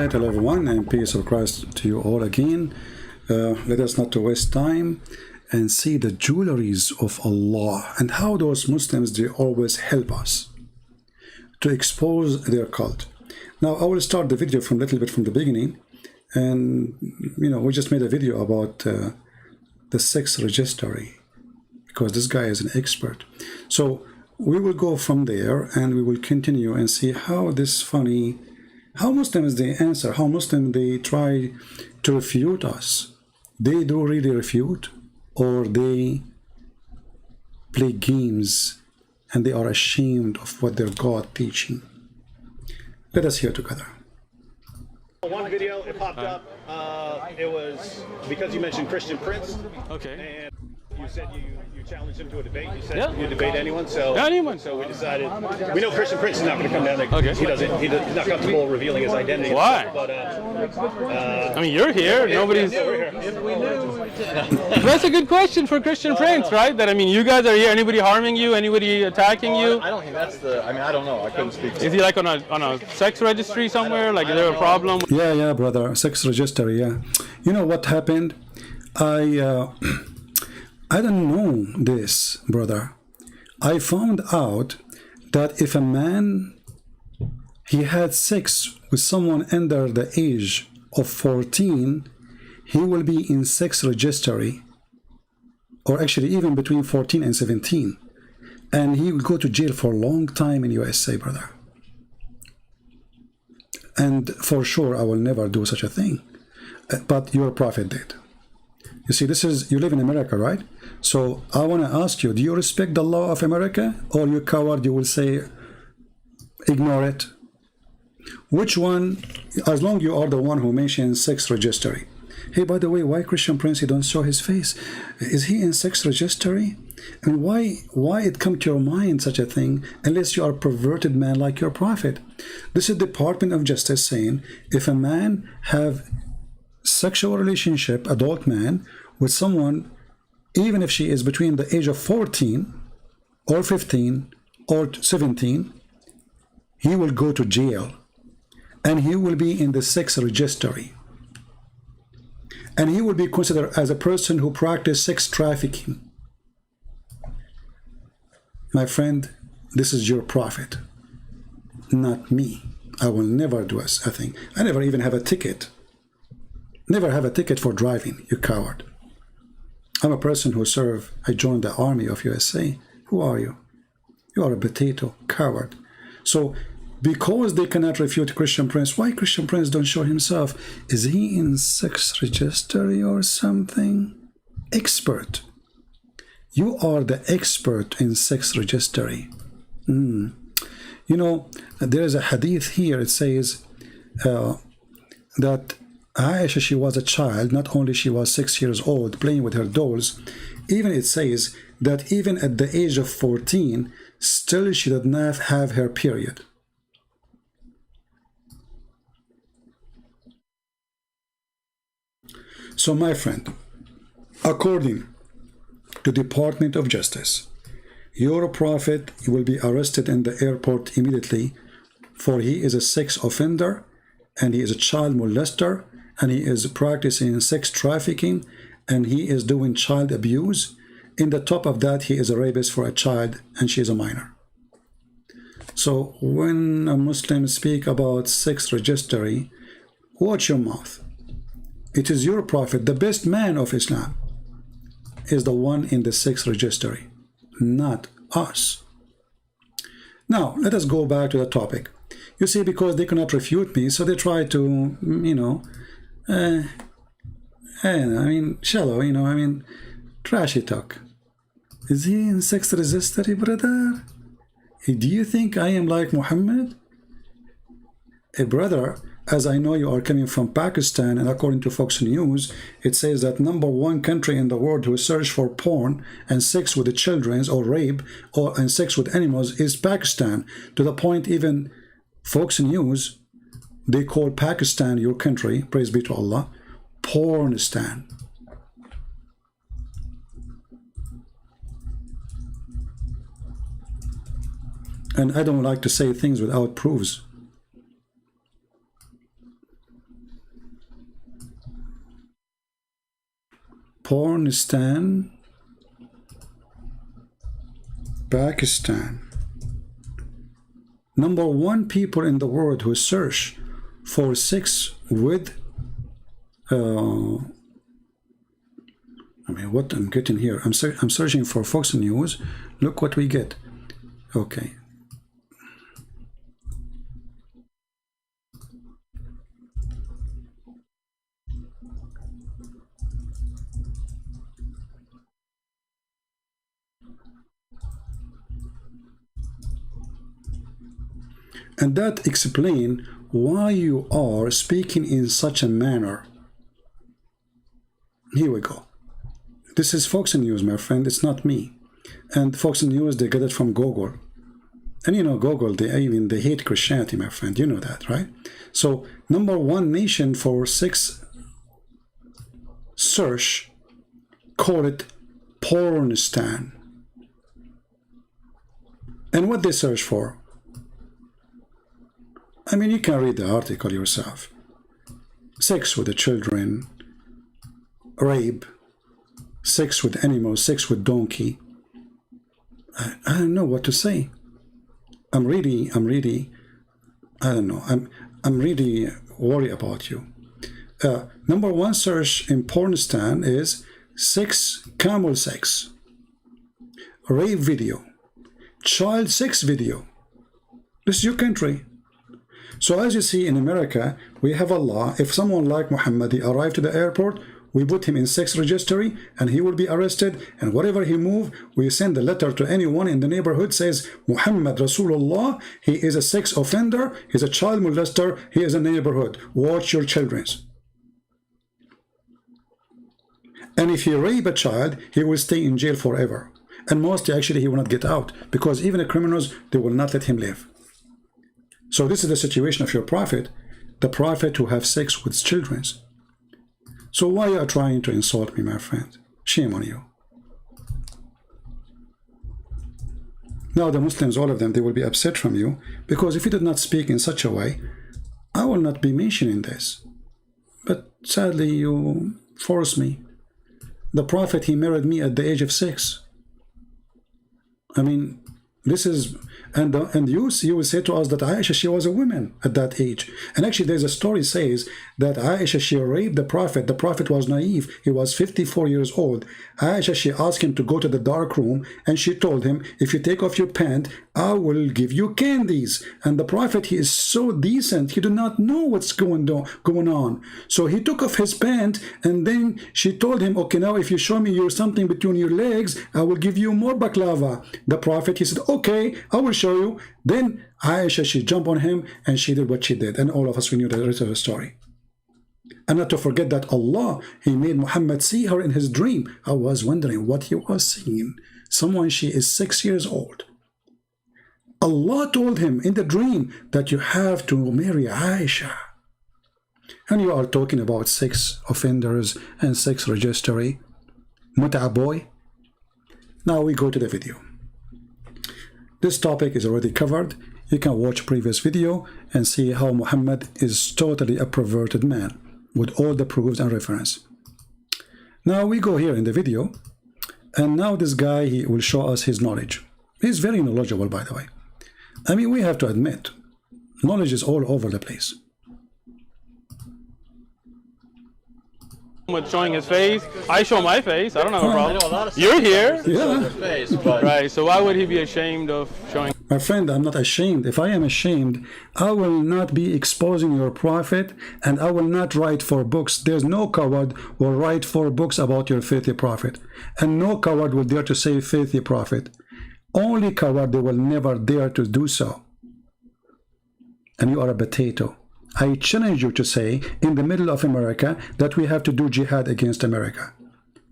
right, hello everyone, and peace of Christ to you all again. Let us not to waste time and see the jewelries of Allah and how those Muslims, they always help us to expose their cult. Now, I will start the video from a little bit from the beginning, and we just made a video about the sex registry because this guy is an expert. So we will go from there and we will continue and see how this funny, how Muslims they answer, how Muslims they try to refute us. They do really refute, or they play games and they are ashamed of what their God teaching. Let us hear together. One video, it popped up. It was because you mentioned Christian Prince. Okay. And you said you challenged him to a debate. You said you debate anyone. So anyone. So we decided. We know Christian Prince is not going to come down there. Okay. He's not comfortable revealing his identity. Why? But I mean, you're here. Nobody's. If we knew. That's a good question for Christian Prince, right? That, I mean, you guys are here. Anybody harming you? Anybody attacking you? I don't think that's the. I mean, I don't know. I couldn't speak. Is he like on a sex registry somewhere? Like, is there a problem? Yeah, brother, sex registry. Yeah, you know what happened? I don't know this, brother. I found out that if a man he had sex with someone under the age of 14, he will be in sex registry, or actually even between 14 and 17, and he will go to jail for a long time in USA, brother. And for sure, I will never do such a thing. But your prophet did. You see, you live in America, right? So I want to ask you, do you respect the law of America, or you coward, you will say, ignore it? Which one, as long you are the one who mentions sex registry. Hey, by the way, why Christian Prince, he don't show his face? Is he in sex registry? And why it come to your mind such a thing, unless you are a perverted man like your prophet? This is Department of Justice saying, if a man have sexual relationship, adult man, with someone, even if she is between the age of 14 or 15 or 17, he will go to jail and he will be in the sex registry, and he will be considered as a person who practiced sex trafficking. My friend, this is your prophet, not me. I will never do a thing. I never even have a ticket. Never have a ticket for driving, you coward. I'm a person who served. I joined the army of USA. Who are you? You are a potato, coward. So, because they cannot refute Christian Prince, why Christian Prince don't show himself? Is he in sex registry or something? Expert. You are the expert in sex registry. You know, there is a hadith here. It says that Aisha, she was a child. Not only she was 6 years old playing with her dolls, even it says that even at the age of 14, still she did not have her period. So my friend, according to Department of Justice, your prophet will be arrested in the airport immediately, for he is a sex offender and he is a child molester, and he is practicing sex trafficking, and he is doing child abuse. In the top of that, he is a rapist for a child, and she is a minor. So when a Muslim speak about sex registry, watch your mouth. It is your prophet, the best man of Islam, is the one in the sex registry, not us. Now, let us go back to the topic. You see, because they cannot refute me, so they try to, shallow, trashy talk. Is he in sex registry, brother? Do you think I am like Muhammad? Brother, as I know you are coming from Pakistan, and according to Fox News, it says that #1 country in the world who search for porn and sex with the children, or rape, and sex with animals is Pakistan. To the point even Fox News, they call Pakistan, your country, praise be to Allah, Pornistan. And I don't like to say things without proofs. Pornistan, Pakistan. #1 people in the world who search for sex with I mean, what I'm getting here, I'm searching for Fox News. Look what we get. Okay. And that explains why you are speaking in such a manner. Here we go. This is Fox News, my friend. It's not me. And Fox News, they get it from Google. And you know, Google, they hate Christianity, my friend. You know that, right? So, #1 nation for sex search, call it Pornistan. And what they search for? I mean, you can read the article yourself. Sex with the children, rape, sex with animals, sex with donkey. I don't know what to say. I'm really, I don't know. I'm really worried about you. #1 search in Pornistan is sex, camel sex, rape video, child sex video. This is your country. So as you see in America, we have a law. If someone like Muhammad, he arrived to the airport, we put him in sex registry and he will be arrested, and whatever he move, we send a letter to anyone in the neighborhood says, Muhammad Rasulullah, he is a sex offender, he's a child molester, he is a neighborhood. Watch your children's. And if he rape a child, he will stay in jail forever. And mostly actually he will not get out, because even the criminals, they will not let him live. So this is the situation of your prophet, the prophet who have sex with children. So why are you trying to insult me, my friend? Shame on you. Now the Muslims, all of them, they will be upset from you, because if you did not speak in such a way, I will not be mentioning this. But sadly, you force me. The prophet, he married me at the age of 6. I mean, this is, and you will say to us that Aisha, she was a woman at that age. And actually there's a story says that Aisha, she raped the prophet was naive, he was 54 years old. Aisha, she asked him to go to the dark room, and she told him, if you take off your pant, I will give you candies. And the prophet, he is so decent, he do not know what's going on. So he took off his pant, and then she told him, okay, now if you show me something between your legs, I will give you more baklava. The prophet, he said, okay, I will show you. Then Aisha, she jumped on him and she did what she did. And all of us, we knew the rest of the story. And not to forget that Allah, he made Muhammad see her in his dream. I was wondering what he was seeing. Someone, she is 6 years old. Allah told him in the dream that you have to marry Aisha. And you are talking about sex offenders and sex registry. Mut'a boy. Now we go to the video. This topic is already covered. You can watch previous video and see how Muhammad is totally a perverted man with all the proofs and reference. Now we go here in the video, and now this guy, he will show us his knowledge. He's very knowledgeable, by the way. I mean, we have to admit, knowledge is all over the place. With showing his face, I show my face. I don't have a problem. You're here. Yeah. Face, but Right, so why would he be ashamed of showing? My friend, I'm not ashamed. If I am ashamed, I will not be exposing your prophet, and I will not write 4 books. There's no coward will write 4 books about your filthy prophet. And no coward will dare to say filthy prophet. Only coward, they will never dare to do so. And you are a potato. I challenge you to say in the middle of America that we have to do jihad against America,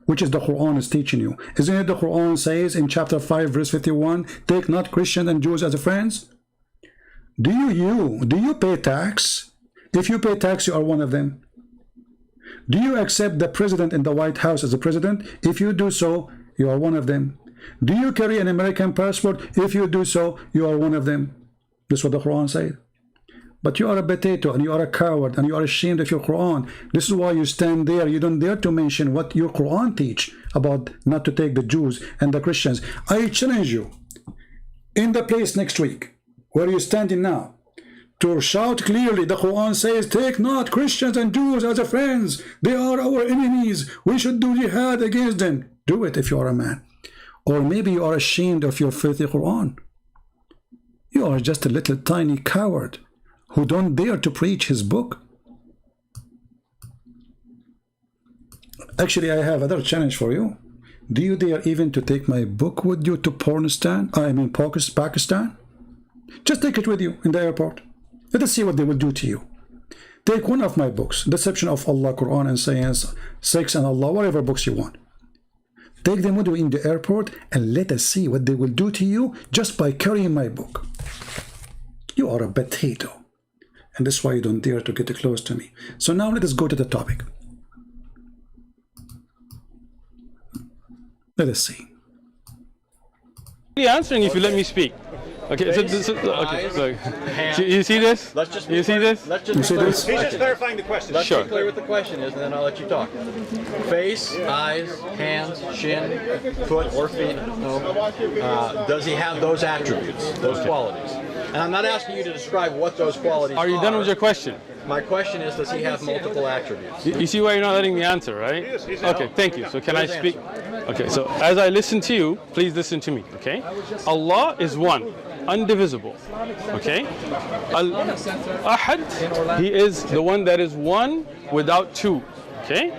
which is the Quran is teaching you. Isn't it the Quran says in chapter 5 verse 51, take not Christians and Jews as friends? Do you pay tax? If you pay tax, you are one of them. Do you accept the president in the White House as a president? If you do so, you are one of them. Do you carry an American passport? If you do so, you are one of them. This is what the Quran says. But you are a potato and you are a coward and you are ashamed of your Quran. This is why you stand there. You don't dare to mention what your Quran teach about not to take the Jews and the Christians. I challenge you in the place next week where you're standing now to shout clearly, the Quran says, take not Christians and Jews as a friends. They are our enemies. We should do jihad against them. Do it if you are a man. Or maybe you are ashamed of your filthy Quran. You are just a little tiny coward who don't dare to preach his book. Actually, I have another challenge for you. Do you dare even to take my book with you to Pakistan? Just take it with you in the airport. Let us see what they will do to you. Take one of my books, Deception of Allah, Quran and Science, Sex and Allah, whatever books you want. Take them with you in the airport and let us see what they will do to you just by carrying my book. You are a potato. And that's why you don't dare to get close to me. So now let us go to the topic. Let us see. Answering if you let me speak. Okay, okay, look. You see this? Let's just you see this? Let's just You see this? He's just clarifying the question. Let's Sure. be clear what the question is, and then I'll let you talk. Face, eyes, hands, shin, foot, or feet. No. Does he have those attributes, those qualities? And I'm not asking you to describe what those qualities are. Are you done with your question? My question is, does he have multiple attributes? You see why you're not letting me answer, right? He's Okay, thank you. So can I speak? Okay, so as I listen to you, please listen to me, okay? Allah is one, undivisible, okay? Al-Ahad, he is the one that is one without two, okay?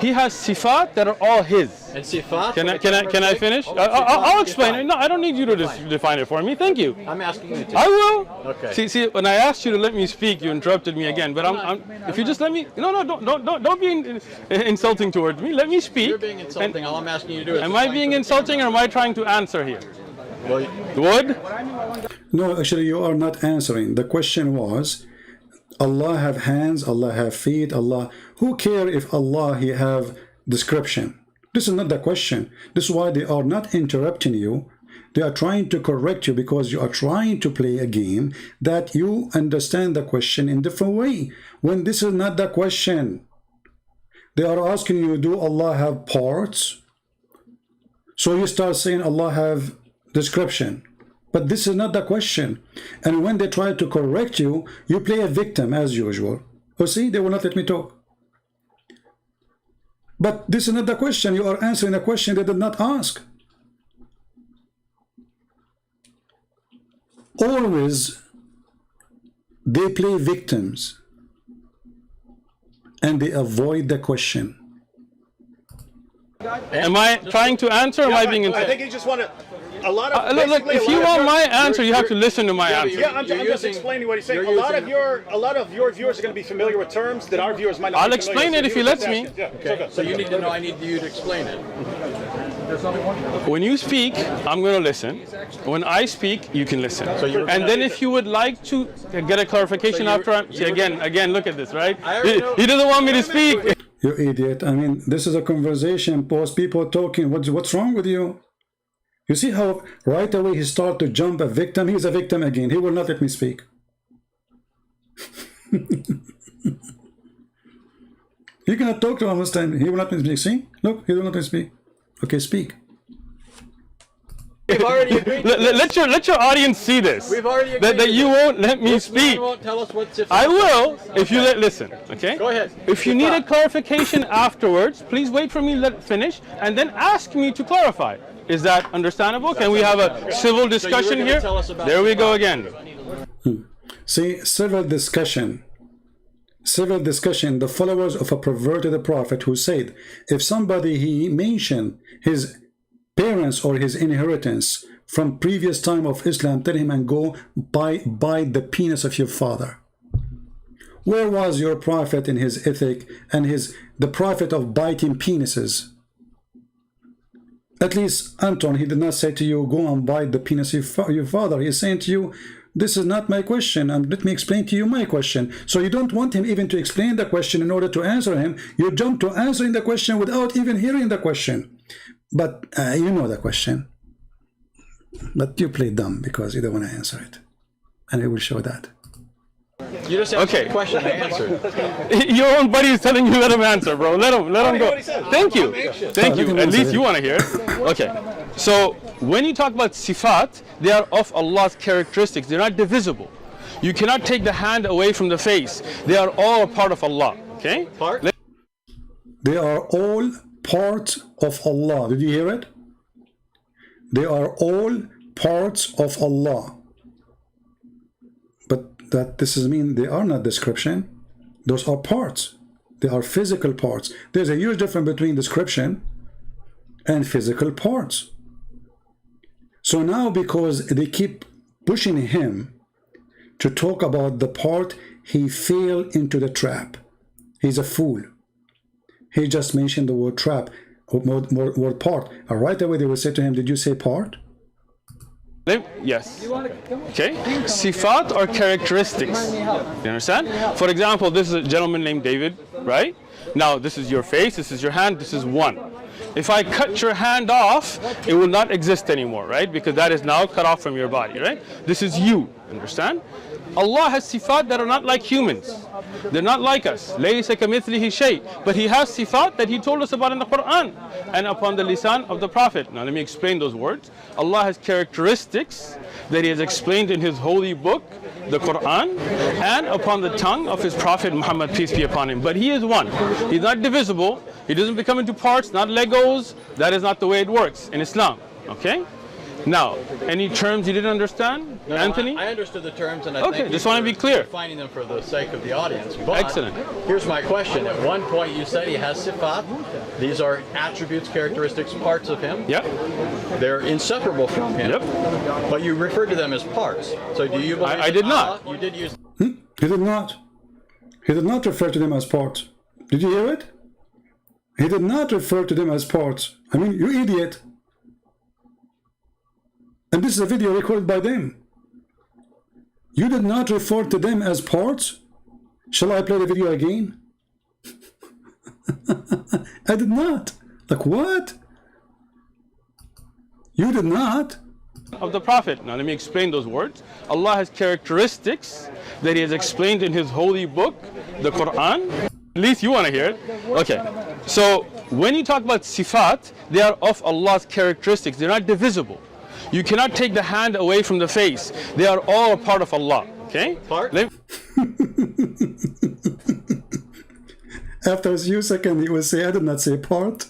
He has sifat that are all his. And sifat? Can I finish? I'll explain it. No, I don't need you to define it for me. Thank you. I'm asking you to. I will. Okay. See, when I asked you to let me speak, you interrupted me again. But if you just let me, don't be insulting towards me. Let me speak. You're being insulting. All I'm asking you to do is. Am I being insulting or am I trying to answer here? Well, Would? No, actually you are not answering. The question was, Allah have hands, Allah have feet, Allah. Who care if Allah he have description? This is not the question. This is why they are not interrupting you. They are trying to correct you because you are trying to play a game that you understand the question in different way. When this is not the question. They are asking you, do Allah have parts? So you start saying Allah have description. But this is not the question. And when they try to correct you, you play a victim as usual. Oh, see, they will not let me talk. But this is not the question. You are answering a question they did not ask. Always, they play victims. And they avoid the question. Am I trying to answer or am I being I insulting? think he just wanted a lot of. Look, if you want my answer, you have to listen to my answer. Yeah, I'm just explaining what he's saying. A lot of your viewers are going to be familiar with terms that our viewers might not. I'll explain it if he lets me. Yeah. okay. So you need to know. I need you to explain it. When you speak, I'm going to listen. When I speak, you can listen. And then if you would like to get a clarification after I'm... See, again, look at this, right? He doesn't want me to speak. You idiot. I mean, this is a conversation post, people talking. What's wrong with you? You see how right away he started to jump a victim? He's a victim again. He will not let me speak. You cannot talk to him this time. He will not let me speak. See? Look, he will not let me speak. Okay, speak. We've already agreed. Let your audience see this. We've already agreed. That you won't let me speak. You won't tell us what's I will if you listen. Okay. Go ahead. If you need a clarification afterwards, please wait for me to finish and then ask me to clarify. Is that understandable? Can we have a civil discussion here? There we go again. See, civil discussion, the followers of a perverted prophet who said, if somebody he mentioned his parents or his inheritance from previous time of Islam, tell him and go bite the penis of your father. Where was your prophet in his ethic and the prophet of biting penises? At least Anton, he did not say to you, go and bite the penis of your father. He is saying to you, this is not my question, and let me explain to you my question. So you don't want him even to explain the question in order to answer him. You jump to answering the question without even hearing the question. But you know the question. But you play dumb because you don't want to answer it. And I will show that. You just asked Okay. the question. I answered. Your own buddy is telling you let him answer, bro. Let him go. what he said. Thank you. Thank you. At least you want to hear it. Okay. So when you talk about sifat, they are of Allah's characteristics. They're not divisible. You cannot take the hand away from the face. They are all a part of Allah. Okay? Part? They are all parts of Allah. Did you hear it? They are all parts of Allah. But that this is mean they are not description. Those are parts. They are physical parts. There's a huge difference between description and physical parts. So now, because they keep pushing him to talk about the part, he fell into the trap. He's a fool. He just mentioned the word trap, or word part. And right away they will say to him, did you say part? Yes. Okay. Sifat are characteristics. You understand? For example, this is a gentleman named David, right? Now, this is your face, this is your hand, this is one. If I cut your hand off, it will not exist anymore, right? Because that is now cut off from your body, right? This is you, understand? Allah has sifat that are not like humans. They're not like us. لَيْسَ كَمِثْلِهِ شَيْءٍ. But He has sifat that He told us about in the Quran and upon the lisan of the Prophet. Now let me explain those words. Allah has characteristics that He has explained in His holy book, the Quran, and upon the tongue of His Prophet Muhammad, peace be upon him. But He is one. He's not divisible. He doesn't become into parts, not Legos. That is not the way it works in Islam. Okay? Now, any terms you didn't understand, No, Anthony? I understood the terms, and I Okay, thank just you want to for be clear. defining them for the sake of the audience. But Excellent. Here's my question. At one point, you said he has sifat. These are attributes, characteristics, parts of him. Yep. They're inseparable from him. Yep. But you referred to them as parts. So do you believe? I did not. You did use. He did not. He did not refer to them as parts. Did you hear it? He did not refer to them as parts. I mean, you idiot. And this is a video recorded by them. You did not refer to them as parts? Shall I play the video again? I did not. Like what? You did not. Of the Prophet. Now let me explain those words. Allah has characteristics that He has explained in His holy book, the Quran. At least you want to hear it. Okay. So when you talk about sifat, they are of Allah's characteristics. They're not divisible. You cannot take the hand away from the face. They are all a part of Allah. Okay? Part? After a few seconds, he will say, I did not say part.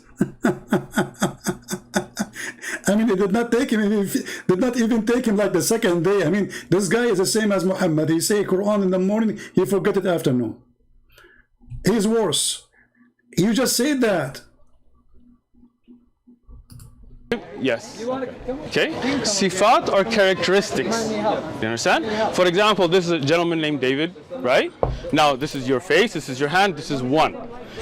I mean, it did not take him, did not even take him like the second day. I mean, this guy is the same as Muhammad. He say Quran in the morning, he forget it afternoon. He's worse. You just said that. Yes. Okay. Sifat are characteristics. You understand? For example, this is a gentleman named David, right? Now, this is your face, this is your hand, this is one.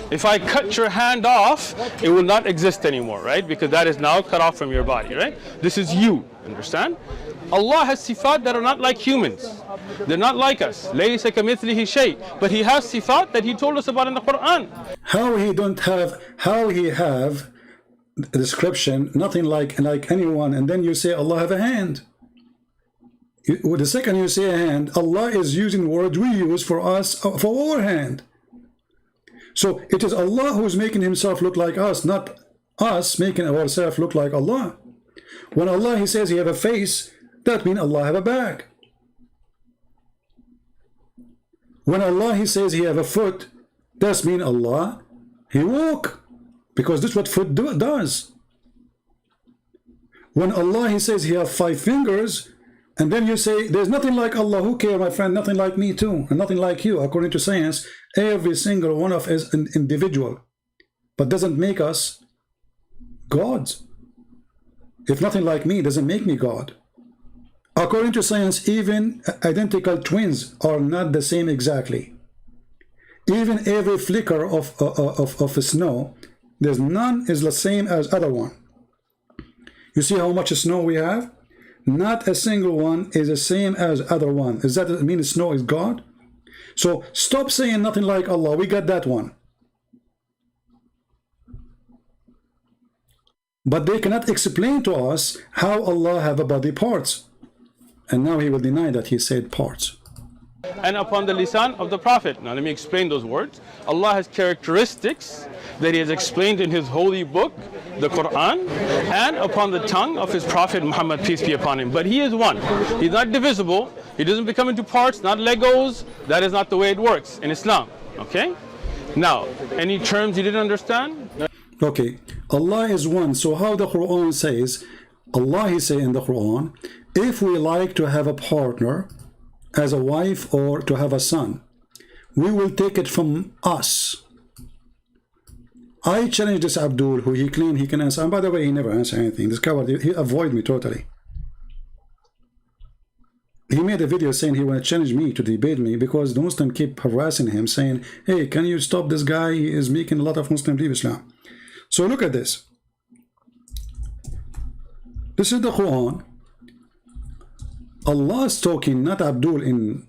If I cut your hand off, it will not exist anymore, right? Because that is now cut off from your body, right? This is you, understand? Allah has sifat that are not like humans. They're not like us. لَيْسَ كَمِثْلِهِ شَيْءٍ. But He has sifat that He told us about in the Quran. How he have a description, nothing like anyone, and then you say Allah have a hand. The second you say a hand, Allah is using words we use for us, for our hand. So it is Allah who is making Himself look like us, not us making ourselves look like Allah. When Allah He says He have a face, that means Allah have a back. When Allah He says He have a foot, that means Allah He walk. Because this is what foot does. When Allah He says He have 5 fingers, and then you say, there's nothing like Allah. Who care, my friend? Nothing like me too, and nothing like you. According to science, every single one of us is an individual, but doesn't make us gods. If nothing like me doesn't make me God. According to science, even identical twins are not the same exactly. Even every flicker of snow, there's none is the same as other one. You see how much snow we have? Not a single one is the same as other one. Does that mean snow is God? So stop saying nothing like Allah. We got that one. But they cannot explain to us how Allah have a body parts. And now he will deny that he said parts. and upon the lisan of the Prophet. Now let me explain those words. Allah has characteristics that He has explained in His holy book, the Quran, and upon the tongue of His Prophet Muhammad, peace be upon him. But He is one. He's not divisible. He doesn't become into parts, not Legos. That is not the way it works in Islam. Okay? Now, any terms you didn't understand? Okay, Allah is one. So how the Quran says, Allah He say in the Quran, if we like to have a partner as a wife or to have a son, we will take it from us. I challenge this Abdul, who he claimed he can answer, and by the way, he never answered anything. This coward, he avoided me totally. He made a video saying he want to challenge me to debate me because the Muslim keep harassing him, saying, hey, can you stop this guy? He is making a lot of Muslims leave Islam. So look at this. This is the Quran. Allah is talking, not Abdul in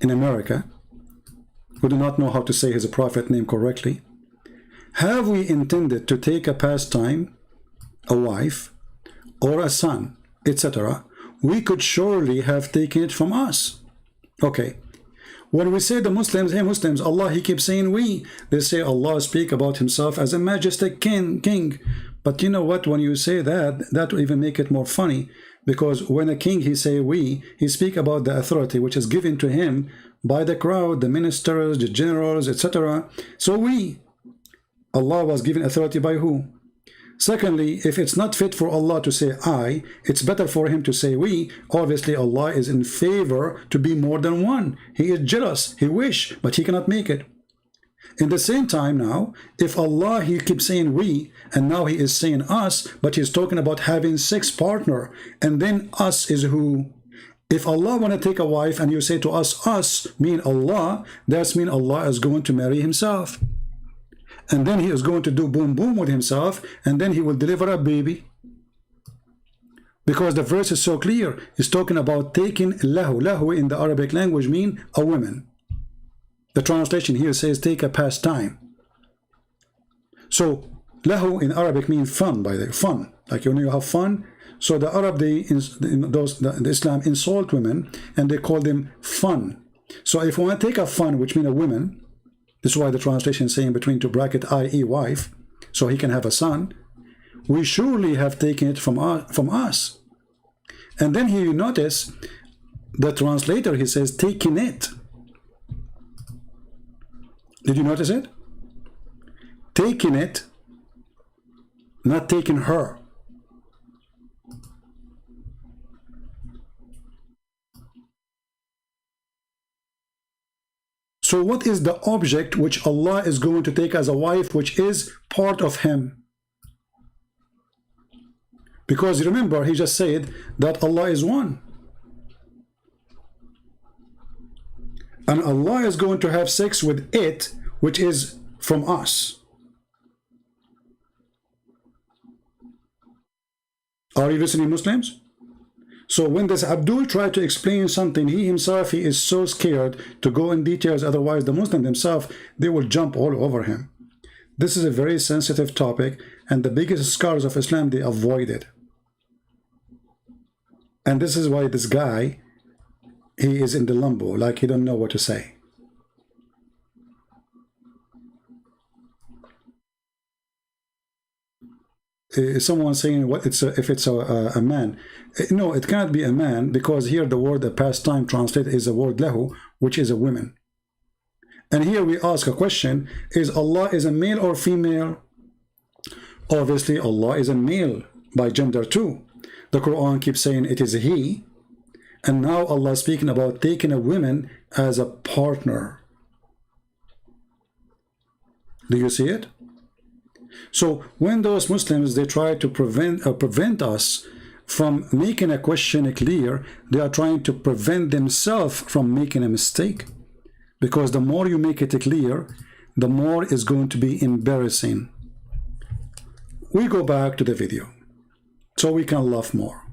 America, who do not know how to say his prophet name correctly. Have we intended to take a pastime, a wife, or a son, etc.? We could surely have taken it from us. Okay. When we say the Muslims, hey Muslims, Allah, He keeps saying we. They say Allah speak about Himself as a majestic king. But you know what? When you say that, that will even make it more funny. Because when a king, he say we, he speak about the authority which is given to him by the crowd, the ministers, the generals, etc. So we. Allah was given authority by who? Secondly, if it's not fit for Allah to say I, it's better for Him to say we. Obviously, Allah is in favor to be more than one. He is jealous. He wish, but He cannot make it. In the same time now, if Allah, He keeps saying we, and now He is saying us, but He's talking about having 6 partners, and then us is who? If Allah want to take a wife and you say to us mean Allah, that's mean Allah is going to marry Himself. And then He is going to do boom boom with Himself, and then He will deliver a baby. Because the verse is so clear. It's talking about taking lahu. Lahu in the Arabic language mean a woman. The translation here says take a pastime. So lahu in Arabic means fun, by the way, fun. Like when you have fun. So the Arab, the Islam insult women and they call them fun. So if we want to take a fun, which means a woman, this is why the translation is saying between two bracket i.e. wife, so he can have a son, we surely have taken it from us. And then here you notice the translator, he says taking it. Did you notice it? Taking it, not taking her. So what is the object which Allah is going to take as a wife, which is part of Him? Because remember, He just said that Allah is one. And Allah is going to have sex with it, which is from us. Are you listening, Muslims? So when this Abdul tried to explain something, he himself, he is so scared to go in details, otherwise the Muslim themselves, they will jump all over him. This is a very sensitive topic, and the biggest scholars of Islam, they avoid it. And this is why this guy, he is in the limbo, like he don't know what to say. Someone saying what if it's a man. No, it cannot be a man, because here the word the pastime translated is the word lahu, which is a woman. And here we ask a question, is Allah is a male or female? Obviously Allah is a male by gender too. The Quran keeps saying it is He, and now Allah is speaking about taking a woman as a partner. Do you see it? So when those Muslims, they try to prevent us from making a question clear, they are trying to prevent themselves from making a mistake. Because the more you make it clear, the more it's going to be embarrassing. We go back to the video so we can laugh more.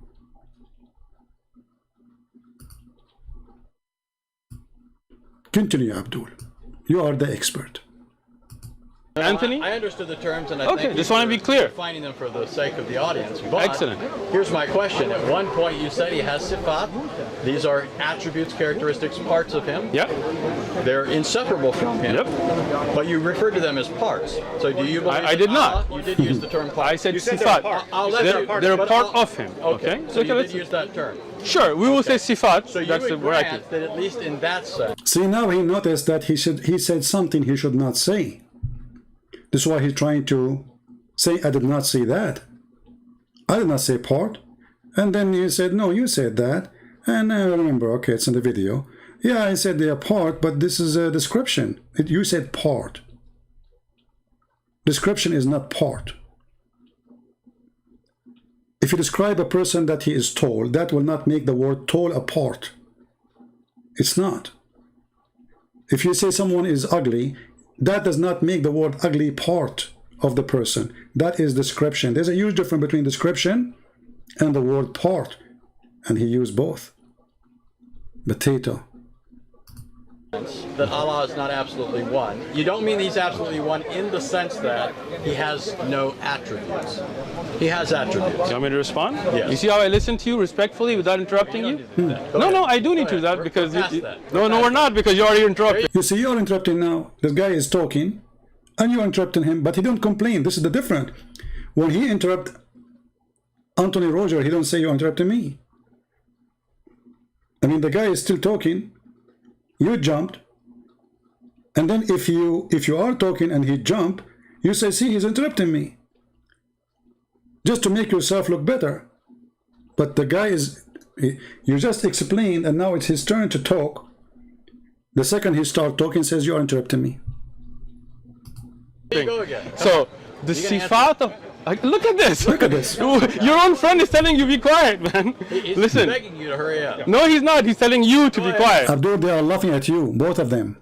Continue, Abdul. You are the expert. Anthony? I understood the terms, and I Okay, thank just you want to be for clear. defining them for the sake of the audience. But Excellent. Here's my question. At one point, you said he has sifat. These are attributes, characteristics, parts of him. Yep. They're inseparable from him. Yep. But you referred to them as parts. So do you believe? I did not. You did use the term part. I said You said they're a sifat. part. I'll You let said you- they're a part. They're but part I'll- of him. Okay. So you let's- did use that term. Sure, we will say sifat. So you That's would the right. grant that at least in that sense. See, now he noticed that he said something he should not say. This is why he's trying to say, I did not say that. I did not say part. And then you said, no, you said that. And I remember, okay, it's in the video. Yeah, I said they are part, but this is a description. You said part. Description is not part. If you describe a person that he is tall, that will not make the word tall a part. It's not. If you say someone is ugly, that does not make the word ugly part of the person. That is description. There's a huge difference between description and the word part. And he used both. Potato. That Allah is not absolutely one. You don't mean he's absolutely one in the sense that he has no attributes. He has attributes. You want me to respond? Yes. You see how I listen to you respectfully without interrupting you? No, I do need to do that because no, we're not, because you already interrupted. You see, you're interrupting now. This guy is talking and you're interrupting him, but he don't complain. This is the difference. When he interrupt Anthony Roger, he don't say you're interrupting me. I mean, the guy is still talking. You jumped. And then if you are talking and he jumped, you say, see, he's interrupting me. Just to make yourself look better. But the guy is, you just explained, and now it's his turn to talk. The second he starts talking, says, you're interrupting me. Here you go again. So the sifat of, look at this. Look at this. Your own friend is telling you be quiet, man. He's Listen. begging you to hurry up. No, he's not. He's telling you to be quiet. Abdul, they are laughing at you, both of them.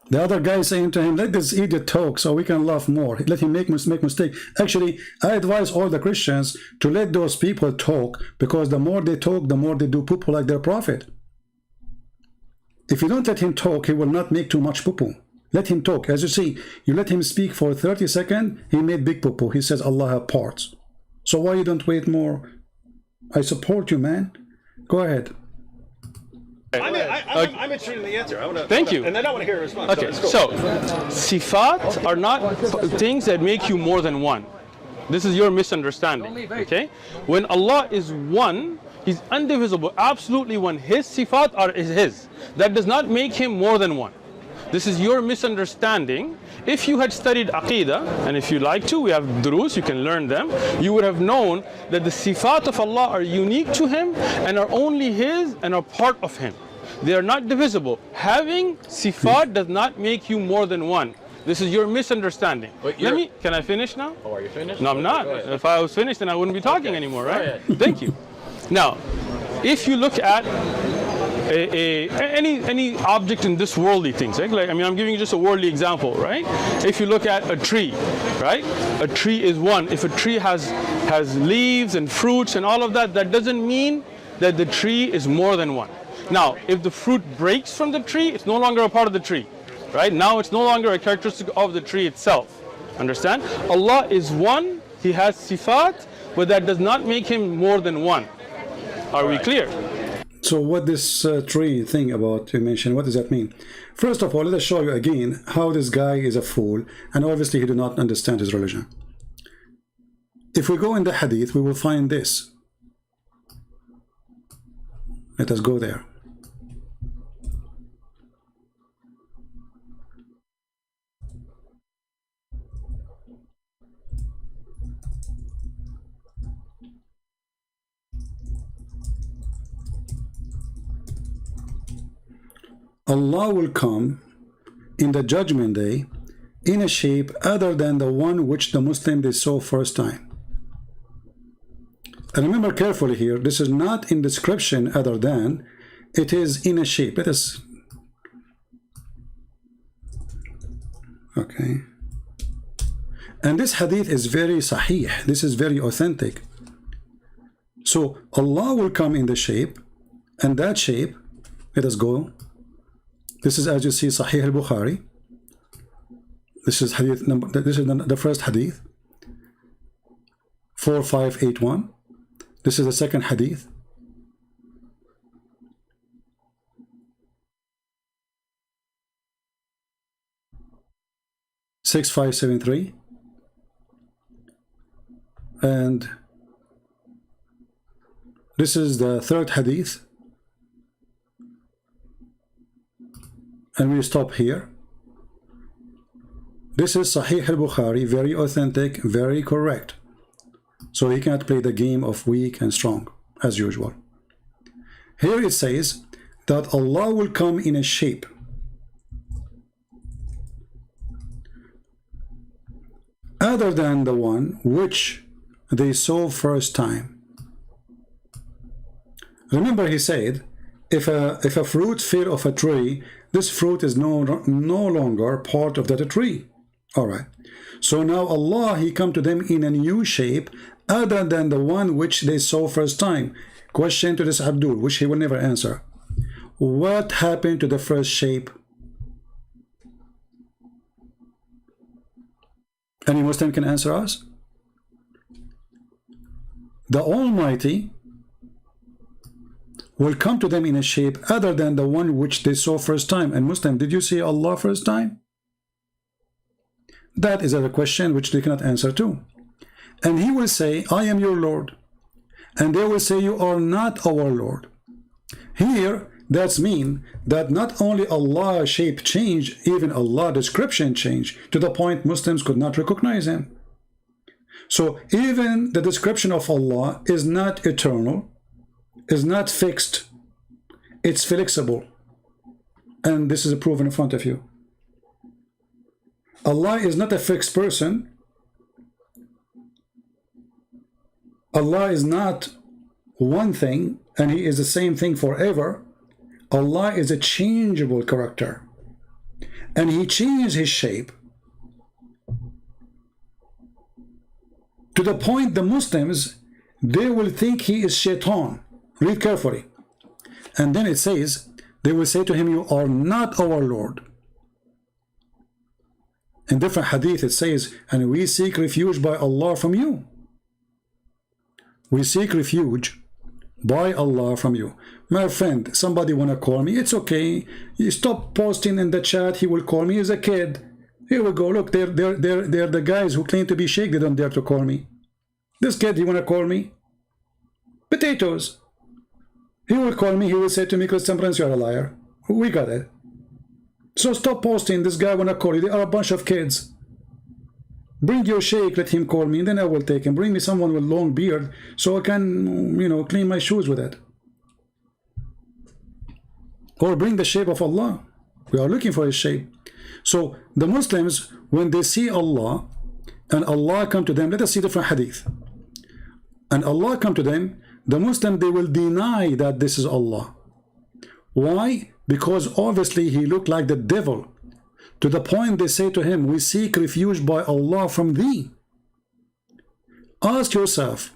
The other guy is saying to him, let this idiot talk so we can laugh more. Let him make mistake. Actually, I advise all the Christians to let those people talk, because the more they talk, the more they do poo-poo like their prophet. If you don't let him talk, he will not make too much poo-poo. Let him talk. As you see, you let him speak for 30 seconds, he made big poo-poo. He says Allah have parts. So why you don't wait more? I support you, man. Go ahead. I'm interested in the answer. Thank you. And then I want to hear a response. Okay, so sifat are not things that make you more than one. This is your misunderstanding. Okay, when Allah is one, He's indivisible, absolutely one. His sifat is His. That does not make Him more than one. This is your misunderstanding. If you had studied Aqidah, and if you like to, we have durus, you can learn them, you would have known that the sifat of Allah are unique to Him and are only His and are part of Him. They are not divisible. Having sifat does not make you more than one. This is your misunderstanding. Can I finish now? Oh, are you finished? No, I'm not. If I was finished, then I wouldn't be talking anymore, right? Thank you. Now, if you look at any object in this worldly things, right? Like, I mean, I'm giving you just a worldly example, right? If you look at a tree, right? A tree is one. If a tree has leaves and fruits and all of that, that doesn't mean that the tree is more than one. Now, if the fruit breaks from the tree, it's no longer a part of the tree, right? Now it's no longer a characteristic of the tree itself. Understand? Allah is one. He has sifat, but that does not make Him more than one. Are we clear? So what this tree thing about you mentioned, what does that mean? First of all, let us show you again how this guy is a fool, and obviously he did not understand his religion. If we go in the hadith, we will find this. Let us go there. Allah will come in the judgment day in a shape other than the one which the Muslim they saw first time. And remember carefully here, this is not in description other than, it is in a shape. Let us, okay. And this hadith is very sahih, this is very authentic. So Allah will come in the shape, and that shape, let us go. This is, as you see, Sahih al-Bukhari. This is hadith number, this is the first hadith, 4581. This is the second hadith, 6573. And this is the third hadith, and we stop here. This is Sahih al-Bukhari, very authentic, very correct. So he cannot play the game of weak and strong, as usual. Here it says that Allah will come in a shape other than the one which they saw first time. Remember, he said, if a fruit fell off a tree, this fruit is no longer part of that tree. All right. So now Allah, he come to them in a new shape other than the one which they saw first time. Question to this Abdul, which he will never answer. What happened to the first shape? Any Muslim can answer us? The Almighty will come to them in a shape other than the one which they saw first time. And Muslim, did you see Allah first time? That is a question which they cannot answer to. And he will say, I am your Lord. And they will say, you are not our Lord. Here, that's mean that not only Allah shape changed, even Allah description changed, to the point Muslims could not recognize him. So even the description of Allah is not eternal, is not fixed, it's flexible. And this is proven in front of you. Allah is not a fixed person. Allah is not one thing and he is the same thing forever. Allah is a changeable character, and he changed his shape to the point the Muslims, they will think he is shaitan. Read carefully. And then it says, they will say to him, you are not our Lord. In different hadith it says, and we seek refuge by Allah from you. We seek refuge by Allah from you. My friend, somebody wanna call me, it's okay. You stop posting in the chat, he will call me as a kid. Here we go, look, they're the guys who claim to be Shaykh, they don't dare to call me. This kid, he wanna call me? Potatoes. He will call me, he will say to me, Christian Prince, you're a liar. We got it. So stop posting, this guy wanna call you, they are a bunch of kids. Bring your Shaykh, let him call me, and then I will take him. Bring me someone with long beard, so I can, you know, clean my shoes with it. Or bring the shape of Allah. We are looking for his shape. So the Muslims, when they see Allah, and Allah come to them, let us see different hadith. And Allah come to them, the Muslim, they will deny that this is Allah. Why? Because obviously he looked like the devil. To the point they say to him, we seek refuge by Allah from thee. Ask yourself,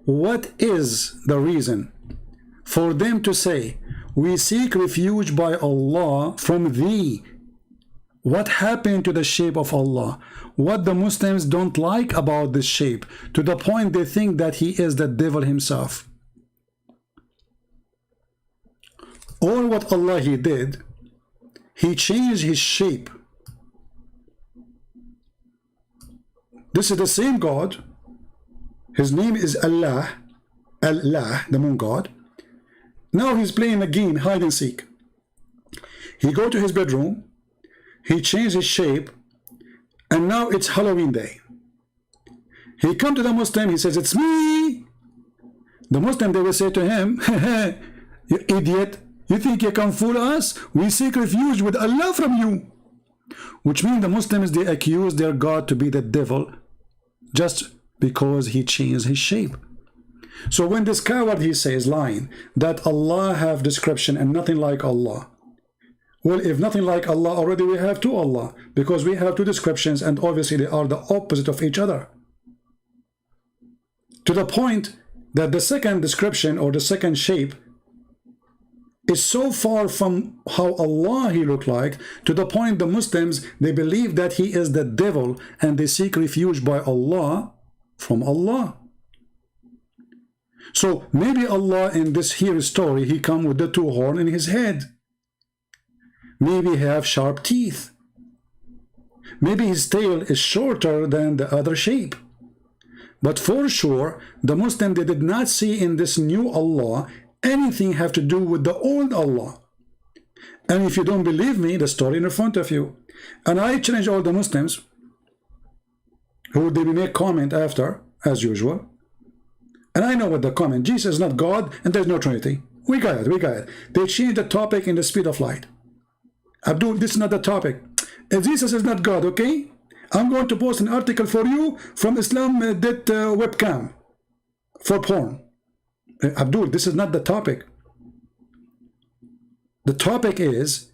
what is the reason for them to say, we seek refuge by Allah from thee? What happened to the shape of Allah? What the Muslims don't like about this shape, to the point they think that he is the devil himself. All what Allah he did, he changed his shape. This is the same God. His name is Allah, Allah, the moon God. Now he's playing a game, hide and seek. He go to his bedroom, he changed his shape, and now it's Halloween day. He come to the Muslim, he says, it's me. The Muslim, they will say to him, you idiot, you think you can fool us? We seek refuge with Allah from you. Which means the Muslims, they accuse their God to be the devil just because he changed his shape. So when this coward, he says, lying, that Allah have description and nothing like Allah. Well, if nothing like Allah, already we have two Allah, because we have two descriptions and obviously they are the opposite of each other. To the point that the second description or the second shape, is so far from how Allah he looked like, to the point the Muslims, they believe that he is the devil and they seek refuge by Allah from Allah. So maybe Allah in this here story, he come with the two horns in his head. Maybe he have sharp teeth. Maybe his tail is shorter than the other shape. But for sure, the Muslim, they did not see in this new Allah anything have to do with the old Allah. And if you don't believe me, the story in front of you. And I challenge all the Muslims who they will make comment after, as usual. And I know what the comment, Jesus is not God and there's no Trinity. We got it, we got it. They changed the topic in the speed of light. Abdul, this is not the topic. If Jesus is not God, okay? I'm going to post an article for you from Islam that webcam for porn. Abdul, this is not the topic. The topic is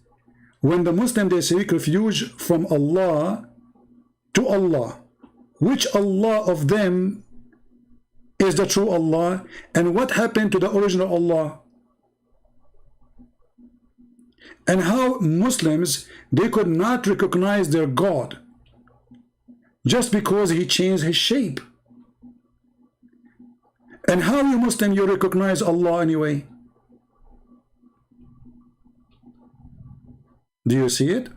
when the Muslim they seek refuge from Allah to Allah. Which Allah of them is the true Allah, and what happened to the original Allah? And how Muslims, they could not recognize their God just because he changed his shape. And how you Muslim, you recognize Allah anyway? Do you see it?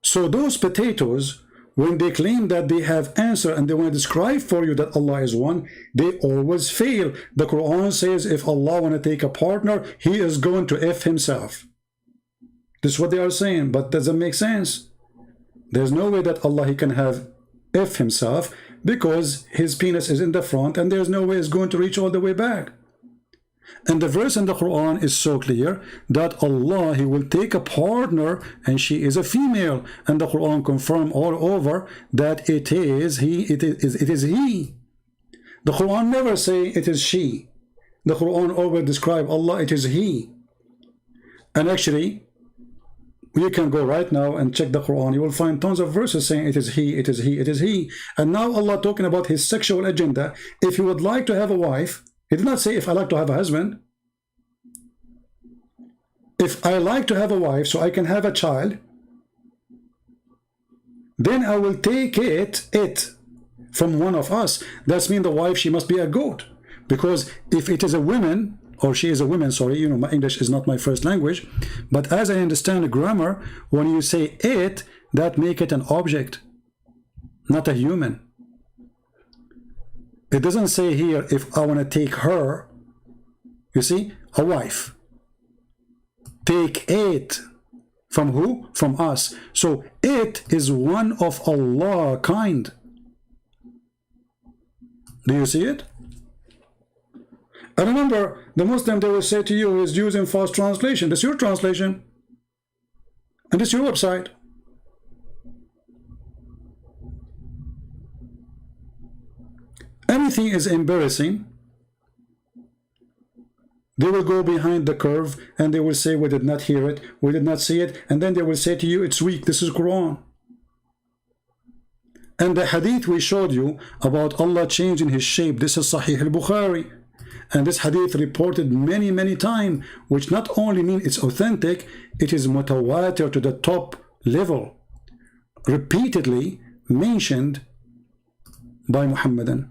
So those potatoes, when they claim that they have answer and they want to describe for you that Allah is one, they always fail. The Quran says if Allah want to take a partner, he is going to F himself. This is what they are saying, but doesn't make sense. There's no way that Allah he can have F himself because his penis is in the front and there's no way it's going to reach all the way back. And the verse in the Quran is so clear that Allah he will take a partner and she is a female, and the Quran confirm all over that it is he. The Quran never say it is she. The Quran always describe Allah, it is he. And actually you can go right now and check the Quran, you will find tons of verses saying it is he, it is he, it is he. And now Allah talking about his sexual agenda. If you would like to have a wife, he did not say if I like to have a husband. If I like to have a wife so I can have a child, then I will take it from one of us. That means the wife, she must be a goat. Because if it is a woman, or she is a woman, sorry, you know, my English is not my first language, but as I understand the grammar, when you say it, that make it an object, not a human. It doesn't say here if I want to take her, you see, a wife. Take it from who? From us. So it is one of Allah kind. Do you see it? And remember, the Muslim, they will say to you, is using false translation. This is your translation. And this is your website. Anything is embarrassing, they will go behind the curve and they will say we did not hear it, we did not see it, and then they will say to you it's weak, this is Quran. And the hadith we showed you about Allah changing his shape, this is Sahih al-Bukhari, and this hadith reported many times, which not only means it's authentic, it is mutawatir to the top level, repeatedly mentioned by Muhammadan.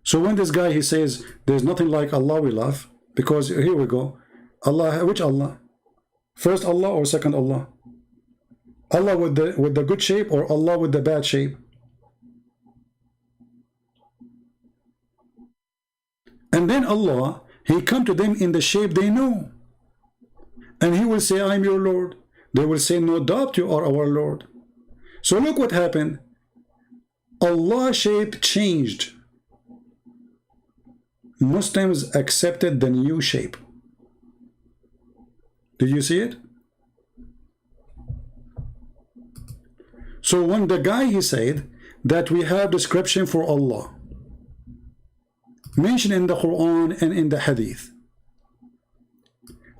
So when this guy he says there's nothing like Allah we love, because here we go, Allah, which Allah? First Allah or second Allah? Allah with the good shape or Allah with the bad shape? And then Allah, he come to them in the shape they know, and he will say I'm your Lord. They will say no doubt you are our Lord. So look what happened. Allah's shape changed. Muslims accepted the new shape. Do you see it? So when the guy he said that we have description for Allah mentioned in the Quran and in the Hadith,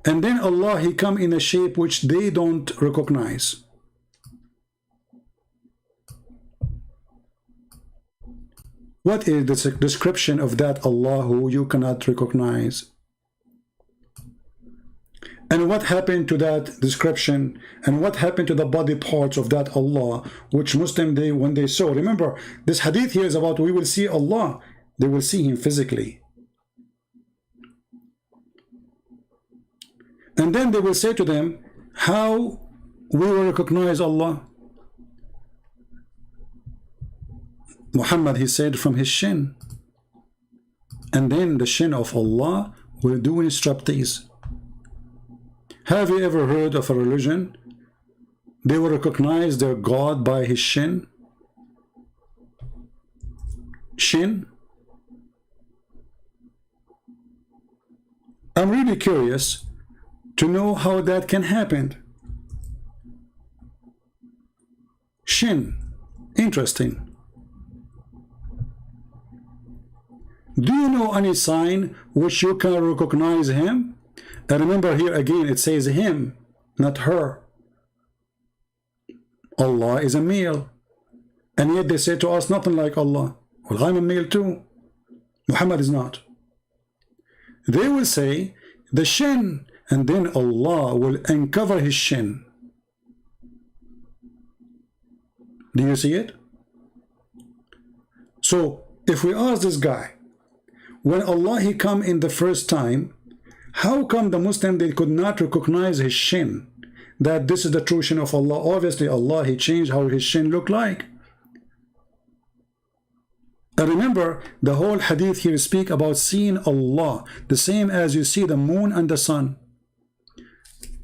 and then Allah he come in a shape which they don't recognize. What is the description of that Allah who you cannot recognize? And what happened to that description? And what happened to the body parts of that Allah, which Muslim they when they saw? Remember, this hadith here is about we will see Allah. They will see him physically. And then they will say to them, how we will recognize Allah? Muhammad, he said, from his shin. And then the shin of Allah will do striptease. Have you ever heard of a religion? They will recognize their God by his shin. Shin. I'm really curious to know how that can happen. Shin. Interesting. Do you know any sign which you can recognize him? And remember here again it says him, not her. Allah is a male. And yet they say to us nothing like Allah. Well, I'm a male too. Muhammad is not. They will say the shin, and then Allah will uncover his shin. Do you see it? So if we ask this guy, when Allah he come in the first time, how come the Muslim they could not recognize his shin? That this is the true shin of Allah. Obviously Allah he changed how his shin looked like. And remember, the whole hadith here speak about seeing Allah, the same as you see the moon and the sun.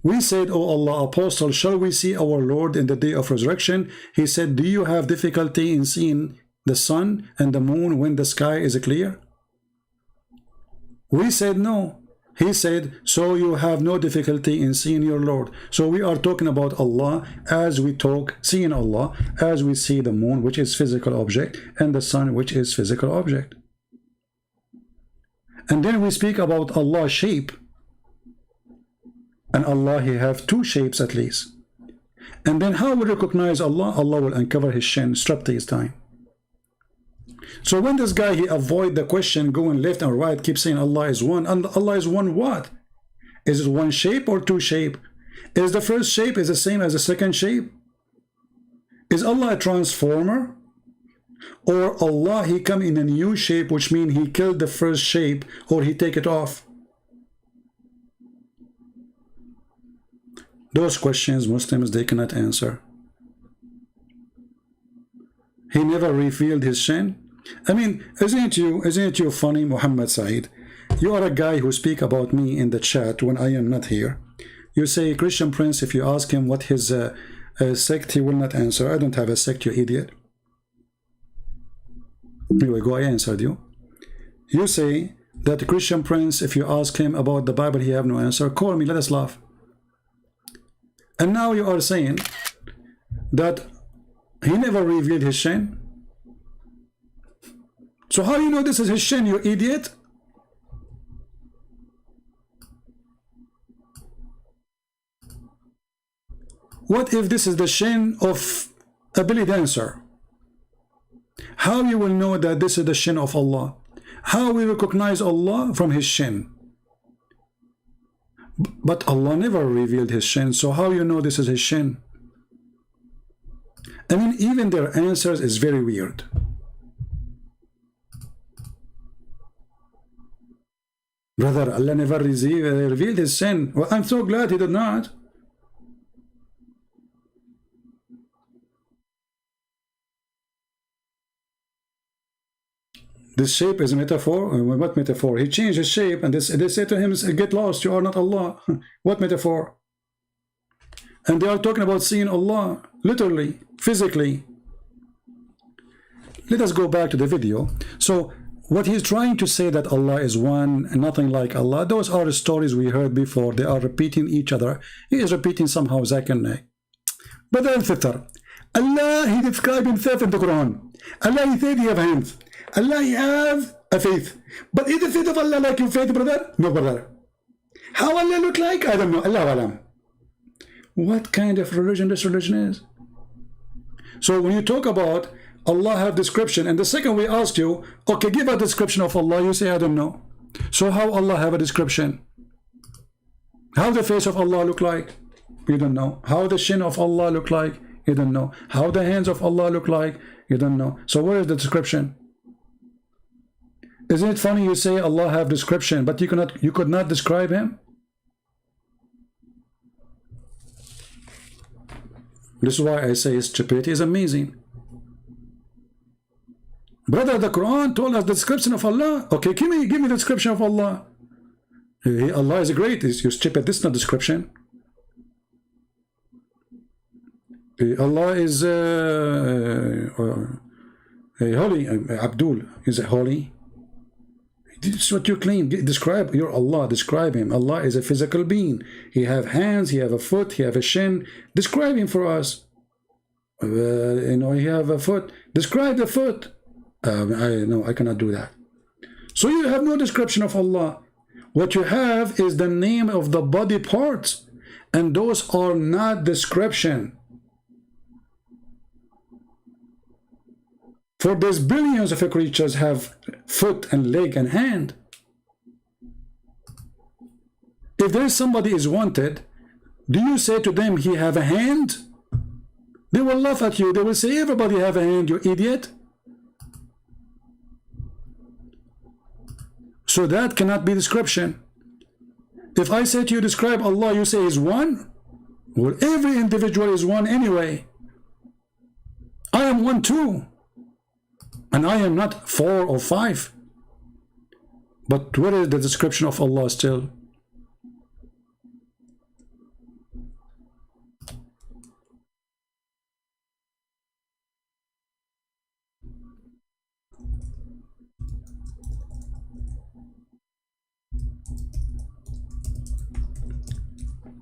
We said, oh Allah, apostle, shall we see our Lord in the day of resurrection? He said, do you have difficulty in seeing the sun and the moon when the sky is clear? We said no. He said, so you have no difficulty in seeing your Lord. So we are talking about Allah as we talk, seeing Allah as we see the moon, which is physical object, and the sun, which is physical object. And then we speak about Allah's shape. And Allah, he have two shapes at least. And then how we recognize Allah? Allah will uncover his shin, striptease time. So when this guy, he avoid the question going left and right, keep saying Allah is one. And Allah is one what? Is it one shape or two shape? Is the first shape is the same as the second shape? Is Allah a transformer? Or Allah, he come in a new shape, which means he killed the first shape, or he take it off? Those questions Muslims, they cannot answer. He never revealed his shin. I mean, isn't it you funny, Muhammad Saeed? You are a guy who speak about me in the chat when I am not here. You say, Christian Prince, if you ask him what his sect, he will not answer. I don't have a sect, you idiot. Anyway, go, I answered you. You say that the Christian Prince, if you ask him about the Bible, he have no answer. Call me, let us laugh. And now you are saying that he never revealed his shin. So how you know this is his shin, you idiot? What if this is the shin of a belly dancer? How you will know that this is the shin of Allah? How we recognize Allah? From his shin. But Allah never revealed his shin, so how you know this is his shin? I mean, even their answers is very weird. Brother, Allah never revealed his sin. Well, I'm so glad he did not. This shape is a metaphor. What metaphor? He changed his shape, and they say to him, get lost, you are not Allah. What metaphor? And they are talking about seeing Allah, literally, physically. Let us go back to the video. So, what he's trying to say that Allah is one, nothing like Allah, those are stories we heard before. They are repeating each other. He is repeating somehow Zakir. But then Fitr, Allah, he described himself in the Quran. Allah, he said he have hands. Allah, he have a faith. But is the faith of Allah like your faith, brother? No, brother. How Allah look like? I don't know. Allah alam. What kind of religion this religion is? So when you talk about Allah have description, and the second we asked you, okay, give a description of Allah, you say I don't know. So how Allah have a description? How the face of Allah look like? You don't know. How the shin of Allah look like? You don't know. How the hands of Allah look like? You don't know. So where is the description? Isn't it funny you say Allah have description, but you could not describe him? This is why I say stupidity is amazing. Brother, the Quran told us the description of Allah. Okay, give me the description of Allah. Allah is great. You stupid. This is not description. Allah is holy. Abdul is holy. This is what you claim. Describe your Allah. Describe him. Allah is a physical being. He have hands. He have a foot. He have a shin. Describe him for us. He have a foot. Describe the foot. I cannot do that. So you have no description of Allah. What you have is the name of the body parts, and those are not description. For there's billions of creatures have foot and leg and hand. If there is somebody is wanted, do you say to them he have a hand? They will laugh at you. They will say everybody have a hand, you idiot. So that cannot be description. If I say to you describe Allah, you say is one. Well, every individual is one anyway. I am one too. And I am not 4 or 5. But where is the description of Allah still?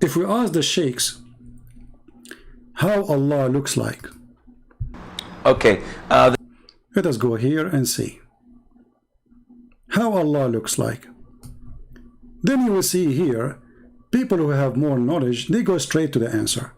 If we ask the sheikhs how Allah looks like, okay, let us go here and see how Allah looks like. Then you will see here people who have more knowledge, they go straight to the answer.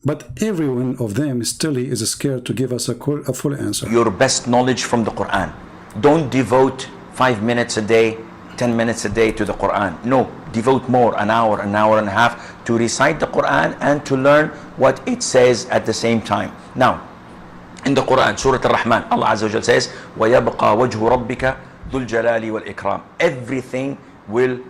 But every one of them still is scared to give us a full answer. your best knowledge from the Quran. Don't devote 5 minutes a day, 10 minutes a day to the Quran. No, devote more, an hour and a half to recite the Quran and to learn what it says at the same time. Now, in the Quran, Surah Al-Rahman, Allah Azza wa Jal says, وَيَبْقَى وَجْهُ رَبِّكَ ذُو الْجَلَالِ وَالْإِكْرَامِ. Everything will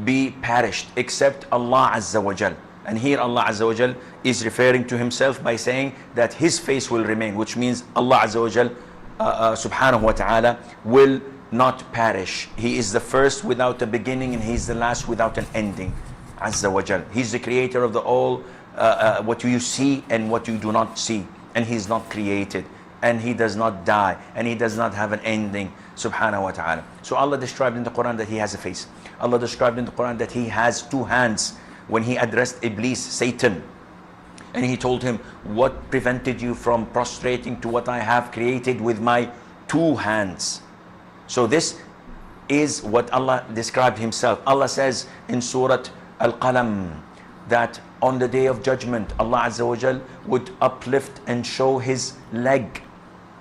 be perished except Allah Azza wa Jal. And here Allah Azza wa Jal is referring to himself by saying that his face will remain, which means Allah Azza wa Jal subhanahu wa ta'ala will not perish. He is the first without a beginning, and he is the last without an ending. Azza wa Jal. He's the creator of the all, what you see and what you do not see. And he's not created, and he does not die, and he does not have an ending, subhanahu wa ta'ala. So Allah described in the Quran that he has a face. Allah described in the Quran that he has 2 hands. When he addressed Iblis, Satan, and he told him, what prevented you from prostrating to what I have created with my 2 hands? So this is what Allah described himself. Allah says in Surah Al-Qalam that on the day of judgment, Allah Azza wa Jal would uplift and show his leg.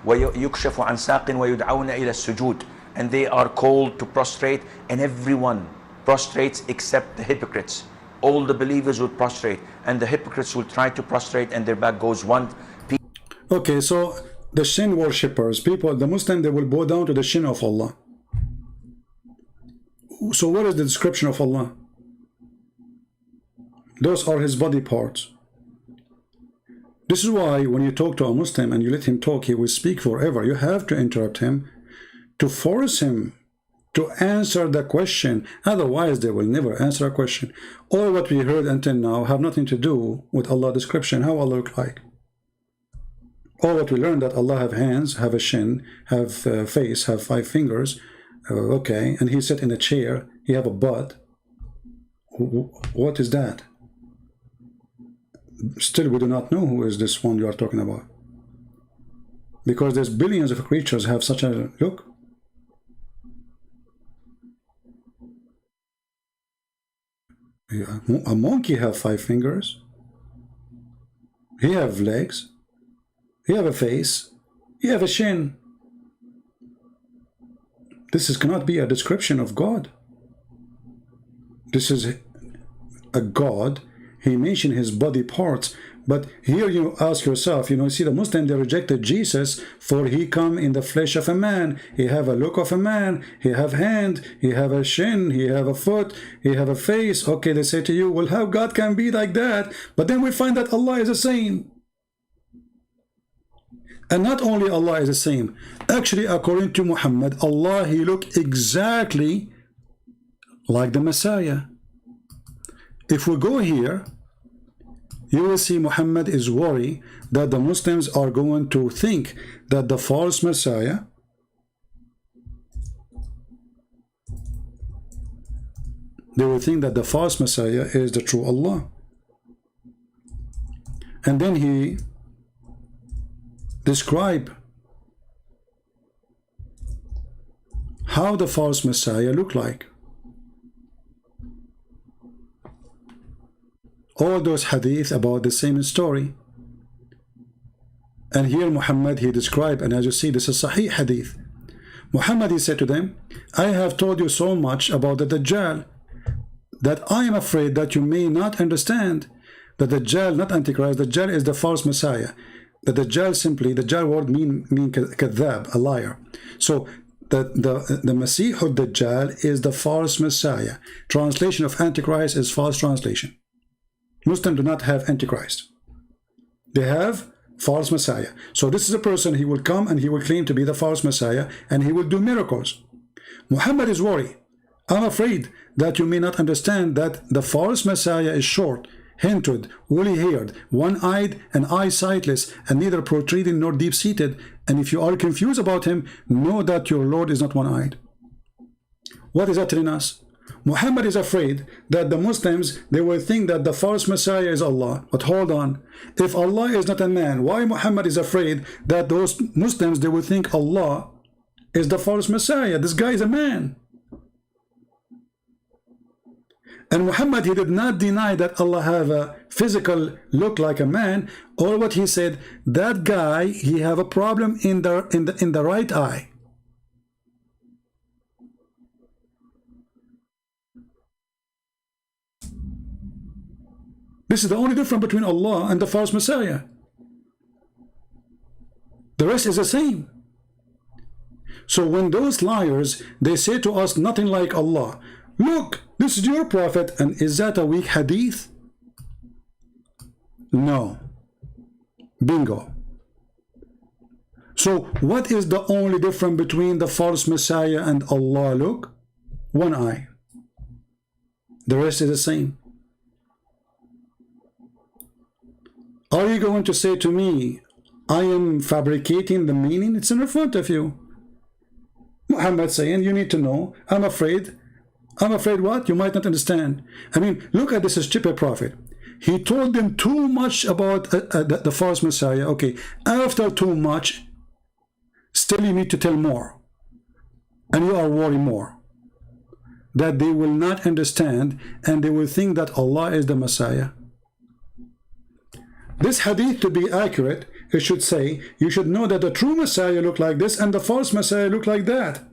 وَيُكْشَفُ عَنْ سَاقٍ وَيُدْعَوْنَ إِلَى السُّجُودِ. And they are called to prostrate, and everyone prostrates except the hypocrites. All the believers would prostrate, and the hypocrites will try to prostrate, and their back goes one. Okay, so the shin worshippers, people, the Muslim, they will bow down to the shin of Allah. So what is the description of Allah? Those are his body parts. This is why when you talk to a Muslim and you let him talk, he will speak forever. You have to interrupt him to force him to answer the question. Otherwise, they will never answer a question. All what we heard until now have nothing to do with Allah's description, how Allah look like. All what we learned that Allah have hands, have a shin, have a face, have 5 fingers. Okay, and he sit in a chair, he have a butt. What is that? Still, we do not know who is this one you are talking about. Because there's billions of creatures have such a look. A monkey have 5 fingers. He have legs. He have a face. You have a shin. This cannot be a description of God. This is a God. He mentioned his body parts. But here you ask yourself, you see the Muslim, they rejected Jesus, for he come in the flesh of a man. He have a look of a man. He have hand. He have a shin. He have a foot. He have a face. Okay, they say to you, well, how God can be like that? But then we find that Allah is the same. And not only Allah is the same. Actually, according to Muhammad, Allah, he looked exactly like the Messiah. If we go here, you will see Muhammad is worried that the Muslims are going to think that the false Messiah they will think that the false Messiah is the true Allah. And then he describe how the false Messiah looked like. All those hadith about the same story. And here Muhammad, he described, and as you see, this is Sahih hadith. Muhammad, he said to them, I have told you so much about the Dajjal that I am afraid that you may not understand that the Dajjal, not Antichrist, the Dajjal is the false Messiah. The Dajjal simply, the Dajjal word mean kadhab, a liar. So the Masih al-Dajjal is the false Messiah. Translation of Antichrist is false translation. Muslims do not have Antichrist. They have false Messiah. So this is a person, he will come and he will claim to be the false Messiah and he will do miracles. Muhammad is worried. I'm afraid that you may not understand that the false Messiah is short, hinted, woolly-haired, one-eyed and eye-sightless, and neither protruding nor deep-seated. And if you are confused about him, know that your Lord is not one-eyed. What is that telling us? Muhammad is afraid that the Muslims, they will think that the false Messiah is Allah. But hold on. If Allah is not a man, why Muhammad is afraid that those Muslims, they will think Allah is the false Messiah? This guy is a man. And Muhammad, he did not deny that Allah have a physical look like a man. Or what he said, that guy, he have a problem in the right eye. This is the only difference between Allah and the false Messiah. The rest is the same. So when those liars, they say to us nothing like Allah, look, this is your prophet, and is that a weak hadith? No. Bingo. So what is the only difference between the false Messiah and Allah? Look, one eye. The rest is the same. Are you going to say to me, I am fabricating the meaning? It's in front of you. Muhammad saying, you need to know, I'm afraid. I'm afraid what? You might not understand. I mean, look at this stupid prophet. He told them too much about the false Messiah. Okay, after too much, still you need to tell more. And you are worried more. That they will not understand and they will think that Allah is the Messiah. This hadith, to be accurate, it should say, you should know that the true Messiah looked like this and the false Messiah looked like that.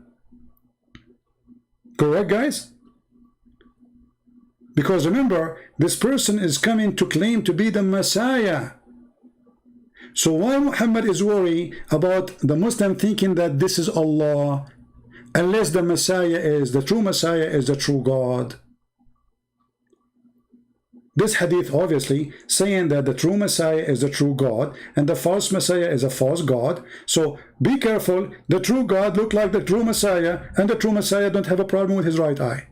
Correct, guys? Because remember, this person is coming to claim to be the Messiah. So why Muhammad is worried about the Muslim thinking that this is Allah, unless the Messiah is, the true Messiah is the true God? This hadith obviously saying that the true Messiah is the true God and the false Messiah is a false God. So be careful, the true God look like the true Messiah and the true Messiah don't have a problem with his right eye.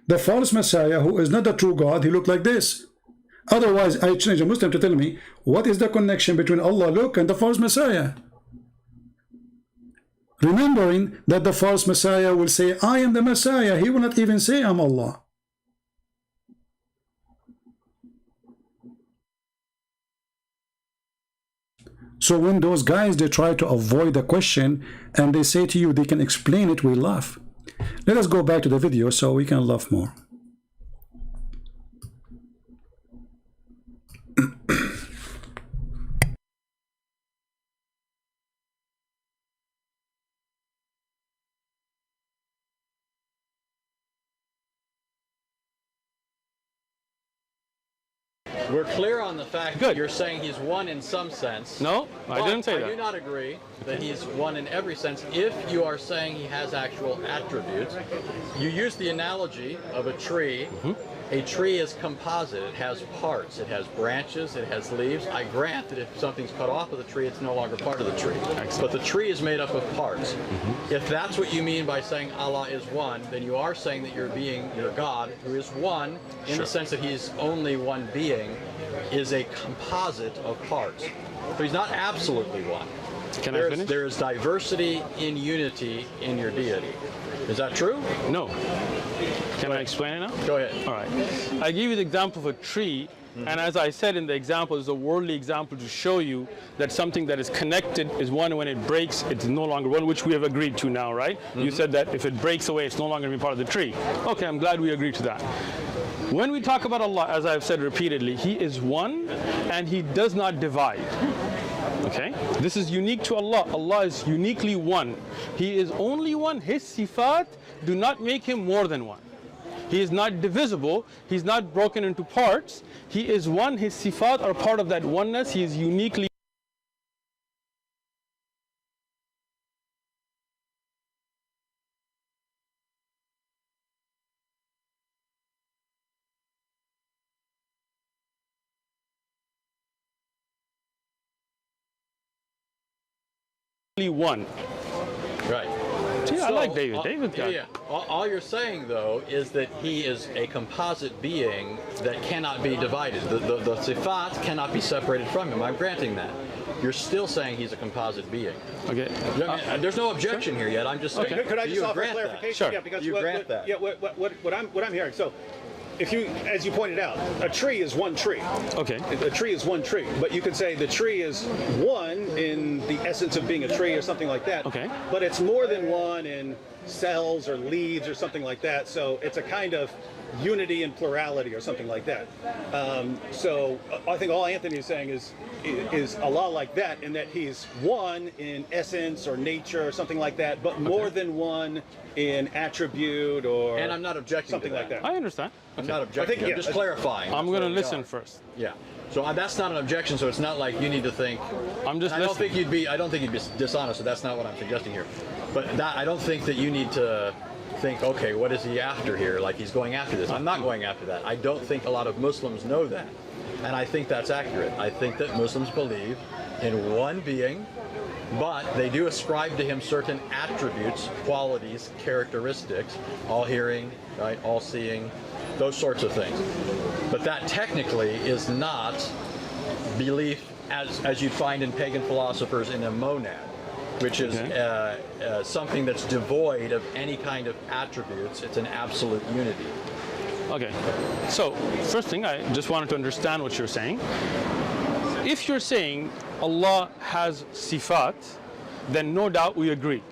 The false Messiah, who is not the true God, he look like this. Otherwise, I change a Muslim to tell me, what is the connection between Allah look and the false Messiah? Remembering that the false Messiah will say, I am the Messiah. He will not even say, I'm Allah. So when those guys, they try to avoid the question and they say to you, they can explain it, we laugh. Let us go back to the video so we can laugh more. We're clear on the fact Good. that you're saying he's one in some sense. No, I didn't say I that. do not agree that he's one in every sense if you are saying he has actual attributes. You use the analogy of a tree. A tree is composite. It has parts. It has branches. It has leaves. I grant that if something's cut off of the tree, it's no longer part of the tree. Excellent. But the tree is made up of parts. If that's what you mean by saying Allah is one, then you are saying that your God, who is one, in the sense that he's only one being, is a composite of parts. So he's not absolutely one. Can I finish? There is diversity in unity in your deity. Is that true? No. Can I explain it now? Go ahead. All right. I give you the example of a tree, and as I said in the example, it's a worldly example to show you that something that is connected is one, and when it breaks, it's no longer one, which we have agreed to now, right? You said that if it breaks away, it's no longer going to be part of the tree. Okay, I'm glad we agreed to that. When we talk about Allah, as I've said repeatedly, He is one, and He does not divide. Okay? This is unique to Allah. Allah is uniquely one. He is only one. His sifat do not make Him more than one. He is not divisible. He's not broken into parts. He is one. His sifat are part of that oneness. He is uniquely one. Right. See, I like David. David got yeah. All you're saying, though, is that he is a composite being that cannot be divided. The sifat cannot be separated from him. I'm granting that. You're still saying he's a composite being. Okay. There's no objection here yet. I'm just saying. Could I do just you offer grant that? clarification? Sure. Yeah, because You grant that. Yeah, what I'm hearing. So, if you, as you pointed out, a tree is one tree. Okay. A tree is one tree, but you could say the tree is one in the essence of being a tree or something like that. Okay. But it's more than one in cells or leaves or something like that. So it's a kind of unity and plurality or something like that. So I think all Anthony is saying is Allah like that, in that he's one in essence or nature or something like that, but more than one in attribute or And I'm not objecting something to like that. I understand. I'm not objecting. I'm just clarifying. I'm going to That's where we listen are. first. Yeah. So that's not an objection. So it's not like you need to think. I'm just I don't listening. think you'd be. I don't think you'd be dishonest. So that's not what I'm suggesting here. But that, I don't think that you need to think, okay, what is he after here? Like he's going after this. I'm not going after that. I don't think a lot of Muslims know that. And I think that's accurate. I think that Muslims believe in one being, but they do ascribe to him certain attributes, qualities, characteristics, all hearing, right, all seeing, those sorts of things. But that technically is not belief as you'd find in pagan philosophers in a monad, which is something that's devoid of any kind of attributes. It's an absolute unity. Okay. So, first thing, I just wanted to understand what you're saying. If you're saying Allah has sifat, then no doubt we agree.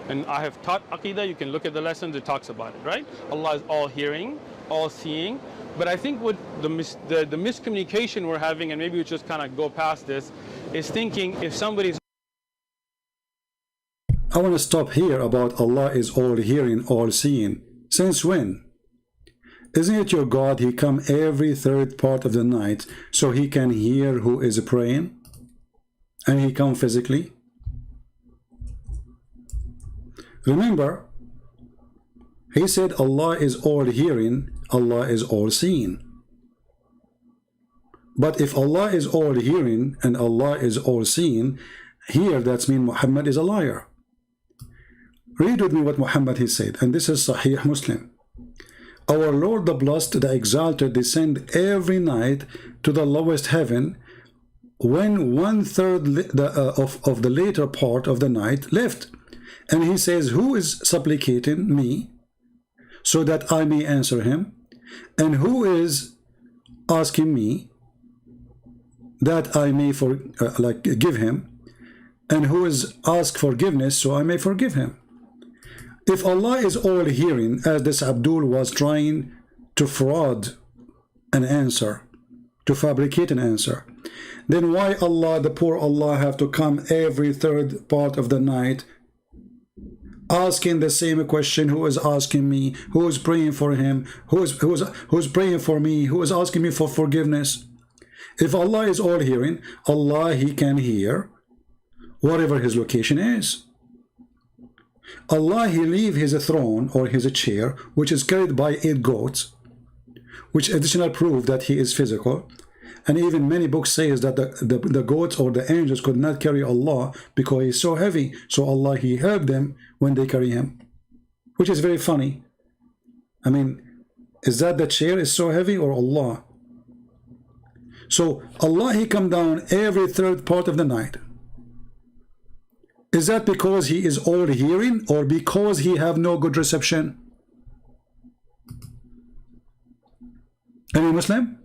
And I have taught Aqidah, you can look at the lessons, it talks about it, right? Allah is all hearing, all seeing. But I think what the miscommunication we're having, and maybe we just kind of go past this, is thinking if somebody's... I want to stop here about Allah is all hearing, all seeing. Since when? Isn't it your God, he come every third part of the night so he can hear who is praying? And he come physically? Remember, he said Allah is all hearing, Allah is all seeing. But if Allah is all hearing and Allah is all seeing, here that means Muhammad is a liar. Read with me what Muhammad he said, and this is Sahih Muslim. Our Lord the Blessed, the Exalted, descend every night to the lowest heaven when 1/3 of the later part of the night left. And he says, who is supplicating me so that I may answer him? And who is asking me that I may give him? And who is ask forgiveness so I may forgive him? If Allah is all hearing, as this Abdul was trying to fraud an answer, to fabricate an answer, then why Allah, the poor Allah, have to come every third part of the night asking the same question? Who is asking me? Who is praying for him? Who is praying for me? Who is asking me for forgiveness? If Allah is all hearing, Allah, he can hear whatever his location is. Allah, he leave his throne or his chair, which is carried by 8 goats, which additional proof that he is physical. And even many books says that the goats or the angels could not carry Allah because he's so heavy. So Allah, he helped them when they carry him, which is very funny. I mean, is that the chair is so heavy or Allah? So Allah, he come down every 3rd part of the night. Is that because he is all hearing or because he have no good reception? Any Muslim?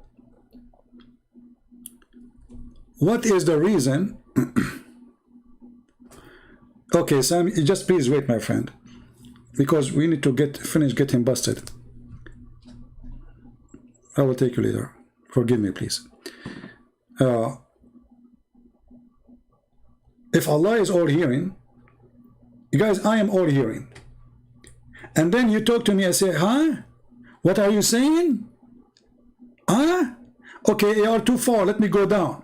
What is the reason? Okay, Sam, just please wait, my friend, because we need to finish getting busted. I will take you later. Forgive me, please. If Allah is all hearing, you guys, I am all hearing. And then you talk to me and say, huh? What are you saying? Huh? Okay, you are too far. Let me go down.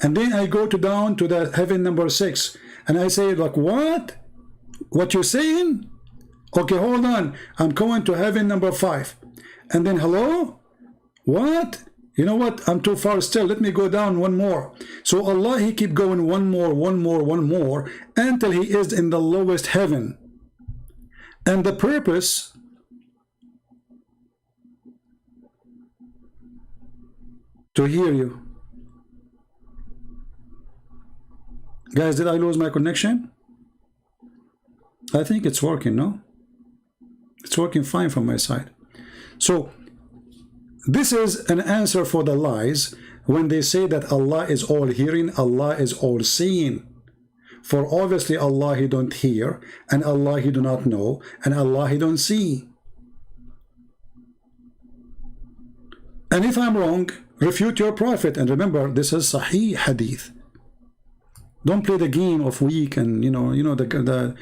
And then I go down to the heaven number 6. And I say, like, what? What you're saying? Okay, hold on. I'm going to heaven number 5. And then, hello? What? You know what? I'm too far still. Let me go down one more. So Allah, he keep going one more, until he is in the lowest heaven. And the purpose to hear you. Guys, did I lose my connection? I think it's working, no? It's working fine from my side. So this is an answer for the lies when they say that Allah is all hearing, Allah is all seeing. For obviously Allah, he don't hear, and Allah, he do not know, and Allah, he don't see. And if I'm wrong, refute your prophet. And remember, this is Sahih Hadith. Don't play the game of weak and the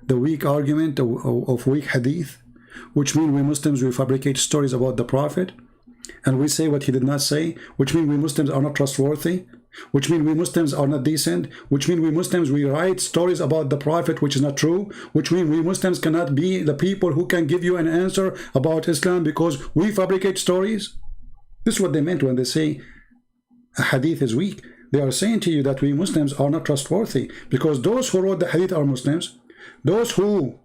weak argument of weak Hadith, which means we Muslims, we fabricate stories about the prophet and we say what he did not say, which means we Muslims are not trustworthy, which means we Muslims are not decent, which means we Muslims, we write stories about the prophet which is not true, which means we Muslims cannot be the people who can give you an answer about Islam because we fabricate stories. This is what they meant when they say a hadith is weak. They are saying to you that we Muslims are not trustworthy because those who wrote the hadith are Muslims, those who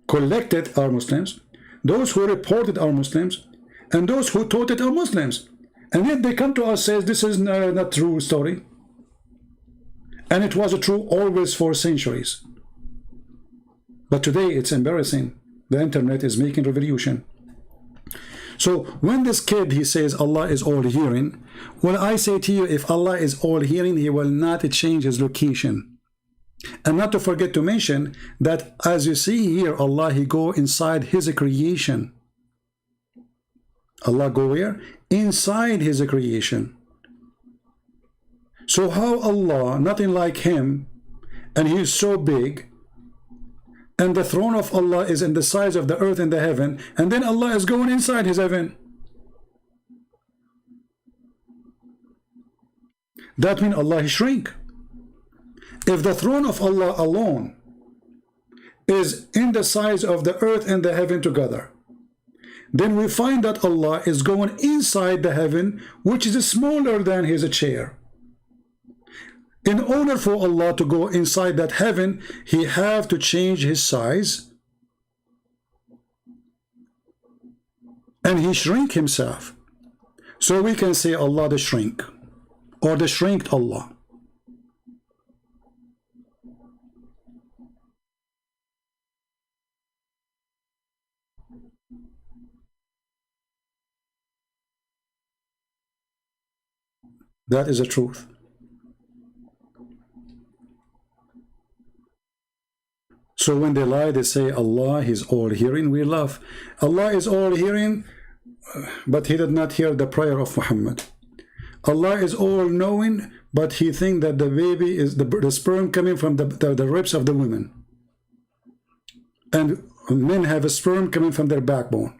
collected are Muslims, those who reported are Muslims, and those who taught it are Muslims. And yet they come to us and says this is not true story. And it was true always for centuries. But today it's embarrassing. The internet is making revolution. So when this kid, he says Allah is all hearing, well, I say to you, if Allah is all hearing, he will not change his location. And not to forget to mention that as you see here, Allah, he go inside his creation. Allah go where? Inside his creation. So how Allah, nothing like him, and he is so big, and the throne of Allah is in the size of the earth and the heaven, and then Allah is going inside his heaven. That means Allah shrink. If the throne of Allah alone is in the size of the earth and the heaven together, then we find that Allah is going inside the heaven, which is smaller than his chair. In order for Allah to go inside that heaven, he have to change his size, and he shrink himself. So we can say Allah the shrink, or the shrinked Allah. That is the truth. So when they lie, they say Allah is all hearing. We laugh. Allah is all hearing, but he did not hear the prayer of Muhammad. Allah is all knowing, but he think that the baby is the sperm coming from the ribs of the women. And men have a sperm coming from their backbone.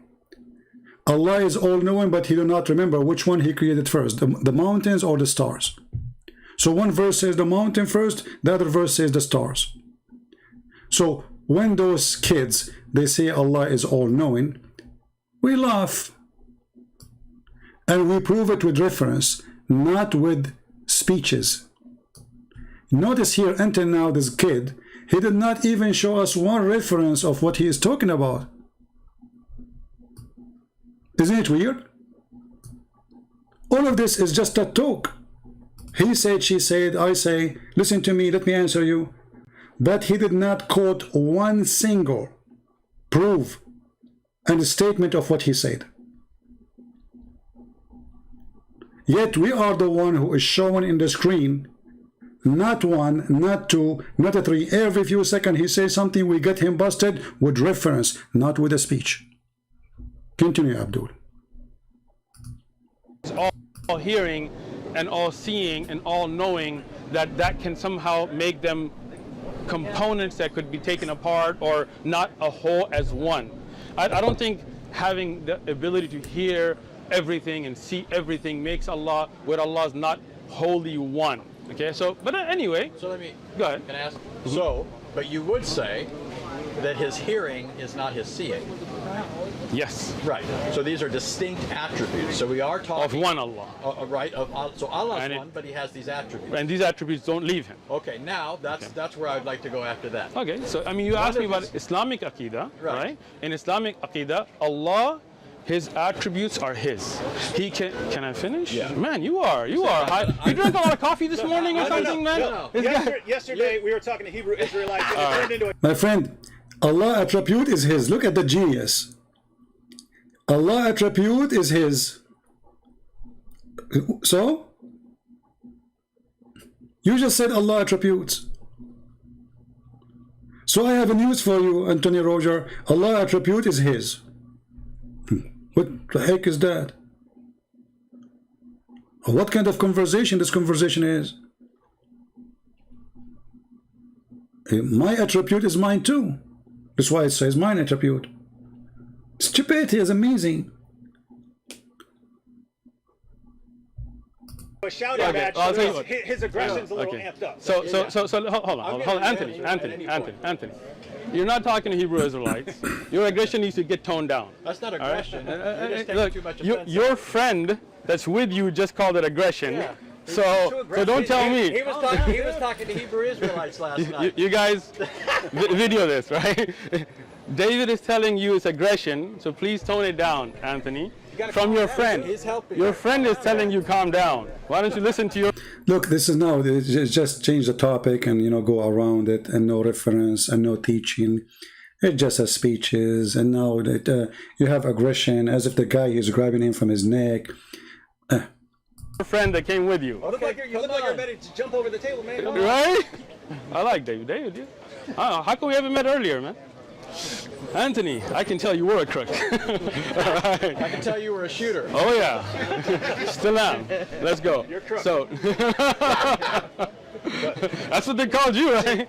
Allah is all-knowing, but he do not remember which one he created first, the mountains or the stars. So one verse says the mountain first, the other verse says the stars. So when those kids, they say Allah is all-knowing, we laugh. And we prove it with reference, not with speeches. Notice here, until now, this kid, he did not even show us one reference of what he is talking about. Isn't it weird? All of this is just a talk. He said, she said, I say, listen to me, let me answer you. But he did not quote one single proof and statement of what he said. Yet we are the one who is shown in the screen, not one, not two, not a three. Every few seconds he says something, we get him busted with reference, not with a speech. Continue, Abdul. It's all hearing and all seeing and all knowing that can somehow make them components that could be taken apart or not a whole as one. I don't think having the ability to hear everything and see everything makes Allah, where Allah is not wholly one. Okay, so, but anyway. So let me, go ahead. Can I ask? So, but you would say that his hearing is not his seeing. Yes. Right. So these are distinct attributes. So we are talking of one Allah. Right. So Allah's And one, but he has these attributes. And these attributes don't leave him. Okay. Now that's where I'd like to go after that. Okay. So I mean, you asked me about Islamic Aqidah, right? In Islamic Aqidah, Allah, His attributes are His. He can. Can I finish? Yeah. Man, you are. You drank a lot of coffee this morning or something, man? No. Yesterday we were talking to Hebrew Israelites and it turned into a... My friend, Allah attribute is His. Look at the genius. Allah attribute is His. So, you just said Allah attributes. So I have a news for you, Anthony Roger. Allah attribute is His. What the heck is that? What kind of conversation this conversation is? My attribute is mine too. That's why it says mine attribute. Stupidity is amazing. A shouting match. I'll tell you what. His aggression's a little amped up. So hold on, Anthony. You're not talking to Hebrew Israelites. Your aggression needs to get toned down. That's not aggression. You're just taking Look, too much offense. your friend that's with you just called it aggression. Yeah. So don't tell me. He was talking to Hebrew Israelites last night. You guys video this, right? David is telling you it's aggression, so please tone it down, Anthony. From your friend. He's helping. Your friend is telling you calm down. Why don't you listen to your... Look, this is now, just change the topic and, go around it, and no reference and no teaching. It just has speeches, and now that you have aggression as if the guy is grabbing him from his neck. Your friend that came with you. You look like you're ready to jump over the table, man. Right? I like David. David, yeah. How come we haven't met earlier, man? Anthony, I can tell you were a crook. Right. I can tell you were a shooter. Oh yeah, still am. Let's go. You're crook. So that's what they called you, right?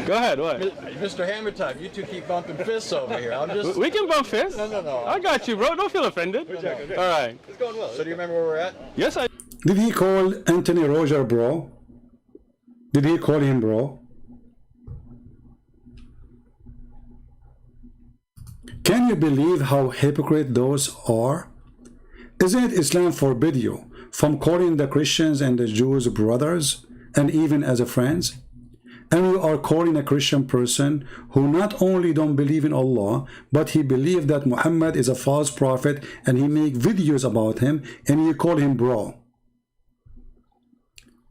Go ahead. What? Mr. Hammer Time, you two keep bumping fists over here. I'm just. We can bump fists. No. I got you, bro. Don't feel offended. All right. It's going well. So do you remember where we're at? Yes, I. Did he call Anthony Roger bro? Did he call him bro? Can you believe how hypocrite those are? Isn't Islam forbid you from calling the Christians and the Jews brothers and even as a friends? And you are calling a Christian person who not only don't believe in Allah, but he believed that Muhammad is a false prophet and he make videos about him, and you call him bro.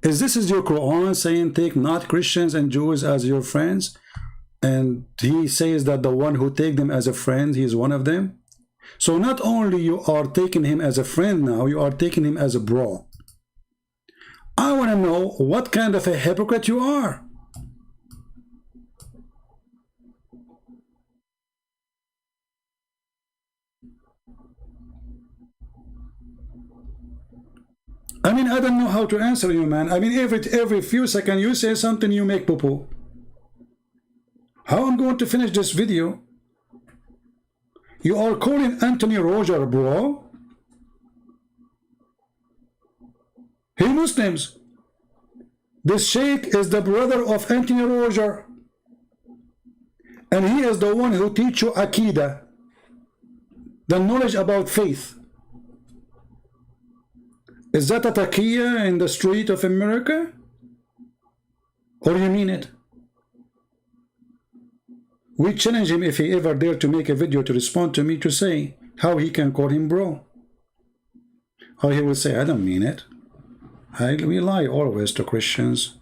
Is this your Quran saying take not Christians and Jews as your friends? And he says that the one who take them as a friend, he is one of them. So not only you are taking him as a friend now, you are taking him as a bro. I want to know what kind of a hypocrite you are. I mean, I don't know how to answer you, man. I mean, every few seconds you say something, you make poo-poo. How I'm going to finish this video? You are calling Anthony Roger, bro. Hey Muslims, this Sheikh is the brother of Anthony Roger, and he is the one who teach you Aqidah, the knowledge about faith. Is that a taqiyya in the street of America? Or you mean it? We challenge him, if he ever dare to make a video to respond to me, to say how he can call him bro. Or he will say, I don't mean it. We lie always to Christians.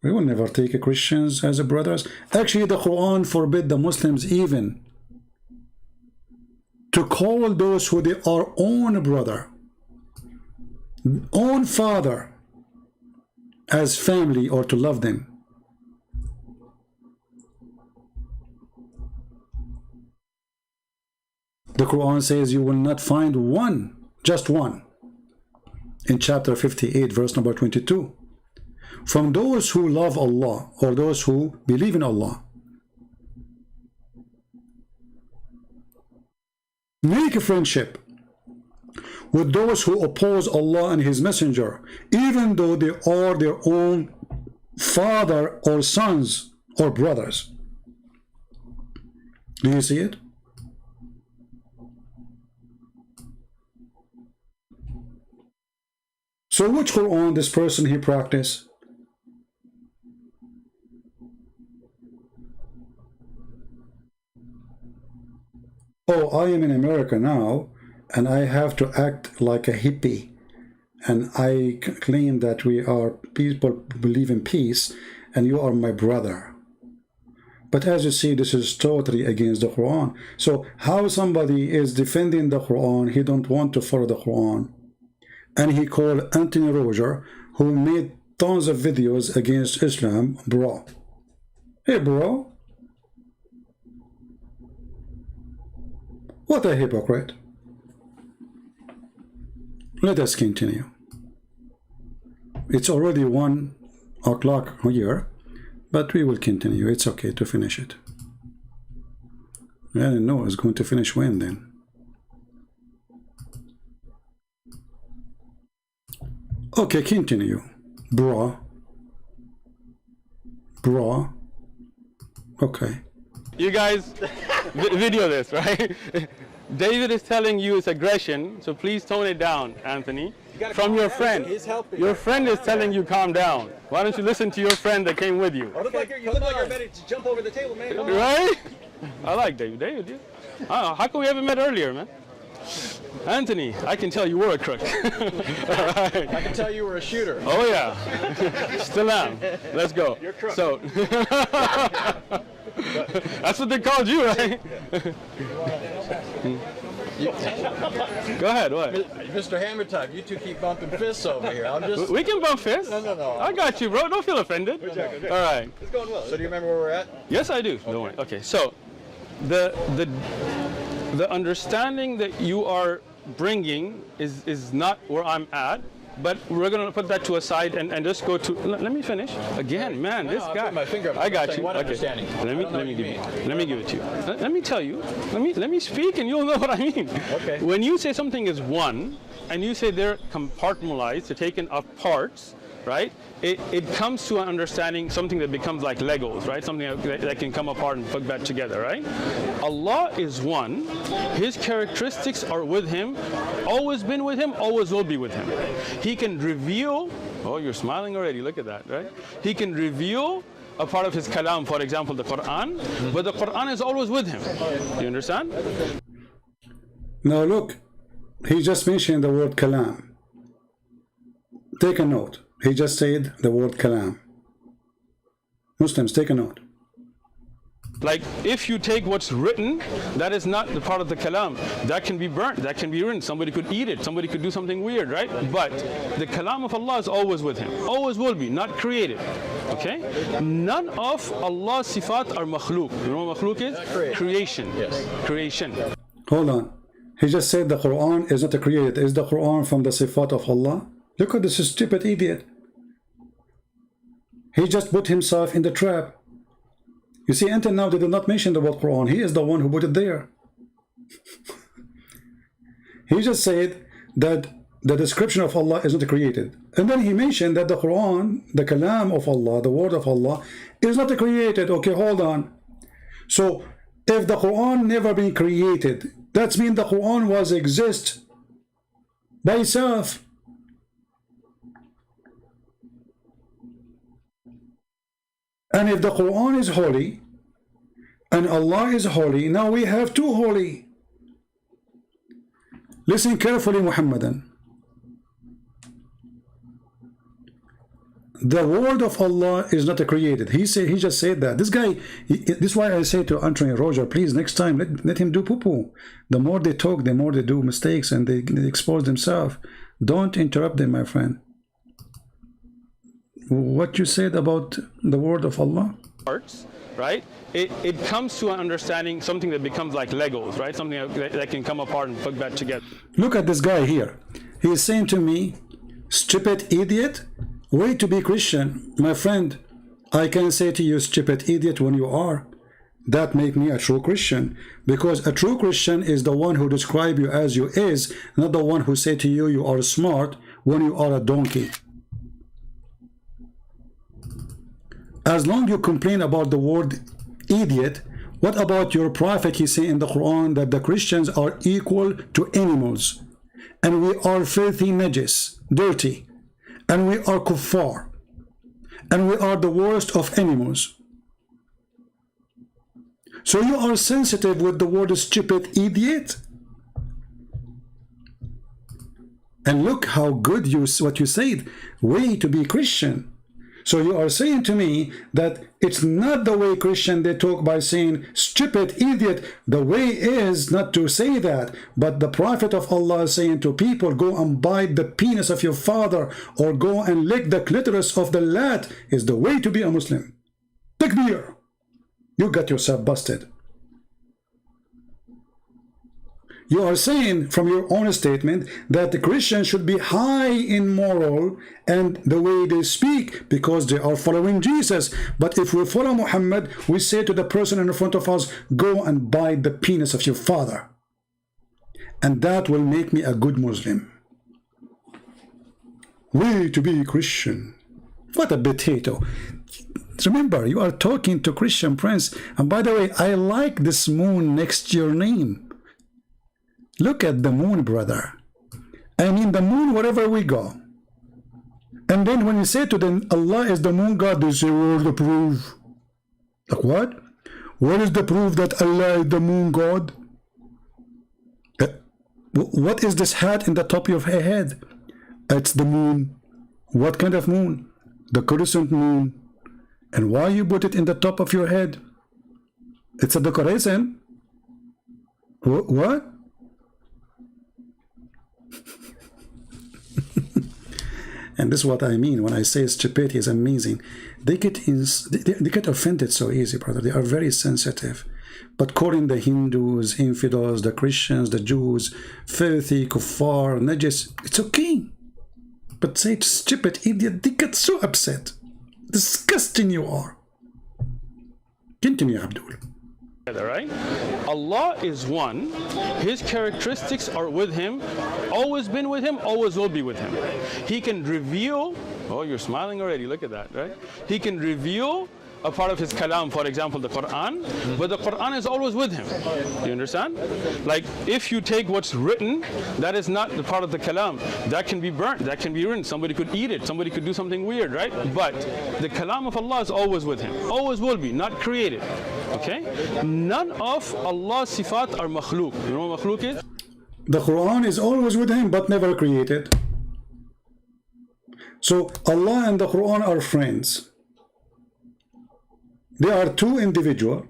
We will never take Christians as brothers. Actually, the Quran forbid the Muslims even to call those who they are own brother, own father, as family, or to love them. The Quran says you will not find one, just one, in chapter 58, verse number 22, from those who love Allah or those who believe in Allah. Make a friendship with those who oppose Allah and His Messenger, even though they are their own father or sons or brothers. Do you see it? So which Quran this person he practice? Oh, I am in America now, and I have to act like a hippie, and I claim that we are people who believe in peace, and you are my brother. But as you see, this is totally against the Quran. So how somebody is defending the Quran, he don't want to follow the Quran, and he called Anthony Roger, who made tons of videos against Islam, bro. Hey, bro. What a hypocrite. Let us continue. It's already 1 o'clock here, but we will continue. It's okay to finish it. I don't know, it's going to finish when then? Okay, continue. Bro. Bro. Okay. You guys video this, right? David is telling you it's aggression, so please tone it down, Anthony. From your friend. Your friend is telling you calm down. Why don't you listen to your friend that came with you? You look like you're ready to jump over the table, man. Right? I like David. David, how come we haven't met earlier, man? Anthony, I can tell you were a crook. Right. I can tell you were a shooter. Oh yeah, still am. Let's go. You're crook. So, that's what they called you, right? Go ahead, what? Mr. Hammer Time, you two keep bumping fists over here. I'm just... We can bump fists. No. I got you, bro. Don't feel offended. All right. It's going well. So do you remember where we're at? Yes, I do. Don't worry. Okay, so the understanding that you are bringing is not where I'm at, but we're going to put that to a side and just go to, let me finish. Again, man, this guy. My finger up. I got you. What Okay. understanding? Let me give it to you. Let me tell you. Let me speak and you'll know what I mean. Okay. When you say something is one and you say they're compartmentalized, they're taken off parts, right? It comes to an understanding, something that becomes like Legos, right? Something that can come apart and put back together, right? Allah is one. His characteristics are with Him, always been with Him, always will be with Him. He can reveal, oh, you're smiling already, look at that, right? He can reveal a part of His kalam, for example, the Quran, but the Quran is always with Him. You understand? Now look, he just mentioned the word kalam. Take a note. He just said the word kalam. Muslims, take a note. Like, if you take what's written, that is not the part of the kalam. That can be burnt, that can be ruined. Somebody could eat it, somebody could do something weird, right? But the kalam of Allah is always with Him. Always will be, not created. Okay? None of Allah's sifat are makhluk. You know what makhluk is? Creation. Yes. Creation. Hold on. He just said the Quran is not created. Is the Quran from the sifat of Allah? Look at this stupid idiot. He just put himself in the trap. You see, until now they did not mention the word Quran. He is the one who put it there. He just said that the description of Allah is not created. And then he mentioned that the Quran, the Kalam of Allah, the word of Allah, is not created. Okay, hold on. So, if the Quran never been created, that means the Quran was exist by itself. And if the Quran is holy, and Allah is holy, now we have two holy. Listen carefully, Muhammadan. The word of Allah is not created. He just said that. This guy, this is why I say to Anthony Roger, please next time let him do poo-poo. The more they talk, the more they do mistakes and they expose themselves. Don't interrupt them, my friend. What you said about the word of Allah? Parts, right? It comes to an understanding, something that becomes like Legos, right? Something that can come apart and put back together. Look at this guy here. He is saying to me, stupid idiot, way to be Christian. My friend, I can say to you, stupid idiot, when you are. That make me a true Christian. Because a true Christian is the one who describe you as you is, not the one who say to you, you are smart when you are a donkey. As long as you complain about the word idiot, what about your prophet? He say in the Quran that the Christians are equal to animals, and we are filthy najis, dirty, and we are kuffar, and we are the worst of animals. So you are sensitive with the word stupid idiot? And look how good what you said, way to be Christian. So you are saying to me that it's not the way Christian they talk by saying stupid idiot. The way is not to say that, but the Prophet of Allah is saying to people, go and bite the penis of your father or go and lick the clitoris of the lad is the way to be a Muslim. Takbir. You got yourself busted. You are saying from your own statement that the Christians should be high in moral and the way they speak because they are following Jesus. But if we follow Muhammad, we say to the person in front of us, go and bite the penis of your father. And that will make me a good Muslim. Way to be Christian. What a potato. Remember, you are talking to Christian Prince. And by the way, I like this moon next to your name. Look at the moon, brother. I mean the moon wherever we go. And then when you say to them, Allah is the moon God, they say, where's the proof? Like what? What is the proof that Allah is the moon God? What is this hat in the top of your head? It's the moon. What kind of moon? The crescent moon. And why you put it in the top of your head? It's a decoration. What? And this is what I mean when I say stupidity is amazing. They get offended so easy, brother. They are very sensitive. But calling the Hindus, infidels, the Christians, the Jews, filthy, kuffar, najis, it's okay. But say it's stupid, idiot, they get so upset. Disgusting you are. Continue, Abdul. Right? Allah is one. His characteristics are with him, always been with him, always will be with him. He can reveal, oh, you're smiling already, look at that, right? He can reveal a part of his kalam, for example, the Quran, but the Quran is always with him. You understand? Like, if you take what's written, that is not the part of the kalam. That can be burnt, that can be written, somebody could eat it, somebody could do something weird, right? But the kalam of Allah is always with him, always will be, not created. Okay? None of Allah's sifat are makhluk. You know what makhluk is? The Quran is always with him, but never created. So Allah and the Quran are friends. They are two individuals.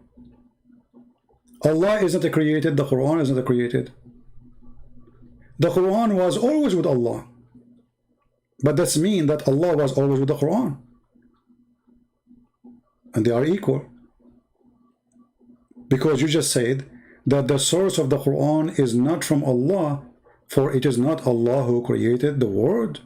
Allah is not created, the Quran is not created. The Quran was always with Allah. But that means that Allah was always with the Quran. And they are equal. Because you just said that the source of the Quran is not from Allah, for it is not Allah who created the word.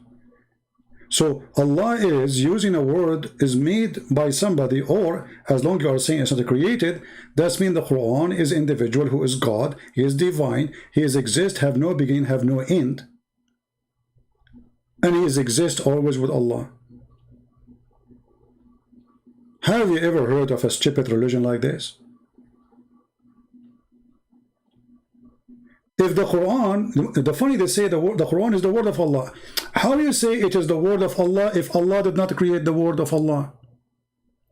So Allah is using a word is made by somebody, or as long as you are saying it's not created, that means the Quran is individual who is God, he is divine, he is exist, have no beginning, have no end, and he is exist always with Allah. Have you ever heard of a stupid religion like this? If the Quran, the funny they say the Quran is the word of Allah. How do you say it is the word of Allah if Allah did not create the word of Allah?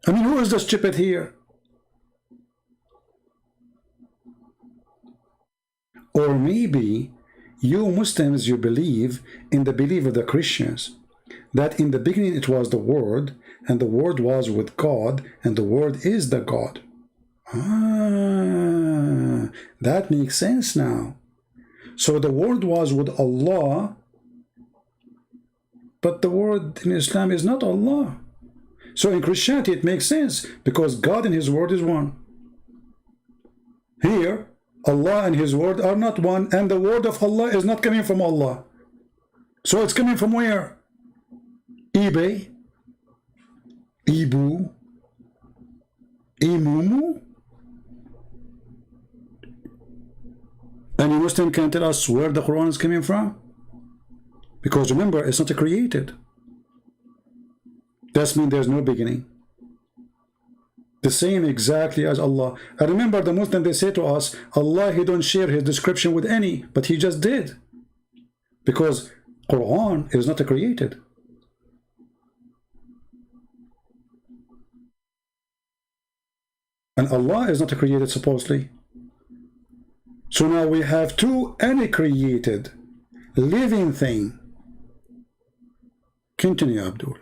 I mean, who is the stupid here? Or maybe you Muslims, you believe in the belief of the Christians, that in the beginning it was the word, and the word was with God, and the word is the God. Ah, that makes sense now. So the word was with Allah, but the word in Islam is not Allah. So in Christianity it makes sense, because God and his word is one. Here, Allah and his word are not one, and the word of Allah is not coming from Allah. So it's coming from where? eBay? Ibu? Imumu? Any Muslim can tell us where the Quran is coming from? Because remember, it's not created. That means there's no beginning. The same exactly as Allah. I remember the Muslim, they say to us, Allah, he don't share his description with any, but he just did. Because Quran is not created. And Allah is not created supposedly. So now we have two uncreated living thing. Continue, Abdul.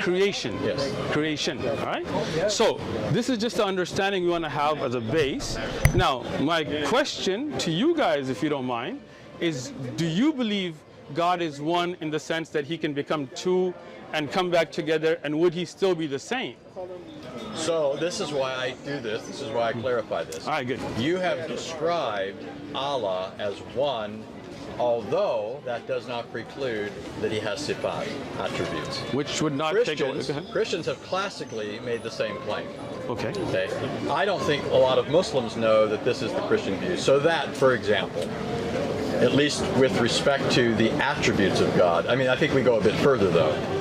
Creation. Yes. Creation. All right. So this is just the understanding we want to have as a base. Now, my question to you guys, if you don't mind, is: do you believe God is one in the sense that he can become two and come back together, and would he still be the same? So this is why I do this. This is why I clarify this. All right, good. You have described Allah as one, although that does not preclude that he has sifat, attributes. Which would not take away. Christians have classically made the same claim. Okay. Okay. I don't think a lot of Muslims know that this is the Christian view. So that, for example, at least with respect to the attributes of God, I mean, I think we go a bit further though.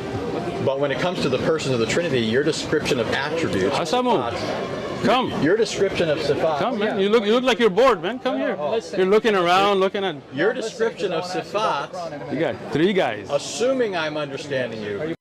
But when it comes to the persons of the Trinity, your description of attributes, come. Your description of sifat. Come, man. You look like you're bored, man. Come here. You're looking around, looking at. Your description of sifat. You got three guys. Assuming I'm understanding you.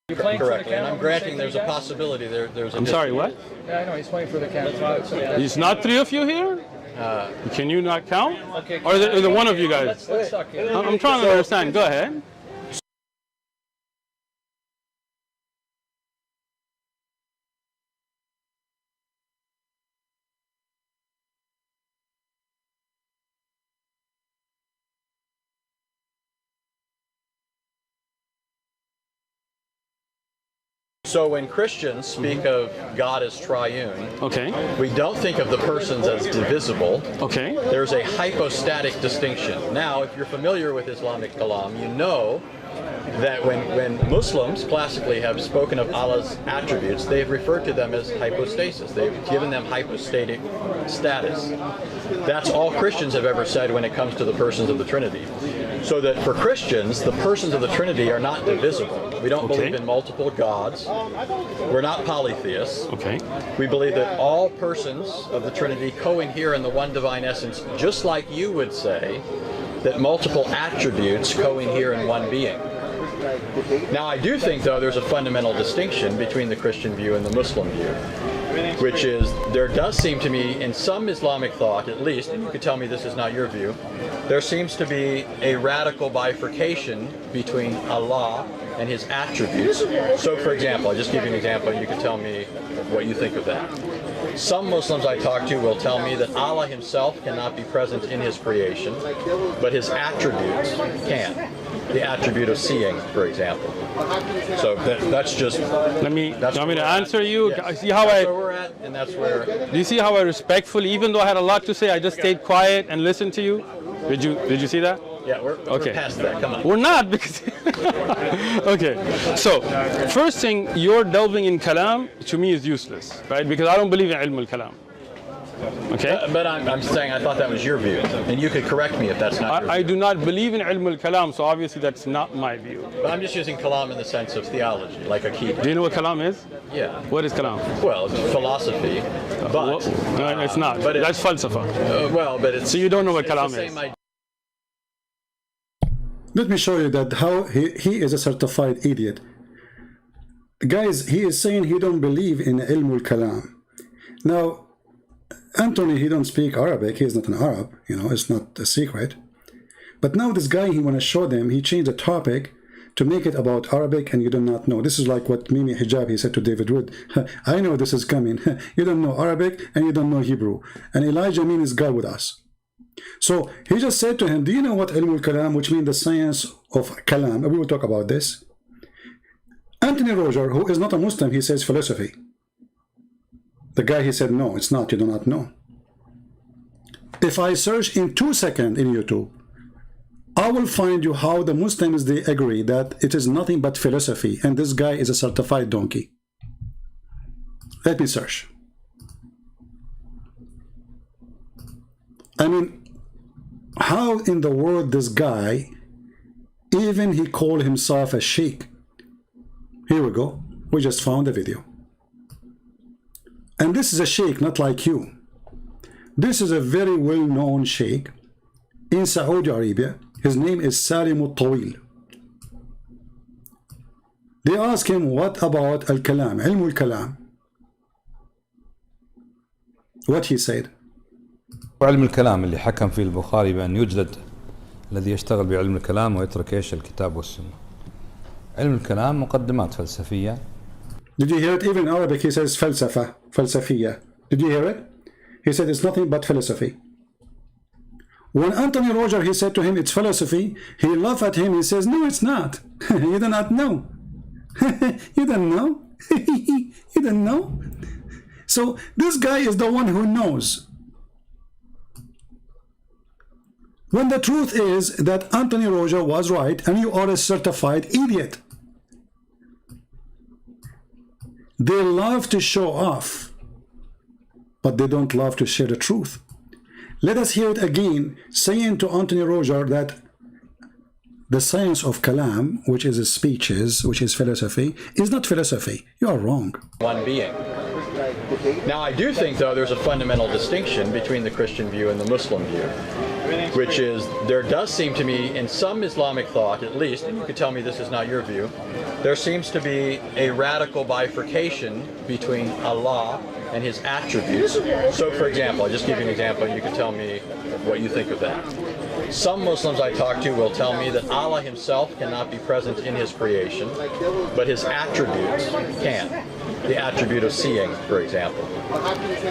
Correctly, and I'm granting there's a possibility there's a. I'm sorry, what? Yeah, I know, he's playing for the camera. There's not three of you here? Can you not count? Okay, or is it one of you guys? Let's talk here. I'm trying to understand. Go ahead. So when Christians speak of God as triune, okay, we don't think of the persons as divisible. Okay. There's a hypostatic distinction. Now, if you're familiar with Islamic kalam, you know that when Muslims classically have spoken of Allah's attributes, they've referred to them as hypostasis. They've given them hypostatic status. That's all Christians have ever said when it comes to the persons of the Trinity. So that for Christians, the persons of the Trinity are not divisible. We don't believe in multiple gods. We're not polytheists. Okay. We believe that all persons of the Trinity co-inhere in the one divine essence, just like you would say that multiple attributes co-inhere in one being. Now, I do think, though, there's a fundamental distinction between the Christian view and the Muslim view, which is there does seem to me, in some Islamic thought at least, and you could tell me this is not your view, there seems to be a radical bifurcation between Allah and His attributes. So, for example, I'll just give you an example, and you can tell me what you think of that. Some Muslims I talk to will tell me that Allah Himself cannot be present in His creation, but His attributes can. The attribute of seeing, for example. So that's just. Let me. Do you want me to answer you? Yes. See how that's where we're at, and that's where. Do you see how I respectfully, even though I had a lot to say, I just stayed quiet and listened to you? Did you see that? Yeah, we're past that. Come on. We're not because. Okay. So, first thing, you're delving in kalam to me is useless, right? Because I don't believe in ilm al-kalam. Okay. But I'm saying I thought that was your view, and you could correct me if that's not your view. I do not believe in ilm al-kalam, so obviously that's not my view. But I'm just using kalam in the sense of theology, like a key. Do you know what kalam is? Yeah. What is kalam? Well, it's philosophy, but no, it's not. But that's falsafa. Well, but it's. So you don't know what it's kalam the same is. idea. Let me show you that how he is a certified idiot. Guys, he is saying he don't believe in ilm al-kalam. Now, Anthony, he don't speak Arabic. He is not an Arab. You know, it's not a secret. But now this guy, he want to show them, he changed the topic to make it about Arabic, and you do not know. This is like what Mimi Hijab, he said to David Wood. I know this is coming. You don't know Arabic, and you don't know Hebrew. And Elijah Amin is God with us. So he just said to him, do you know what ilm al-kalam, which means the science of kalam? We will talk about this. Anthony Roger, who is not a Muslim, he says philosophy. The guy, he said, no, it's not, you do not know. If I search in 2 seconds in YouTube, I will find you how the Muslims, they agree that it is nothing but philosophy, and this guy is a certified donkey. Let me search. I mean, how in the world this guy, even he called himself a sheikh. Here we go. We just found a video. And this is a sheikh, not like you. This is a very well-known sheikh in Saudi Arabia. His name is Salim al-Tawil. They ask him, what about al-kalam, ilm al-kalam? What he said. علم الكلام اللي حكم فيه البخاري بأن يجلد الذي يشتغل بعلم الكلام ويترك ايش الكتاب والسنة. علم الكلام مقدمات فلسفية. Did you hear it? Even in Arabic he says falsafa, falsafiyya. Did you hear it? He said it's nothing but philosophy. When Anthony Roger, he said to him it's philosophy, he laughed at him. He says, no, it's not. You do not know. You don't know. You don't know. So this guy is the one who knows. When the truth is that Anthony Roger was right and you are a certified idiot. They love to show off, but they don't love to share the truth. Let us hear it again, saying to Anthony Roger that the science of kalam, which is speeches, which is philosophy, is not philosophy. You are wrong. One being. Now, I do think, though, there's a fundamental distinction between the Christian view and the Muslim view, which is there does seem to me, in some Islamic thought at least, and you could tell me this is not your view, there seems to be a radical bifurcation between Allah and His attributes. So, for example, I'll just give you an example, and you can tell me what you think of that. Some Muslims I talk to will tell me that Allah Himself cannot be present in His creation, but His attributes can. The attribute of seeing, for example.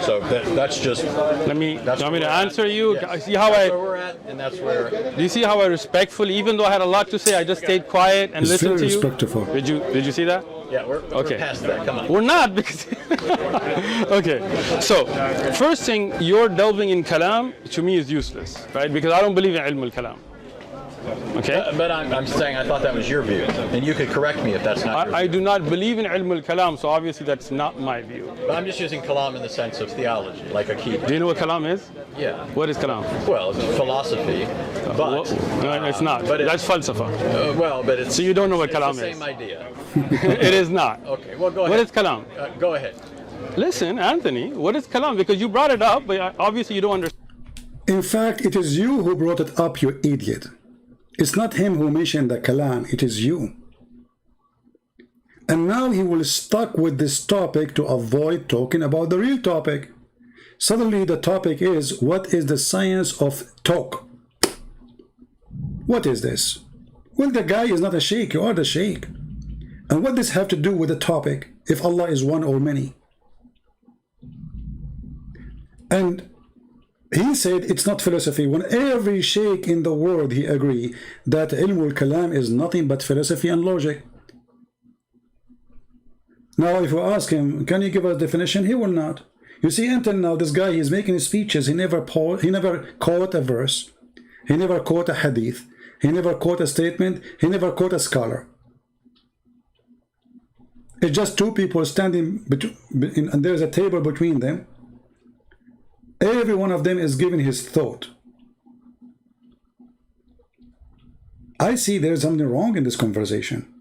So that's just. Let me. Do you want me to answer you? Yes. See how that's where we're at, and that's where. Do you see how I respectfully, even though I had a lot to say, I just stayed quiet and It's listened very to you? respectful. Did you see that? Yeah, we're past that. Come on. We're not because. Okay. So, first thing, you're delving in kalam to me is useless, right? Because I don't believe in ilm al-kalam. Okay. But I'm saying I thought that was your view, and you could correct me if that's not your view. I do not believe in ilm al-kalam, so obviously that's not my view. But I'm just using kalam in the sense of theology, like a key. Do you know what kalam is? Yeah. What is kalam? Well, it's philosophy, but. No, it's not. But that's falsafa. Well, but it's. So you don't know what kalam it's the is. same idea. It is not. Okay. Well, go ahead. What is kalam? Go ahead. Listen, Anthony, what is kalam? Because you brought it up, but obviously you don't understand. In fact, it is you who brought it up, you idiot. It's not him who mentioned the kalam, it is you. And now he will stuck with this topic to avoid talking about the real topic. Suddenly the topic is, what is the science of talk? What is this? Well, the guy is not a sheikh, you are the sheikh. And what does this have to do with the topic, if Allah is one or many? And he said it's not philosophy, when every sheikh in the world, he agree that ilm al-kalam is nothing but philosophy and logic. Now, if we ask him, can you give us a definition? He will not. You see, until now, this guy, he's making speeches. He never quote a verse. He never quote a hadith. He never quote a statement. He never quote a scholar. It's just two people standing, and there's a table between them. Every one of them is giving his thought. I see there's something wrong in this conversation.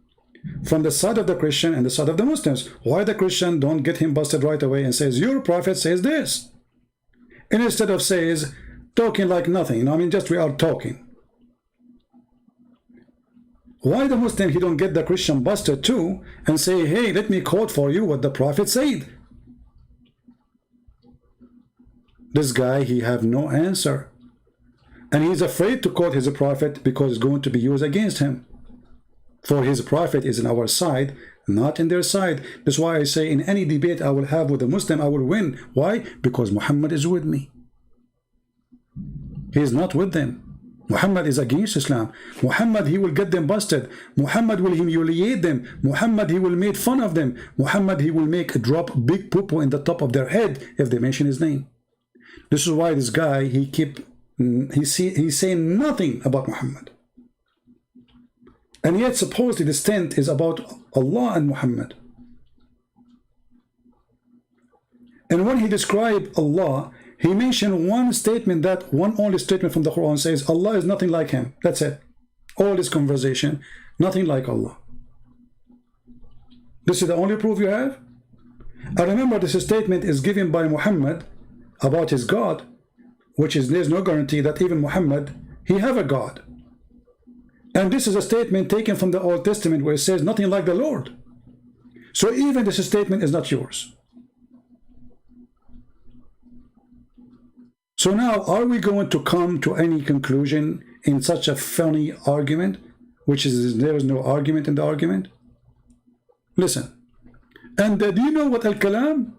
From the side of the Christian and the side of the Muslims. Why the Christian don't get him busted right away and says, your prophet says this? And instead of says, talking like nothing. I mean, just we are talking. Why the Muslim, he don't get the Christian busted too and say, hey, let me quote for you what the prophet said? This guy, he have no answer. And he's afraid to quote his prophet because it's going to be used against him. For his prophet is in our side, not in their side. That's why I say in any debate I will have with a Muslim, I will win. Why? Because Muhammad is with me. He is not with them. Muhammad is against Islam. Muhammad, he will get them busted. Muhammad will humiliate them. Muhammad, he will make fun of them. Muhammad, he will make a drop big poo-poo in the top of their head if they mention his name. This is why this guy, he's saying nothing about Muhammad. And yet supposedly this tent is about Allah and Muhammad. And when he described Allah, he mentioned one statement, that one only statement from the Quran says, Allah is nothing like him. That's it. All this conversation, nothing like Allah. This is the only proof you have? I remember this statement is given by Muhammad about his God, which is, there's no guarantee that even Muhammad, he have a God. And this is a statement taken from the Old Testament where it says nothing like the Lord. So even this statement is not yours. So now, are we going to come to any conclusion in such a funny argument, which is there is no argument in the argument? Listen. And do you know what al-kalam?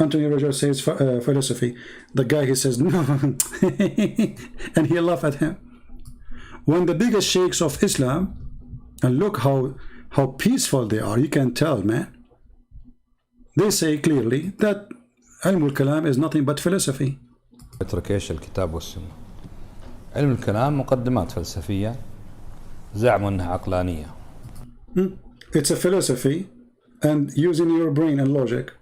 Anthony Rogers says philosophy. The guy, he says no. And he laughed at him. When the biggest sheikhs of Islam, and look how peaceful they are, you can tell, man. They say clearly that علم الكلام is nothing but philosophy. اترك ايش الكتاب والسنة. علم الكلام مقدمات فلسفية زعموا انها عقلانية. It's a philosophy and using your brain and logic.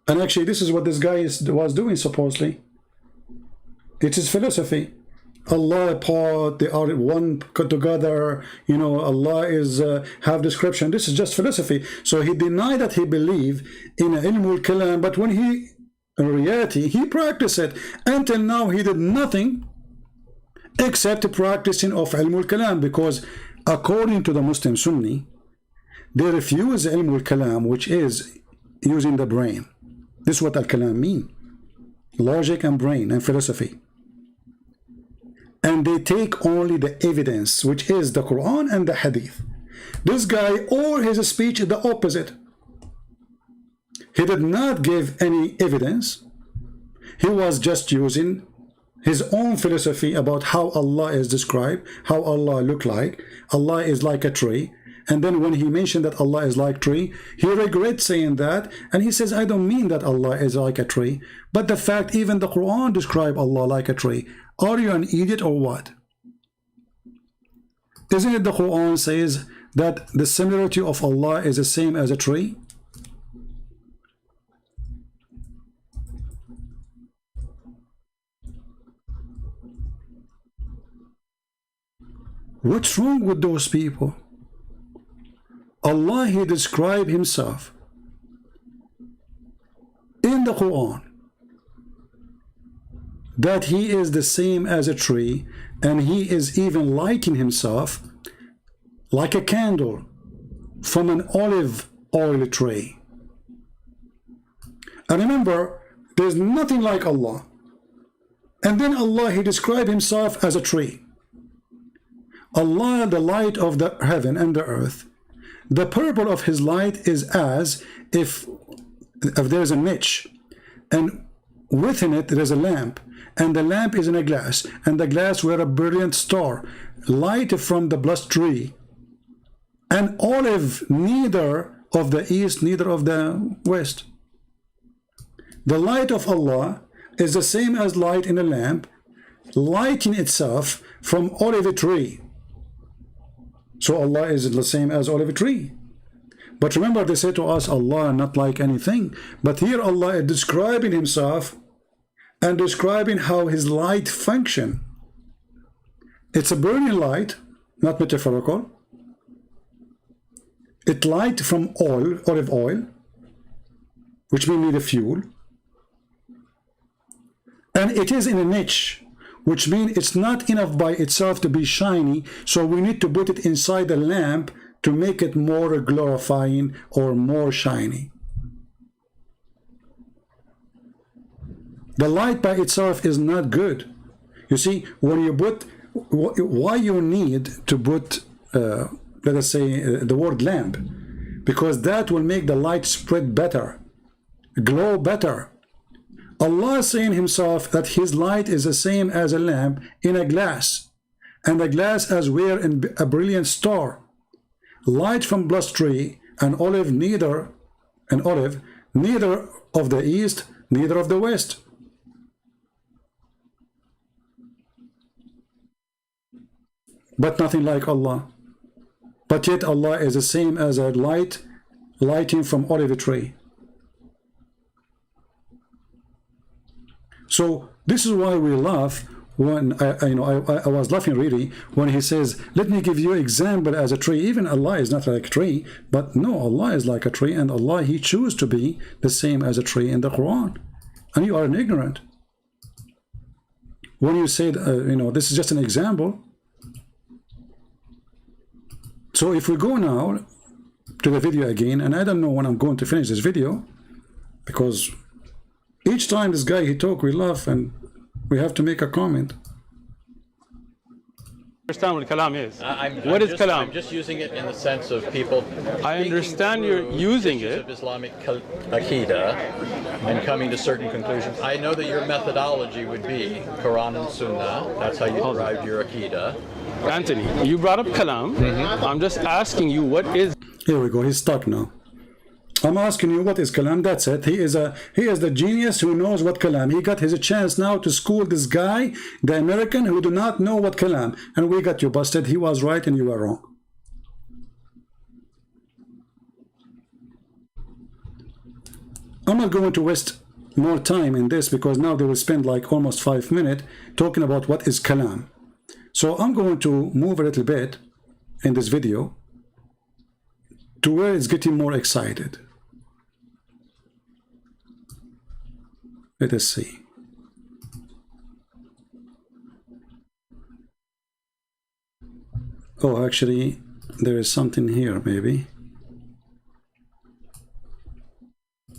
And actually this is what this guy was doing supposedly. It is philosophy. Allah apart, they are one together, you know, Allah is have description. This is just philosophy. So he denied that he believed in ilm al-kalam, but when he, in reality, he practiced it. Until now he did nothing except practicing of ilm al-kalam, because according to the Muslim Sunni, they refuse ilm al-kalam, which is using the brain. This is what al-kalam mean. Logic and brain and philosophy. And they take only the evidence, which is the Quran and the Hadith. This guy, all his speech is the opposite. He did not give any evidence. He was just using his own philosophy about how Allah is described, how Allah look like. Allah is like a tree. And then when he mentioned that Allah is like tree, he regrets saying that. And he says, I don't mean that Allah is like a tree. But the fact, even the Quran describe Allah like a tree. Are you an idiot or what? Isn't it the Quran says that the similarity of Allah is the same as a tree? What's wrong with those people? Allah, he described himself in the Quran that he is the same as a tree, and he is even lighting himself like a candle from an olive oil tree. And remember, there's nothing like Allah. And then Allah, he described himself as a tree. Allah, the light of the heaven and the earth, the purple of his light is as if there's a niche, and within it there is a lamp, and the lamp is in a glass, and the glass were a brilliant star, light from the blessed tree, an olive neither of the east, neither of the west. The light of Allah is the same as light in a lamp, lighting itself from olive tree. So Allah is the same as olive tree. But remember, they say to us, Allah not like anything. But here Allah is describing himself and describing how his light function. It's a burning light, not metaphorical. It light from oil, olive oil, which means need a fuel. And it is in a niche, which means it's not enough by itself to be shiny, so we need to put it inside the lamp to make it more glorifying or more shiny. The light by itself is not good. You see, when you put, why you need to put, let us say, the word lamp, because that will make the light spread better, glow better. Allah is saying himself that his light is the same as a lamp in a glass, and the glass as were in a brilliant star, light from blessed tree, an olive neither of the east, neither of the west. But nothing like Allah. But yet Allah is the same as a light lighting from olive tree. So this is why we laugh when I was laughing really when he says, let me give you an example as a tree. Even Allah is not like a tree, but no, Allah is like a tree, and Allah, he chose to be the same as a tree in the Quran. And you are an ignorant. When you say, this is just an example. So if we go now to the video again, and I don't know when I'm going to finish this video, because each time this guy he talk, we laugh and we have to make a comment. Understand what kalam is? What is kalam? I'm just using it in the sense of people. I understand you're using it. Of Islamic Aqidah and coming to certain conclusions. I know that your methodology would be Quran and Sunnah. That's how you derived your Aqidah. Anthony, you brought up kalam. I'm just asking you what is. Here we go. He's stuck now. I'm asking you what is kalam. That's it. He is the genius who knows what kalam. He got his chance now to school this guy, the American, who do not know what kalam. And we got you busted. He was right and you were wrong. I'm not going to waste more time in this because now they will spend like almost 5 minutes talking about what is kalam. So I'm going to move a little bit in this video to where it's getting more excited. Let us see. Oh, actually, there is something here, maybe.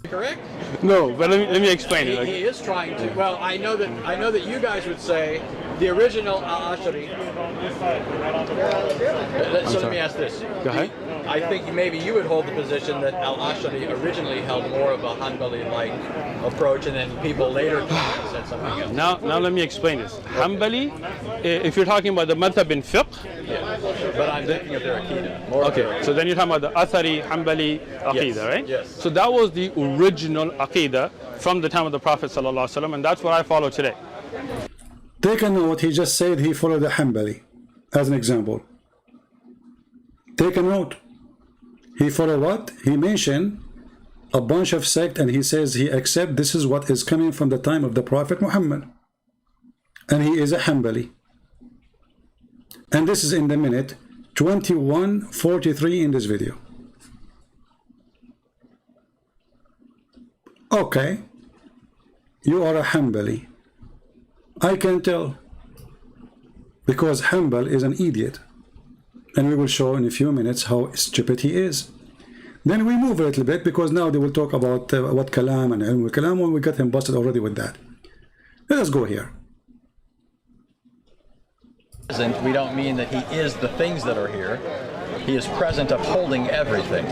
Correct? No, but let me explain it. He is trying to. Well, I know that you guys would say the original Al-Ashari. So let me ask this. Go ahead. I think maybe you would hold the position that Al-Ashari originally held more of a Hanbali-like approach, and then people later said something else. Now let me explain this. Hanbali, if you're talking about the madhab in fiqh. Yeah. But I'm thinking of their Aqidah. Okay, so then you're talking about the Athari, Hanbali Aqidah, yes, right? Yes. So that was the original Aqidah from the time of the Prophet ﷺ, and that's what I follow today. Take a note, he just said he followed the Hanbali, as an example. Take a note. He followed what? He mentioned a bunch of sect and he says he accepts this is what is coming from the time of the Prophet Muhammad. And he is a Hanbali. And this is in the minute 21:43 in this video. Okay. You are a Hanbali. I can tell. Because Hanbal is an idiot. And we will show in a few minutes how stupid he is. Then we move a little bit, because now they will talk about what kalam and ilm kalam, when we got him busted already with that. Let us go here. Present, we don't mean that he is the things that are here. He is present, upholding everything.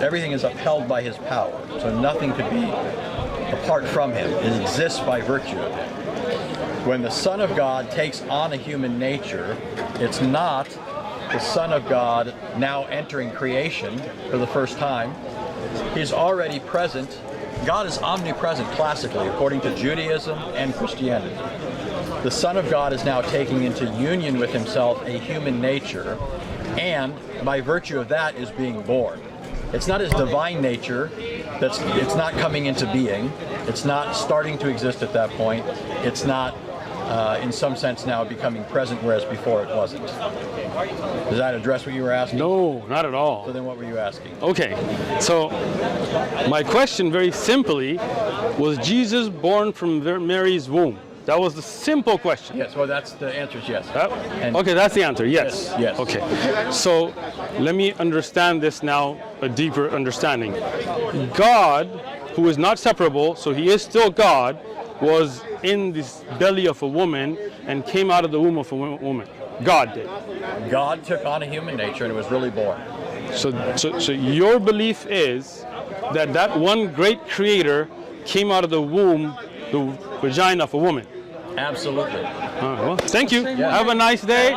Everything is upheld by his power. So nothing could be apart from him. It exists by virtue of him. When the Son of God takes on a human nature, it's not the Son of God now entering creation for the first time. He's already present. God is omnipresent classically, according to Judaism and Christianity. The Son of God is now taking into union with himself a human nature, and by virtue of that is being born. It's not his divine nature, it's not coming into being, it's not starting to exist at that point, it's not in some sense now becoming present, whereas before it wasn't. Does that address what you were asking? No, not at all. So then what were you asking? Okay, so my question very simply, was Jesus born from Mary's womb? That was the simple question. Yes, well that's the answer is yes. Okay, that's the answer, yes. Yes. Okay, so let me understand this now, a deeper understanding. God, who is not separable, so he is still God, was in this belly of a woman and came out of the womb of a woman. God did. God took on a human nature and it was really born. So your belief is that that one great creator came out of the womb, the vagina of a woman. Absolutely. Well, thank you. Have a nice day.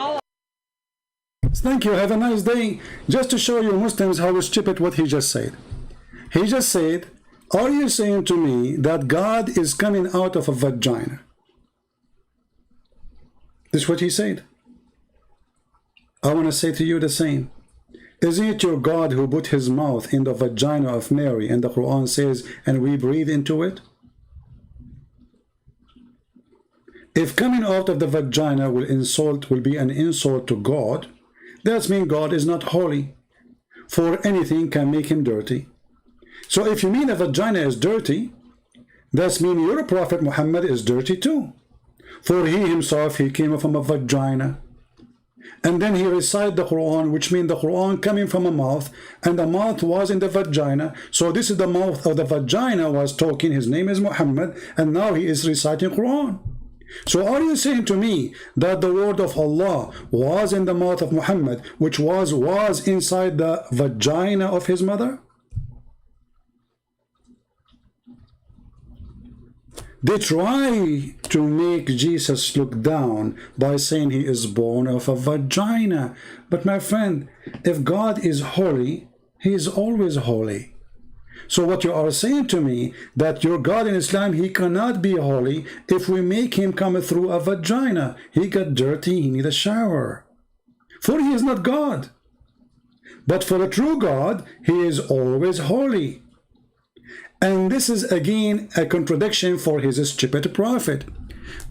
Thank you. Have a nice day. Just to show you Muslims how stupid what he just said. He just said, are you saying to me that God is coming out of a vagina? This is what he said. I want to say to you the same. Isn't it your God who put his mouth in the vagina of Mary, and the Quran says, and we breathe into it? If coming out of the vagina will be an insult to God, that means God is not holy, for anything can make him dirty. So if you mean a vagina is dirty, that means your Prophet Muhammad is dirty too, for he himself, he came from a vagina. And then he recited the Quran, which means the Quran coming from a mouth, and the mouth was in the vagina. So this is the mouth of the vagina was talking. His name is Muhammad, and now he is reciting Quran. So are you saying to me that the word of Allah was in the mouth of Muhammad, which was inside the vagina of his mother? They try to make Jesus look down by saying he is born of a vagina. But my friend, if God is holy, he is always holy. So what you are saying to me, that your God in Islam, he cannot be holy if we make him come through a vagina. He got dirty, he need a shower. For he is not God. But for a true God, he is always holy. And this is again a contradiction for his stupid prophet.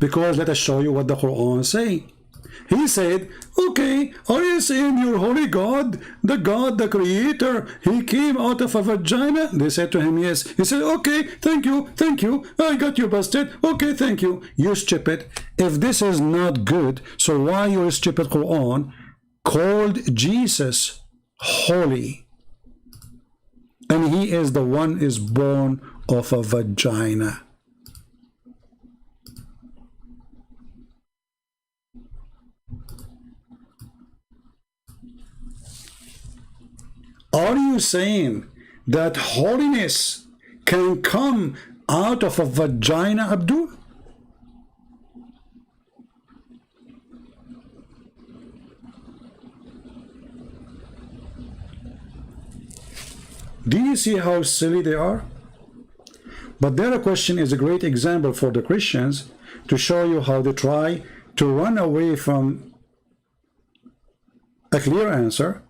Because let us show you what the Quran say. He said, okay, are you saying your holy God, the creator, he came out of a vagina? They said to him, yes. He said, okay, thank you, I got you busted. Okay, thank you. You stupid. If this is not good, so why your stupid Quran called Jesus holy? And he is the one is born of a vagina. Are you saying that holiness can come out of a vagina, Abdul? Do you see how silly they are? But their question is a great example for the Christians to show you how they try to run away from a clear answer.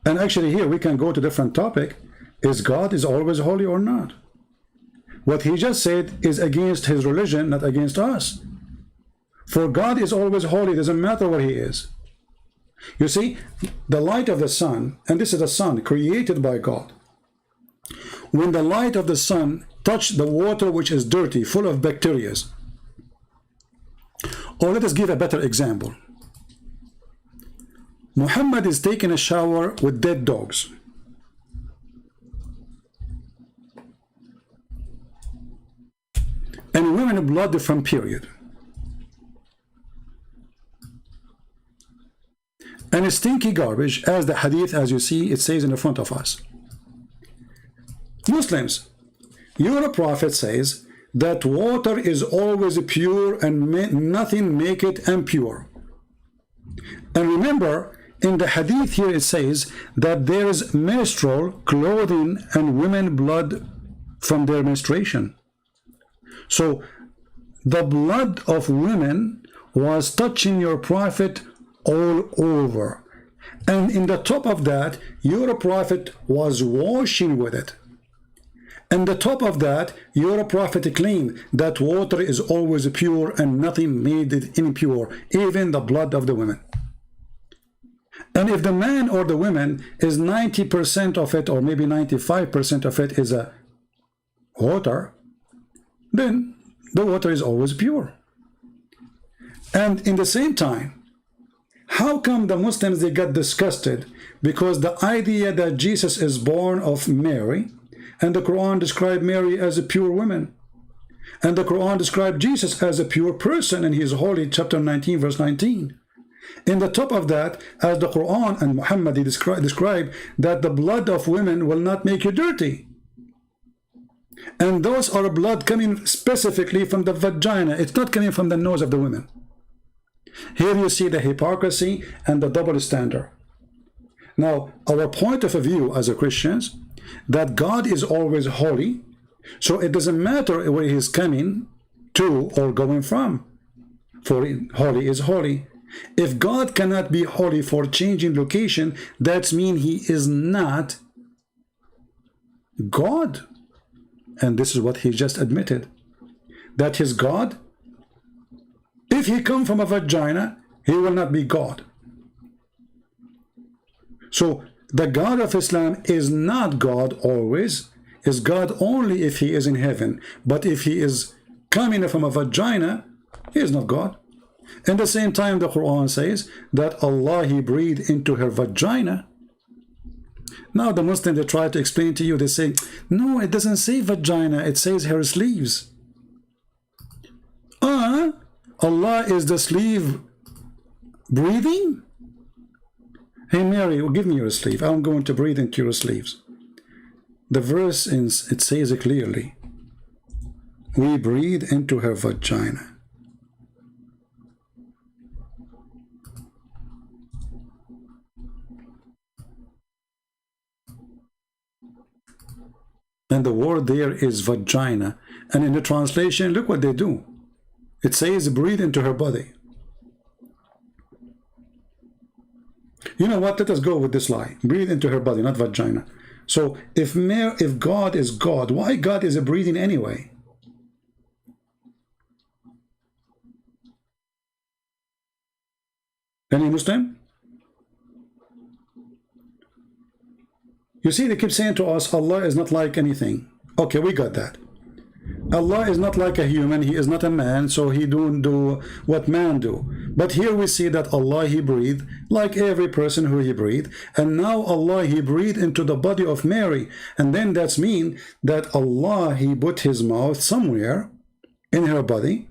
And actually here we can go to a different topic. Is God is always holy or not? What he just said is against his religion, not against us. For God is always holy, doesn't matter what he is. You see, the light of the sun, and this is the sun created by God. When the light of the sun touched the water which is dirty, full of bacteria, Or let us give a better example. Muhammad is taking a shower with dead dogs. And women blood from period. And stinky garbage, as the hadith, as you see, it says in the front of us. Muslims, your prophet says that water is always pure and nothing make it impure. And remember, in the hadith here it says that there is menstrual clothing and women blood from their menstruation. So the blood of women was touching your prophet all over. And in the top of that, your prophet was washing with it. And the top of that, your prophet claimed that water is always pure and nothing made it impure, even the blood of the women. And if the man or the woman is 90% of it, or maybe 95% of it is a water, then the water is always pure. And in the same time, how come the Muslims, they got disgusted because the idea that Jesus is born of Mary, and the Quran described Mary as a pure woman, and the Quran described Jesus as a pure person, and he is holy, chapter 19 verse 19. In the top of that, as the Quran and Muhammad describe that the blood of women will not make you dirty, and those are blood coming specifically from the vagina. It's not coming from the nose of the women. Here you see the hypocrisy and the double standard. Now, our point of view as a Christians, that God is always holy, so it doesn't matter where he is coming to or going from, for holy is holy. If God cannot be holy for changing location, that means he is not God. And this is what he just admitted, that his God, if he come from a vagina, he will not be God. So the God of Islam is not God always, is God only if he is in heaven. But if he is coming from a vagina, he is not God. At the same time, the Quran says that Allah, he breathed into her vagina. Now the Muslims, they try to explain to you, they say, no, it doesn't say vagina, it says her sleeves. Allah is the sleeve breathing? Hey Mary, give me your sleeve. I'm going to breathe into your sleeves. The verse, it says it clearly. We breathe into her vagina. And the word there is vagina. And in the translation, look what they do. It says breathe into her body. You know what? Let us go with this lie. Breathe into her body, not vagina. So if God is God, why God is breathing anyway? Any Muslim? You see, they keep saying to us, Allah is not like anything. Okay, we got that. Allah is not like a human, he is not a man, so he don't do what man do. But here we see that Allah, he breathed like every person who he breathed, and now Allah, he breathed into the body of Mary, and then that's mean that Allah, he put his mouth somewhere in her body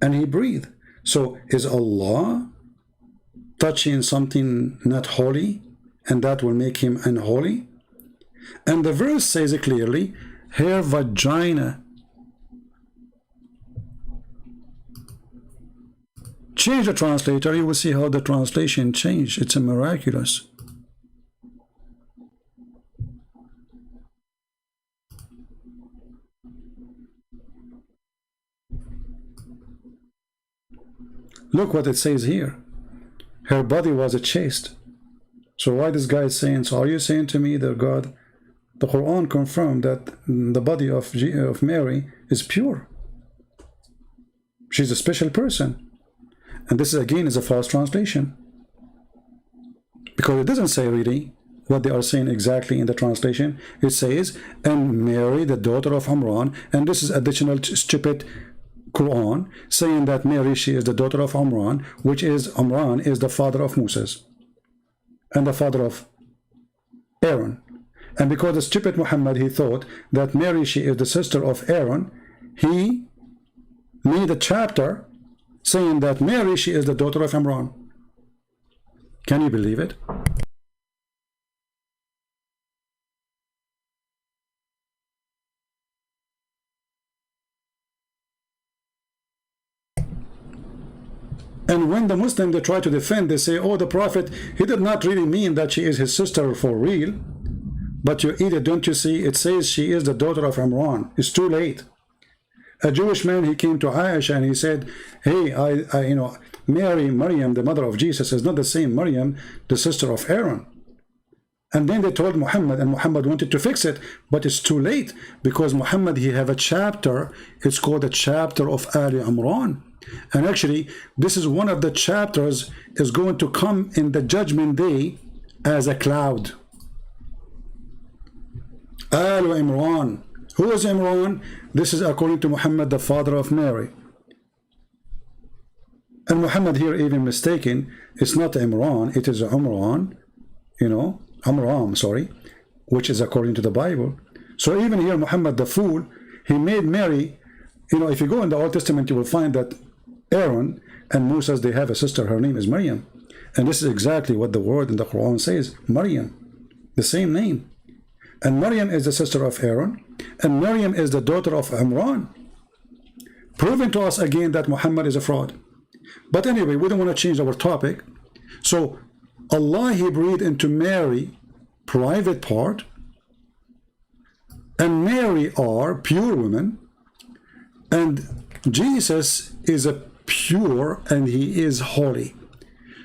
and he breathed. So is Allah touching something not holy, and that will make him unholy? And the verse says it clearly, her vagina. Change the translator, you will see how the translation changed. It's a miraculous. Look what it says here. Her body was chaste. So why this guy is saying, so are you saying to me that God, the Quran confirmed that the body of Mary is pure? She's a special person. And this again is a false translation, because it doesn't say really what they are saying exactly in the translation. It says, and Mary, the daughter of Imran, and this is additional stupid Quran, saying that Mary, she is the daughter of Imran, which is Imran is the father of Moses and the father of Aaron. And because the stupid Muhammad, he thought that Mary, she is the sister of Aaron, he made a chapter saying that Mary, she is the daughter of Imran. Can you believe it? And when the Muslim, they try to defend, they say, oh, the Prophet, he did not really mean that she is his sister for real. But you idiot, don't you see? It says she is the daughter of Imran. It's too late. A Jewish man, he came to Aisha and he said, hey, you know, Mary, Maryam, the mother of Jesus, is not the same Maryam, the sister of Aaron. And then they told Muhammad, and Muhammad wanted to fix it, but it's too late, because Muhammad, he have a chapter, it's called the chapter of Ali Imran. And actually, this is one of the chapters is going to come in the judgment day as a cloud. Al Imran. Who is Imran? This is according to Muhammad, the father of Mary. And Muhammad here even mistaken. It's not Imran, it is Umran, you know, Amram, sorry, which is according to the Bible. So even here, Muhammad the fool, he made Mary, you know, if you go in the Old Testament, you will find that Aaron and Moses, they have a sister, her name is Maryam. And this is exactly what the word in the Quran says, Maryam, the same name. And Maryam is the sister of Aaron, and Maryam is the daughter of Imran, proving to us again that Muhammad is a fraud. But anyway, we don't want to change our topic. So Allah, he breathed into Mary private part, and Mary are pure women, and Jesus is a pure and he is holy.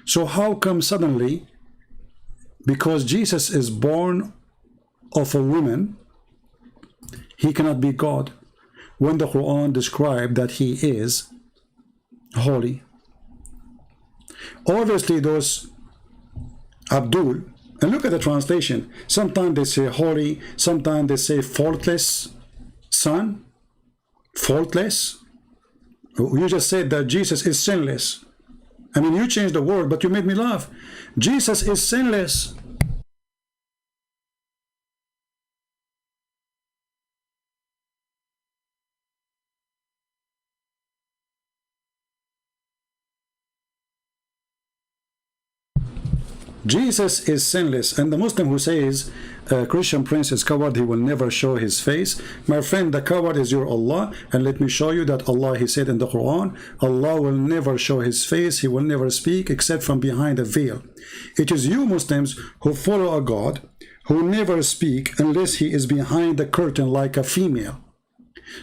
So how come suddenly, because Jesus is born of a woman, he cannot be God, when the Quran described that he is holy? Obviously those Abdul, and look at the translation, sometimes they say holy, sometimes they say faultless son, faultless. You just said that Jesus is sinless. I mean, you changed the word, but you made me laugh. Jesus is sinless. Jesus is sinless. And the Muslim who says Christian prince is coward, he will never show his face. My friend, the coward is your Allah, and let me show you that Allah, he said in the Quran, Allah will never show his face, he will never speak except from behind a veil. It is you Muslims who follow a God who never speak unless he is behind the curtain like a female.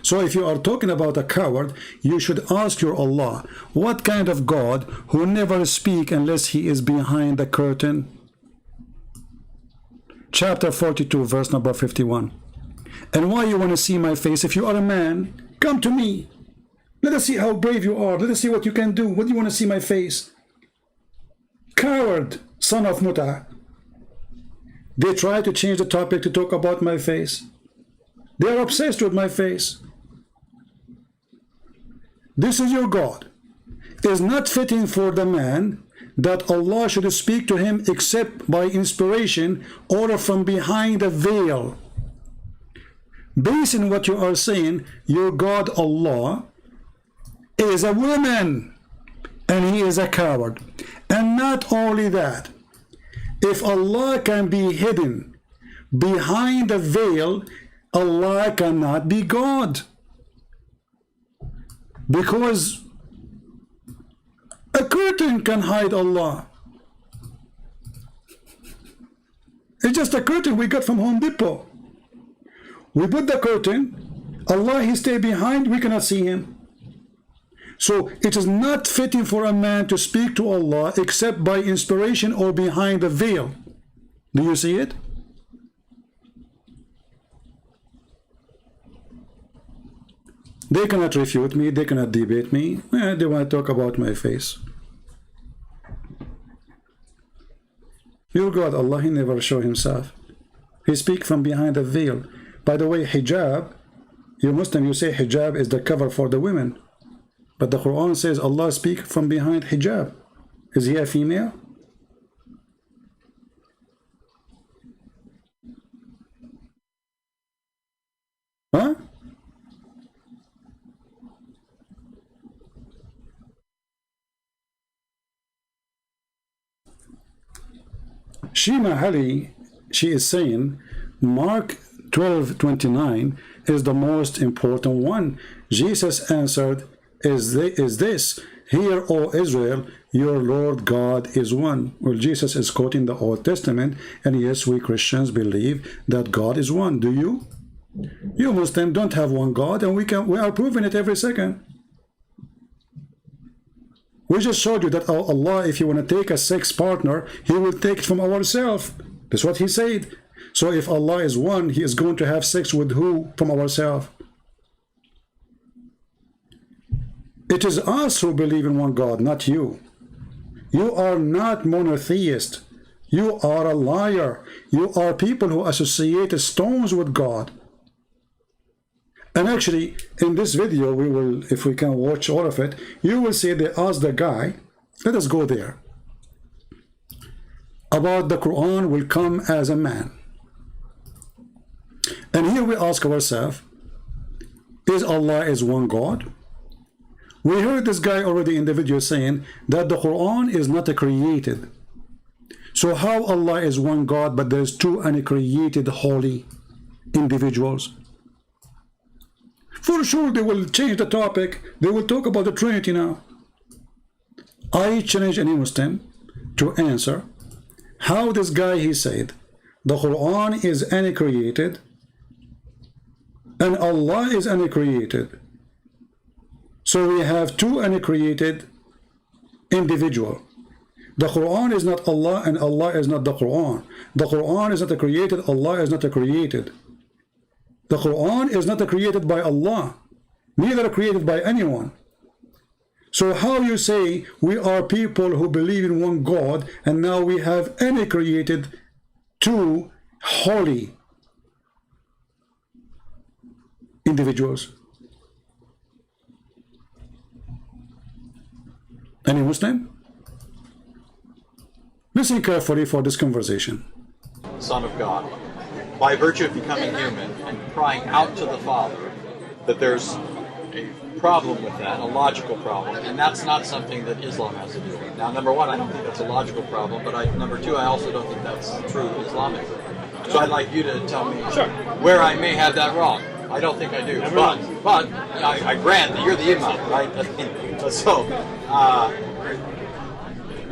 So if you are talking about a coward, you should ask your Allah, what kind of God who never speak unless he is behind the curtain? Chapter 42, verse number 51. And why you want to see my face? If you are a man, come to me. Let us see how brave you are. Let us see what you can do. What do you want to see my face? Coward, son of Muta. They try to change the topic to talk about my face. They are obsessed with my face. This is your God. It is not fitting for the man that Allah should speak to him except by inspiration or from behind a veil. Based on what you are saying, your God Allah is a woman and he is a coward. And not only that, if Allah can be hidden behind a veil, Allah cannot be God, because a curtain can hide Allah. It's just a curtain we got from Home Depot. We put the curtain, Allah, he stay behind, we cannot see him. So it is not fitting for a man to speak to Allah except by inspiration or behind a veil. Do you see it? They cannot refute me, they cannot debate me. They want to talk about my face. Your God Allah, he never show himself. He speak from behind a veil. By the way, hijab, you Muslim, you say hijab is the cover for the women. But the Quran says Allah speaks from behind hijab. Is he a female? Huh? Shima Ali, she is saying Mark 12:29 is the most important one. Jesus answered, is this, hear, O Israel, your Lord God is one. Well, Jesus is quoting the Old Testament, and yes, we Christians believe that God is one. Do you? You Muslims don't have one God, and we are proving it every second. We just showed you that Allah, if you want to take a sex partner, he will take it from ourselves. That's what he said. So if Allah is one, he is going to have sex with who from ourselves? It is us who believe in one God, not you. You are not monotheist. You are a liar. You are people who associate stones with God. And actually, in this video, we will, if we can watch all of it, you will see they ask the guy, let us go there, about the Quran will come as a man. And here we ask ourselves, is Allah is one God? We heard this guy already in the video saying that the Quran is not created. So how Allah is one God, but there's two uncreated holy individuals? For sure they will change the topic. They will talk about the Trinity now. I challenge any Muslim to answer how this guy, he said, the Quran is uncreated and Allah is uncreated. So we have two uncreated individuals. The Quran is not Allah and Allah is not the Quran. The Quran is not created, Allah is not created. The Quran is not created by Allah, neither created by anyone. So how you say we are people who believe in one God and now we have any created two holy individuals? Any Muslim? Listen carefully for this conversation. Son of God, by virtue of becoming human and crying out to the Father, that there's a problem with that, a logical problem, and that's not something that Islam has to do with. Now, number one, I don't think that's a logical problem, but number two, I also don't think that's true Islamically. So I'd like you to tell me where I may have that wrong. I don't think I do, but I grant that you're the Imam, right?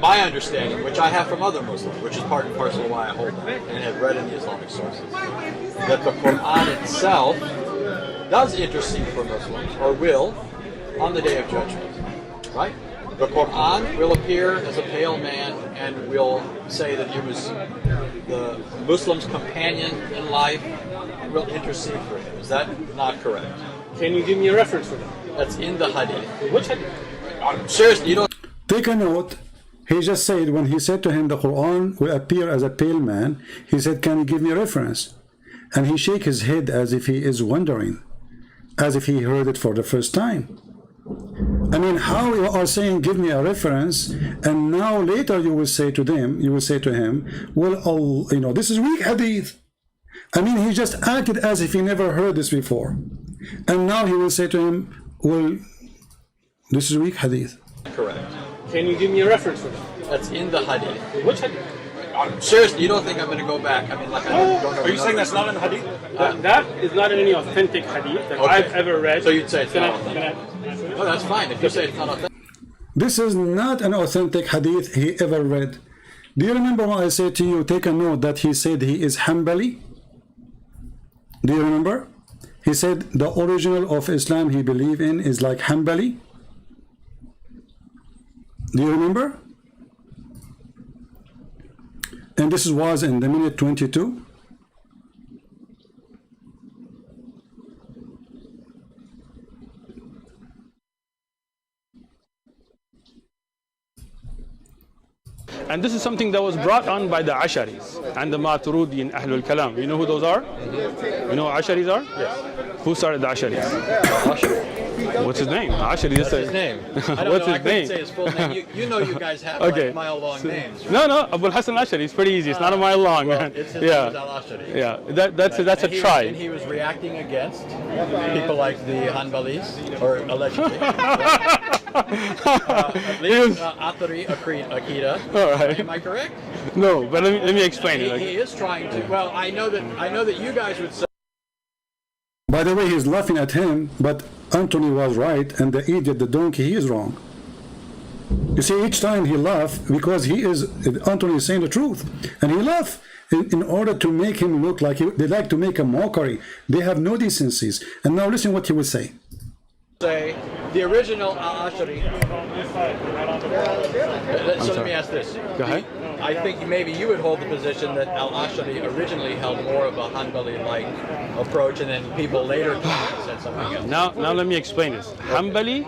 My understanding, which I have from other Muslims, which is part and parcel of why I hold that, and have read in the Islamic sources, that the Quran itself does intercede for Muslims, or will, on the Day of Judgment, right? The Quran will appear as a pale man and will say that he was the Muslim's companion in life and will intercede for him. Is that not correct? Can you give me a reference for that? That's in the Hadith. Which Hadith? Seriously, you don't... Take a note. He just said, when he said to him the Quran will appear as a pale man, he said, can you give me a reference? And he shake his head as if he is wondering, as if he heard it for the first time. I mean, how you are saying give me a reference, and now later you will say to them, you will say to him, well, you know, this is weak hadith. I mean, he just acted as if he never heard this before, and now he will say to him, well, this is weak hadith. Correct. Can you give me a reference for that? That's in the Hadith. Which Hadith? Seriously, you don't think I'm going to go back? I mean, like, I don't know. Are you saying that's not in the Hadith? That is not in any authentic Hadith that I've ever read. So you'd say it's not authentic? No, that's fine. If you say it's not authentic. This is not an authentic hadith he ever read. Do you remember when I said to you, take a note that he said he is Hanbali? Do you remember? He said the original of Islam he believed in is like Hanbali. Do you remember? And this was in the minute 22. And this is something that was brought on by the Asharis and the Maturidi and Ahlul Kalam. You know who those are? You know what Asharis are? Yes. Who started the Asharis? What's his name? Actually, That's his name. I don't What's know. I his couldn't name? say his full name. You know you guys have Okay. like mile-long names. No, Abu Hassan Ashari. It's pretty easy. It's not a mile long, Well, man. it's his name is Al-Ashari. Yeah. That's a And try. And he was reacting against people like the Hanbalis, or allegedly. At least Athari Akida. All right. Am I correct? No, but let me explain it. He is trying to. Well, I know that you guys would say. By the way, he's laughing at him, but Anthony was right, and the idiot, the donkey, he is wrong. You see, each time he laughs, because Anthony is saying the truth, and he laughs in order to make him look like they like to make a mockery. They have no decencies. And now listen what he will say. Say the original Al-Ashari. So let me ask this. Go ahead. I think maybe you would hold the position that Al-Ashari originally held more of a Hanbali-like approach, and then people later said something else. Now let me explain this. Hanbali,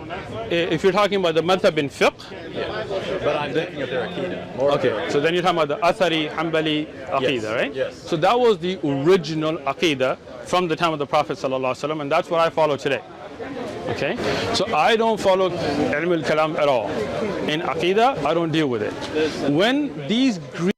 if you're talking about the madhab in fiqh, Yeah. But I'm thinking of their Aqidah. More of okay, their so then you're talking about the Athari Hanbali Aqidah, right? Yes. So that was the original Aqidah from the time of the Prophet ﷺ, and that's what I follow today. Okay? So I don't follow ilm al-kalam at all. In Aqidah, I don't deal with it. When these Greek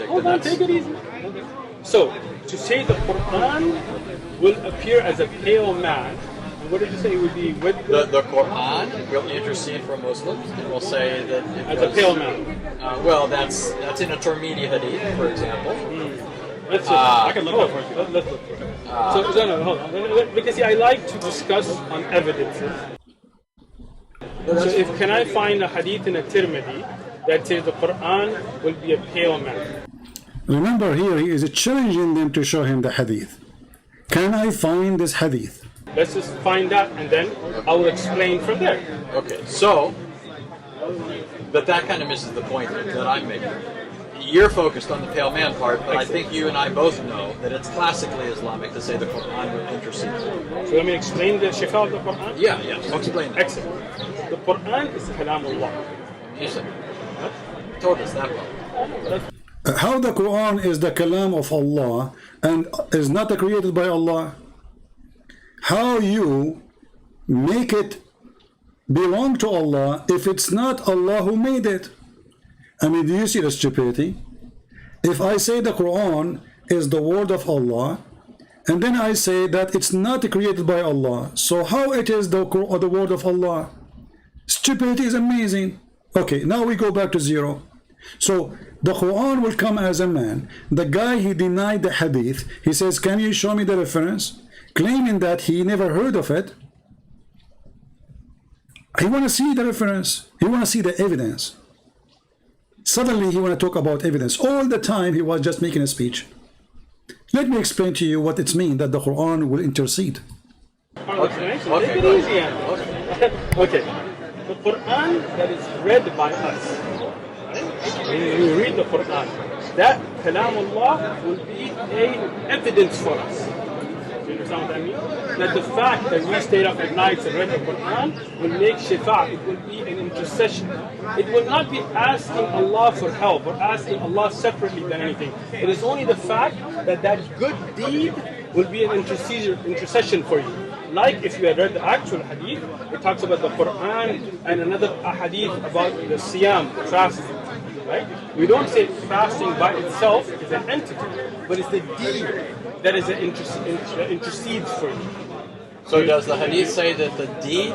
Hold on, take it easy. So, to say the Quran will appear as a pale man, and what did you say it would be with The Quran will intercede for Muslims and will say that it as was, a pale man? well, that's in a Tirmidhi hadith, for example. Let's I can look up for it. Let's look for it. So, no, hold on. Because see, I like to discuss on evidences. So, can I find a hadith in a Tirmidhi that says the Quran will be a pale man? Remember here, he is challenging them to show him the hadith. Can I find this hadith? Let's just find that, and then I will explain from there. Okay, so, but that kind of misses the point that I'm making. You're focused on the pale man part, but I think you and I both know that it's classically Islamic to say the Quran will intercede. So let me explain the shifa of the Quran. Yeah, so explain that. Excellent. The Quran is Kalamullah. You said, told us that well. How the Quran is the kalam of Allah and is not created by Allah? How you make it belong to Allah if it's not Allah who made it? I mean, do you see the stupidity? If I say the Quran is the word of Allah, and then I say that it's not created by Allah, so how it is the word of Allah? Stupidity is amazing. Okay, now we go back to zero. So the Quran will come as a man. The guy, he denied the hadith. He says, can you show me the reference? Claiming that he never heard of it. He want to see the reference. He want to see the evidence. Suddenly he want to talk about evidence. All the time he was just making a speech. Let me explain to you what it means that the Quran will intercede. Okay. Take it easy. Okay. The Quran that is read by us, when we read the Quran, that Kalamullah will be an evidence for us. You understand what I mean? That the fact that we stayed up at night and read the Quran will make shifa. It will be an intercession. It will not be asking Allah for help or asking Allah separately than anything. It is only the fact that that good deed will be an intercession for you. Like if you had read the actual hadith, it talks about the Quran and another hadith about the siyam, fasting. Right? We don't say fasting by itself is an entity, but it's the deed that is intercedes for you. So does the hadith say that the deed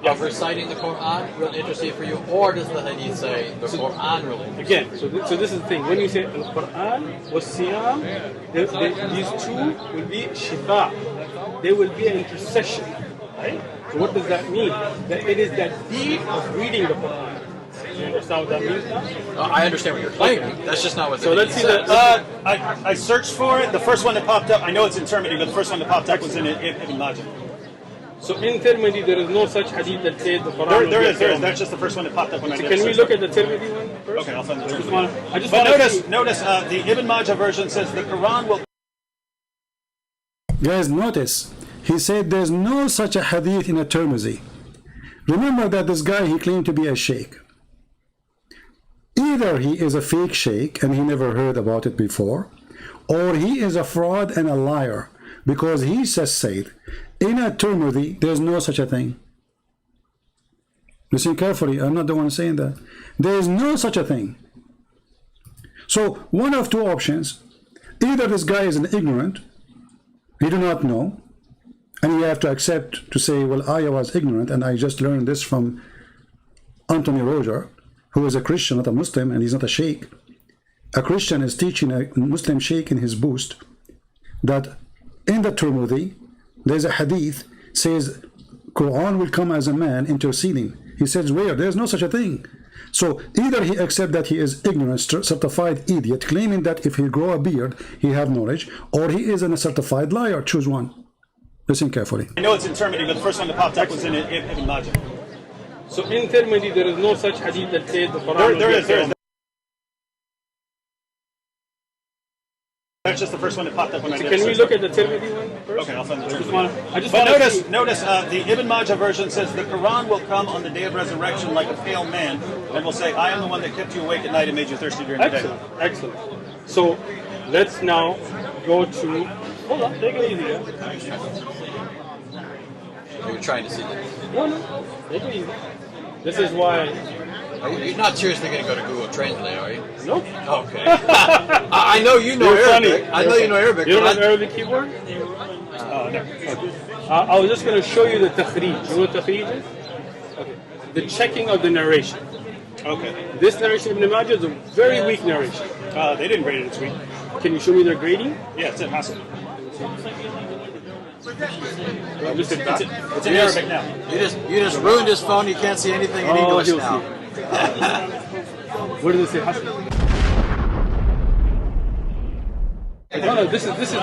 of reciting the Quran will intercede for you, or does the hadith say the Quran will intercede? Again, so this is the thing. When you say Al-Quran was Siyam, these two will be shifa. They will be an intercession. Right? So what does that mean? That it is that deed of reading the Quran. You understand what that means now? I understand what you're claiming. That's just not what the So let's hadith see says. I searched for it. The first one that popped up, I know it's in Tirmidhi, but the first one that popped up was in Ibn Majah. So in Tirmidhi, there is no such hadith that says the Quran. There is. That's just the first one that popped up when I did. Can we look at the Tirmidhi one first? Okay, I'll find the I just Tirmidhi. want Notice the Ibn Majah version says the Quran will. Guys, notice, he said there's no such a hadith in a Tirmidhi. Remember that this guy, he claimed to be a sheikh. Either he is a fake sheikh and he never heard about it before, or he is a fraud and a liar, because he just said, in a Tirmidhi, there's no such a thing. Listen carefully, I'm not the one saying that. There is no such a thing. So, one of two options. Either this guy is an ignorant, he do not know, and you have to accept to say, well, I was ignorant and I just learned this from Anthony Roger, who is a Christian, not a Muslim, and he's not a sheikh. A Christian is teaching a Muslim sheikh in his boost that in the Tirmidhi, there's a hadith says Quran will come as a man interceding. He says where? There's no such a thing. So either he accepts that he is ignorant, certified idiot, claiming that if he grow a beard, he have knowledge, or he is a certified liar. Choose one. Listen carefully. I know it's in Tirmidhi, but the first one that popped up was in Ibn Majah. So in Tirmidhi, there is no such hadith that says the Quran. There is. That's just the first one that popped up when I did. Can we look at the Tirmidhi one first? Okay, I'll find the Tirmidhi. Notice the Ibn Majah version says the Quran will come on the day of resurrection like a pale man and will say, I am the one that kept you awake at night and made you thirsty during the day. Excellent. So let's now go to. Hold on, take it easy. You're trying to see this. No, take it easy. This is why. You're not seriously going to go to Google Translate, are you? Nope. Okay. I know you know Arabic. I know you know Arabic. You don't have Arabic keyboard? No. Okay. I was just going to show you the takhrij. You know what takhrij is? Okay. The checking of the narration. Okay. This narration of Ibn Majah is a very weak narration. They didn't grade it this week. Can you show me their grading? Yeah, it's in Hassan. It's in Arabic now. You just ruined his phone. You can't see anything in English now. Where does it say Hassan? No, this is.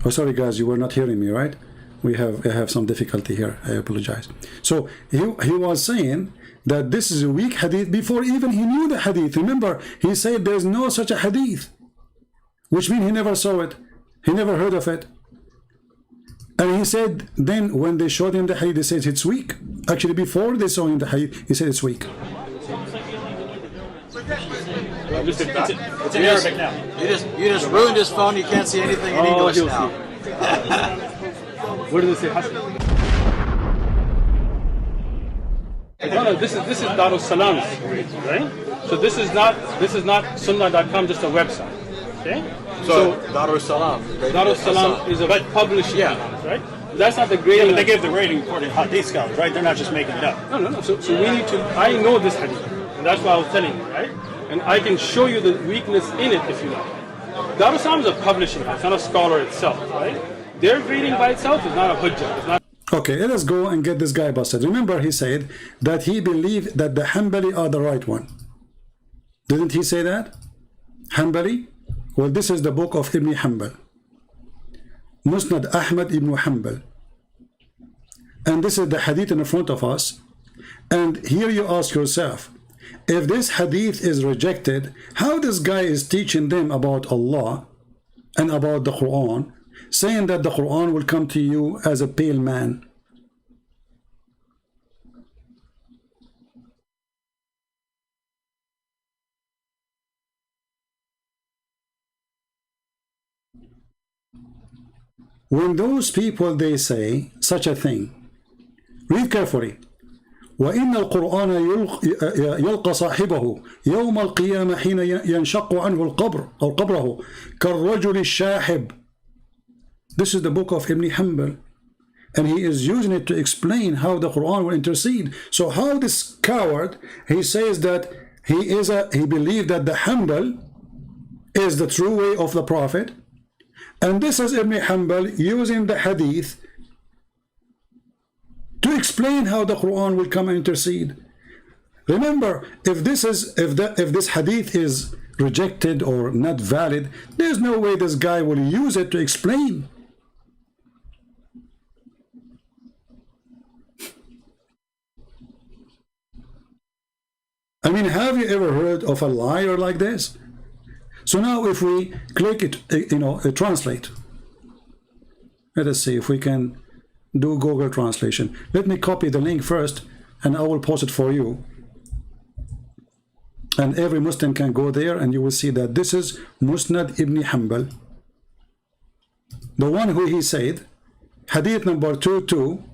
Oh, sorry guys, you were not hearing me, right? I have some difficulty here. I apologize. So he was saying that this is a weak hadith before even he knew the hadith. Remember, he said there's no such a hadith, which means he never saw it. He never heard of it. And he said, then when they showed him the hadith, they said it's weak. Actually, before they saw him the hadith, he said it's weak. It's in Arabic now. You just ruined his phone. You can't see anything in English now. Where does it say Hassan? No, this is Dar es Salaam's, right? So this is not Sunnah.com, just a website. Okay? So Dar es Salaam. Dar es Salaam is a publishing house, right? That's not the grading. Yeah, but they gave the rating according to hadith scholars, right? They're not just making it up. No. So we need to. I know this hadith, and that's why I was telling you, right? And I can show you the weakness in it if you like. Dar es Salaam is a publishing house, not a scholar itself, right? Their grading by itself is not a hujjah. It's not. Okay, let us go and get this guy busted. Remember, he said that he believed that the Hanbali are the right one. Didn't he say that? Hanbali? Well, this is the book of Ibn Hanbal. Musnad Ahmad ibn Hanbal. And this is the hadith in front of us. And here you ask yourself, if this hadith is rejected, how this guy is teaching them about Allah and about the Quran, saying that the Quran will come to you as a pale man. When those people, they say such a thing, read carefully. وإن القرآن يلقى صاحبه يوم القيامة حين ينشق عنه القبر أو قبره كالرجل الشاحب. This is the book of Ibn Hanbal, and he is using it to explain how the Quran will intercede. So how this coward, he says that he believed that the Hanbal is the true way of the Prophet, and this is Ibn Hanbal using the hadith to explain how the Quran will come and intercede. Remember, if this hadith is rejected or not valid, there's no way this guy will use it to explain. I mean, have you ever heard of a liar like this? So now if we click it, translate. Let us see if we can do Google translation. Let me copy the link first and I will post it for you. And every Muslim can go there and you will see that this is Musnad ibn Hanbal. The one who he said, hadith number 22,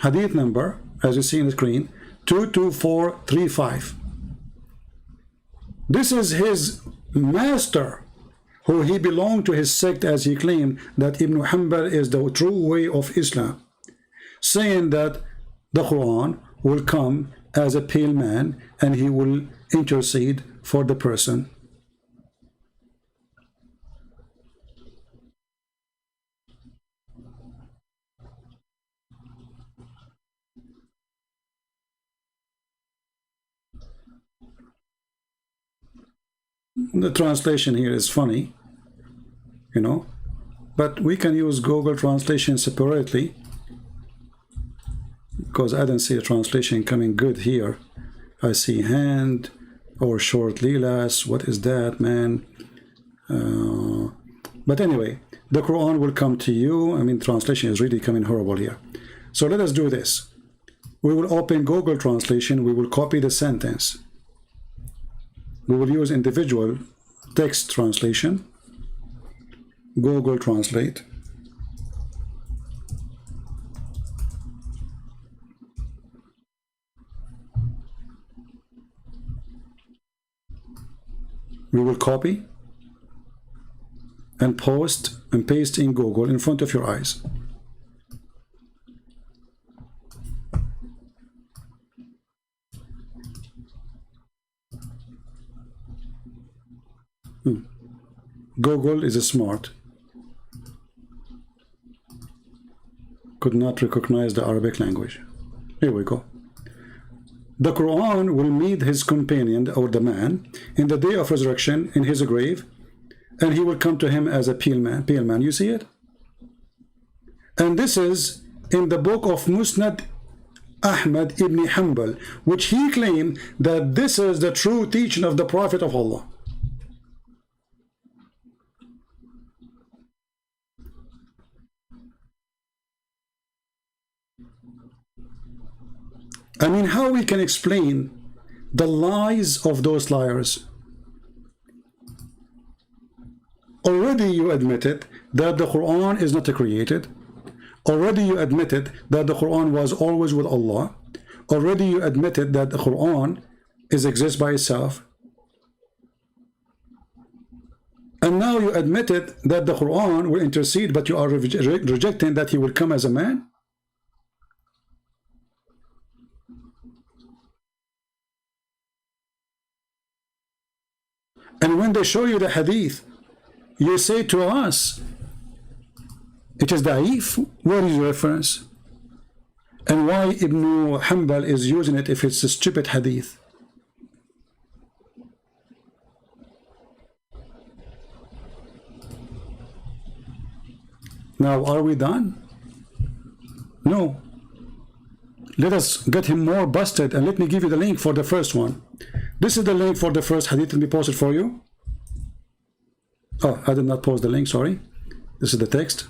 hadith number, as you see on the screen, 22435. This is his master, who he belonged to his sect, as he claimed that Ibn Hanbal is the true way of Islam, saying that the Quran will come as a pale man and he will intercede for the person. The translation here is funny, but we can use Google translation separately because I don't see a translation coming good here. I see hand or short lilas. What is that, man? But anyway, the Quran will come to you. I mean, translation is really coming horrible here. So let us do this. We will open Google translation. We will copy the sentence. We will use individual text translation. Google Translate. We will copy and post and paste in Google in front of your eyes. Google is smart. Could not recognize the Arabic language. Here we go. The Quran will meet his companion, or the man, in the day of resurrection in his grave, and he will come to him as a pale man. Pale man, you see it? And this is in the book of Musnad Ahmad ibn Hanbal, which he claimed that this is the true teaching of the Prophet of Allah. I mean, how we can explain the lies of those liars? Already you admitted that the Quran is not created. Already you admitted that the Quran was always with Allah. Already you admitted that the Quran exists by itself. And now you admitted that the Quran will intercede, but you are rejecting that he will come as a man. And when they show you the hadith, you say to us, it is da'if. Where is your reference? And why Ibn Hanbal is using it if it's a stupid hadith? Now, are we done? No. Let us get him more busted, and let me give you the link for the first one. This is the link for the first hadith to be posted for you. Oh, I did not post the link, sorry. This is the text.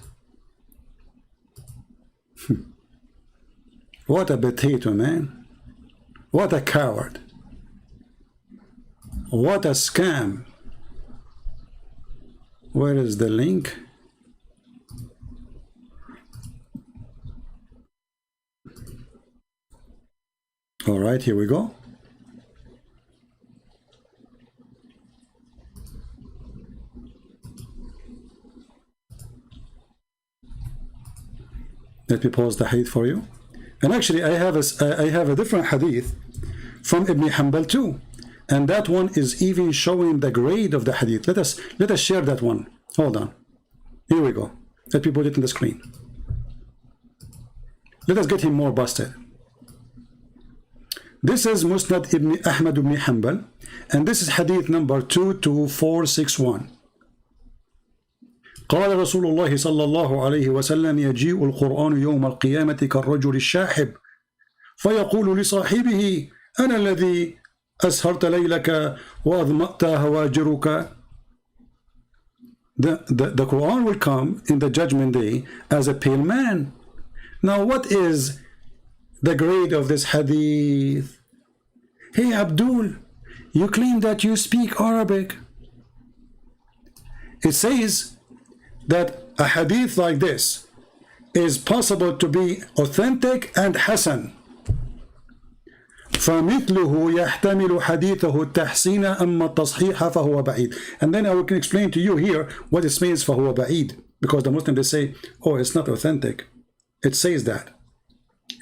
What a potato, man. What a coward. What a scam. Where is the link? All right, here we go. Let me pause the hadith for you. And actually, I have a different hadith from Ibn Hanbal too, and that one is even showing the grade of the hadith. Let us share that one. Hold on. Here we go. Let me put it on the screen. Let us get him more busted. This is Musnad Ibn Ahmad ibn Hanbal, and this is hadith number 22461. قال رسول الله صلى الله عليه وسلم يجيء القرآن يوم القيامة كالرجل الشاحب فيقول لصاحبه أنا الذي أسهرت ليلك وأظمأت هواجرك. The Quran will come in the judgment day as a pale man. Now what is the grade of this hadith? Hey Abdul, you claim that you speak Arabic. It says that a hadith like this is possible to be authentic and hasan. فَمِثْلُهُ يَحْتَمِلُ حَدِيثَهُ التَّحْسِينَ أَمَّا التَّصْحِيحَ فَهُوَ بَعِيد. And then I can explain to you here what it means فَهُوَ بَعِيد, because the Muslims, they say, oh, it's not authentic. It says that.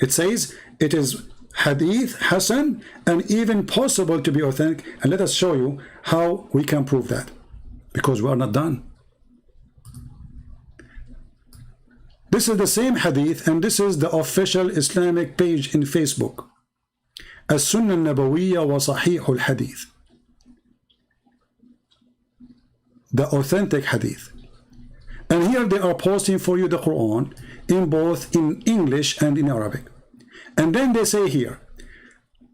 It says it is hadith, hasan, and even possible to be authentic. And let us show you how we can prove that, because we are not done. This is the same hadith, and this is the official Islamic page in Facebook. As-Sunnah Nabawiyya wa Sahih al-Hadith. The authentic hadith. And here they are posting for you the Quran in both in English and in Arabic. And then they say here,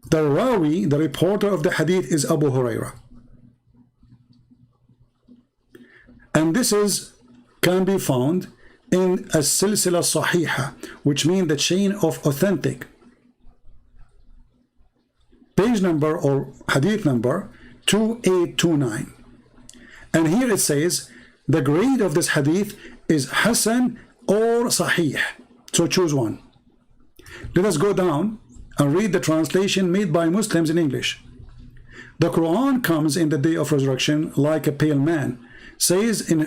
the Rawi, the reporter of the hadith, is Abu Huraira. And this can be found in a silsila sahiha, which means the chain of authentic. Page number or hadith number 2829. And here it says the grade of this hadith is Hasan or Sahih. So choose one. Let us go down and read the translation made by Muslims in English. The Quran comes in the day of resurrection like a pale man, says to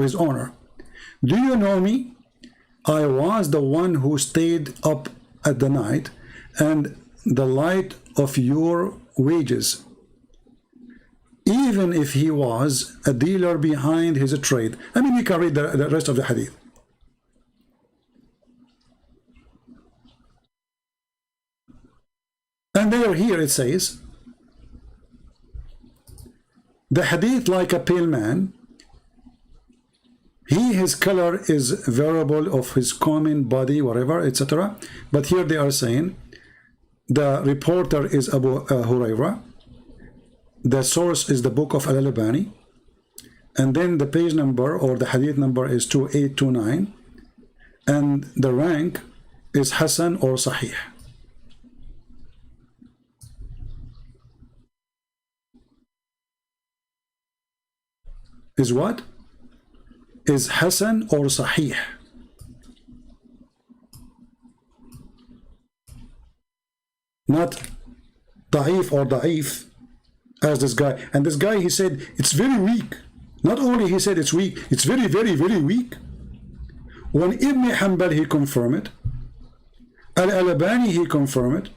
his owner, do you know me? I was the one who stayed up at the night and the light of your wages, even if he was a dealer behind his trade. I mean, you can read the rest of the hadith. And here it says, the hadith like a pale man, his color is variable of his common body, whatever, etc. But here they are saying the reporter is Abu Huraira. The source is the book of Al-Albani. And then the page number or the hadith number is 2829. And the rank is Hasan or Sahih. Is what? Is Hasan or Sahih. Not Da'if or Da'if as this guy. And this guy, he said, it's very weak. Not only he said it's weak, it's very, very, very weak. When Ibn Hanbal, he confirmed it. Al-Albani, he confirmed it.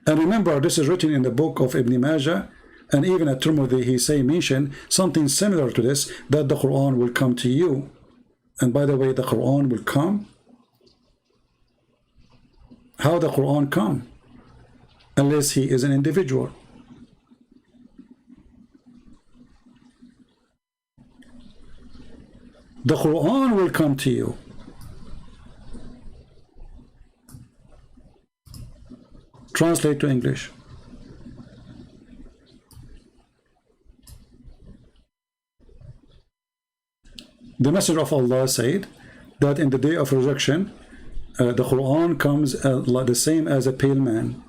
And remember, this is written in the book of Ibn Majah. And even at Tirmidhi, he mentioned something similar to this, that the Quran will come to you. And by the way, the Quran will come. How the Quran come? Unless he is an individual. The Quran will come to you. Translate to English. The Messenger of Allah said that in the day of resurrection, the Quran comes like the same as a pale man.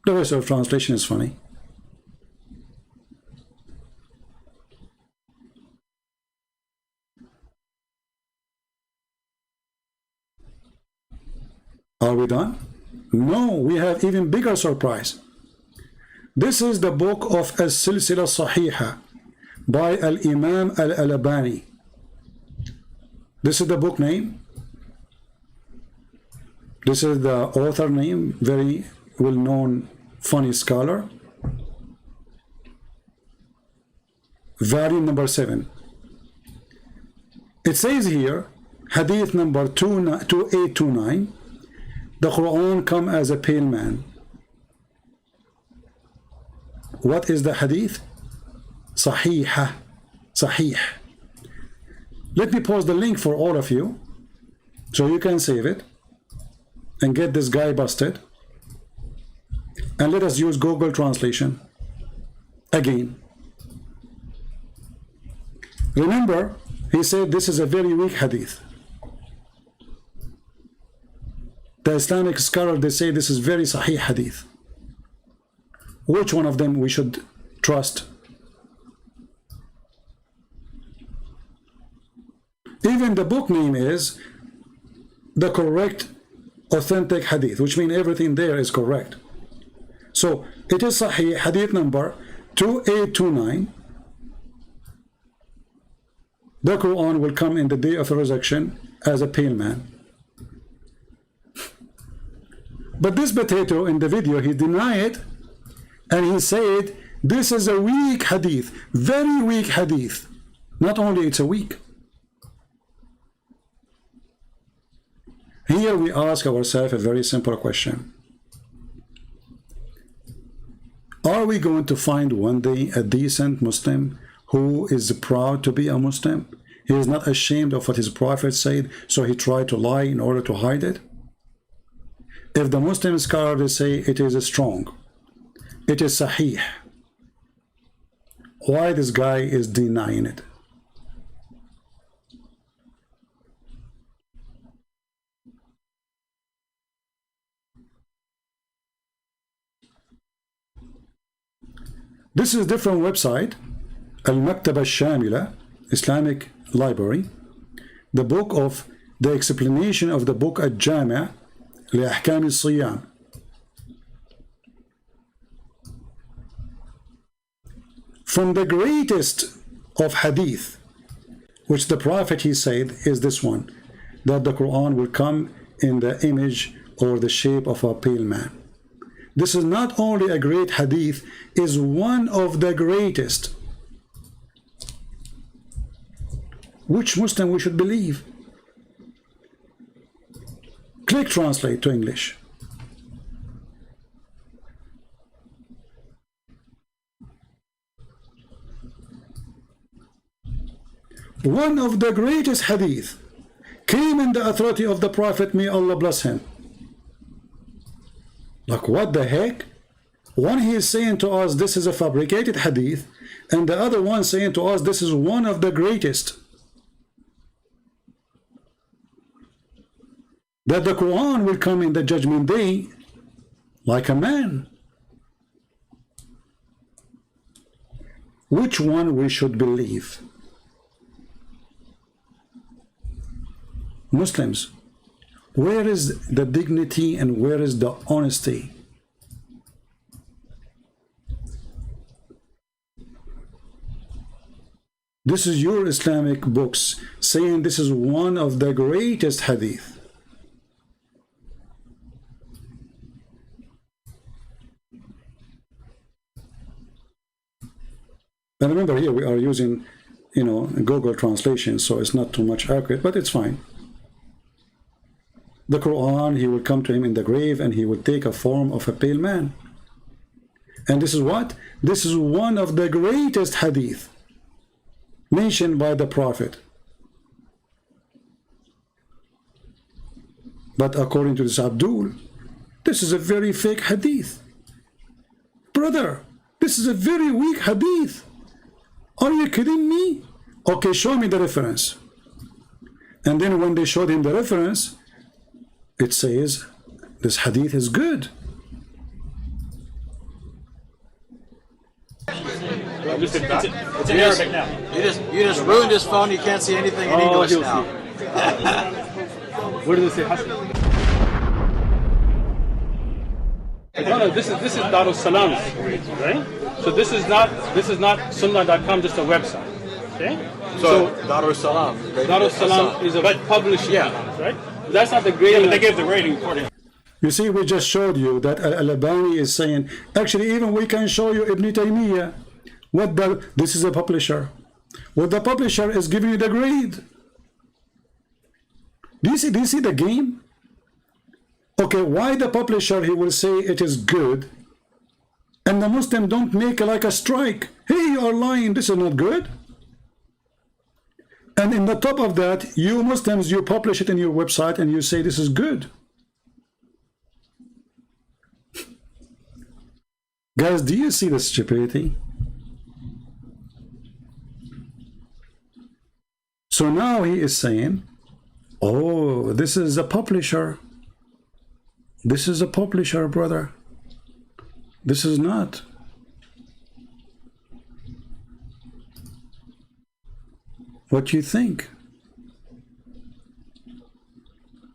The rest of translation is funny. Are we done? No, we have even bigger surprise. This is the book of As-Silsila Sahiha by Al-Imam Al-Albani. This is the book name. This is the author name, very well-known funny scholar. Volume number 7. It says here, hadith number 2829, the Quran come as a pale man. What is the hadith? Sahiha. Sahih. Let me post the link for all of you so you can save it and get this guy busted. And let us use Google translation again. Remember, he said this is a very weak hadith. The Islamic scholar, they say this is very sahih hadith. Which one of them we should trust? Even the book name is the correct authentic hadith, which means everything there is correct. So it is sahih, hadith number 2829. The Quran will come in the day of resurrection as a pale man. But this potato in the video, he denied it, and he said this is a weak hadith, very weak hadith. Not only it's a weak. Here we ask ourselves a very simple question. Are we going to find one day a decent Muslim who is proud to be a Muslim? He is not ashamed of what his prophet said, so he tried to lie in order to hide it? If the Muslim scholars say it is strong, it is sahih, why this guy is denying it? This is different website, Al-Maktaba Al-Shamila, Islamic Library, the book of the explanation of the book Al-Jami' لأحكام الصيام. From the greatest of hadith, which the Prophet, he said, is this one, that the Quran will come in the image or the shape of a pale man. This is not only a great hadith, is one of the greatest. Which Muslim we should believe? Click translate to English. One of the greatest hadith came in the authority of the Prophet, may Allah bless him. Like, what the heck? One, he is saying to us this is a fabricated hadith, and the other one saying to us this is one of the greatest. That the Quran will come in the judgment day like a man. Which one we should believe? Muslims, where is the dignity and where is the honesty? This is your Islamic books saying this is one of the greatest hadith. And remember, here we are using, Google translation, so it's not too much accurate, but it's fine. The Quran, he will come to him in the grave and he will take a form of a pale man. And this is what? This is one of the greatest hadith mentioned by the Prophet. But according to this Abdul, this is a very fake hadith. Brother, this is a very weak hadith. Are you kidding me? Okay, show me the reference. And then when they showed him the reference, it says this hadith is good. It's in Arabic now. You just ruined his phone. You can't see anything in English now. Where does it say Hasan? No, this is Darus Salam, right? So this is not Sunnah.com, just a website. Okay? So Darus Salam. Darus Salam is a publishing house, right? That's not the grading. They give the rating according. You see, we just showed you that Al-Albani is saying, actually, even we can show you Ibn Taymiyyah. This is a publisher. What the publisher is giving you the grade. Do you see the game? Okay, why the publisher, he will say it is good, and the Muslim don't make like a strike. Hey, you are lying, this is not good. And in the top of that, you Muslims, you publish it in your website and you say this is good. Guys, do you see the stupidity? So now he is saying, oh, this is a publisher. This is a publisher, brother. This is not. What do you think?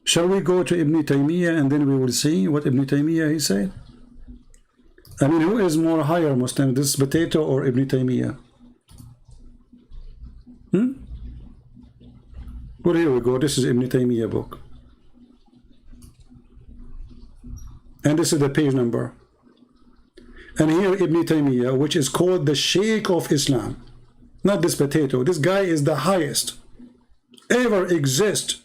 Shall we go to Ibn Taymiyyah and then we will see what Ibn Taymiyyah he said? I mean, who is more higher Muslim, this potato or Ibn Taymiyyah? Well, here we go. This is Ibn Taymiyyah book. And this is the page number. And here Ibn Taymiyyah, which is called the Shaykh of Islam. Not this potato. This guy is the highest ever exist.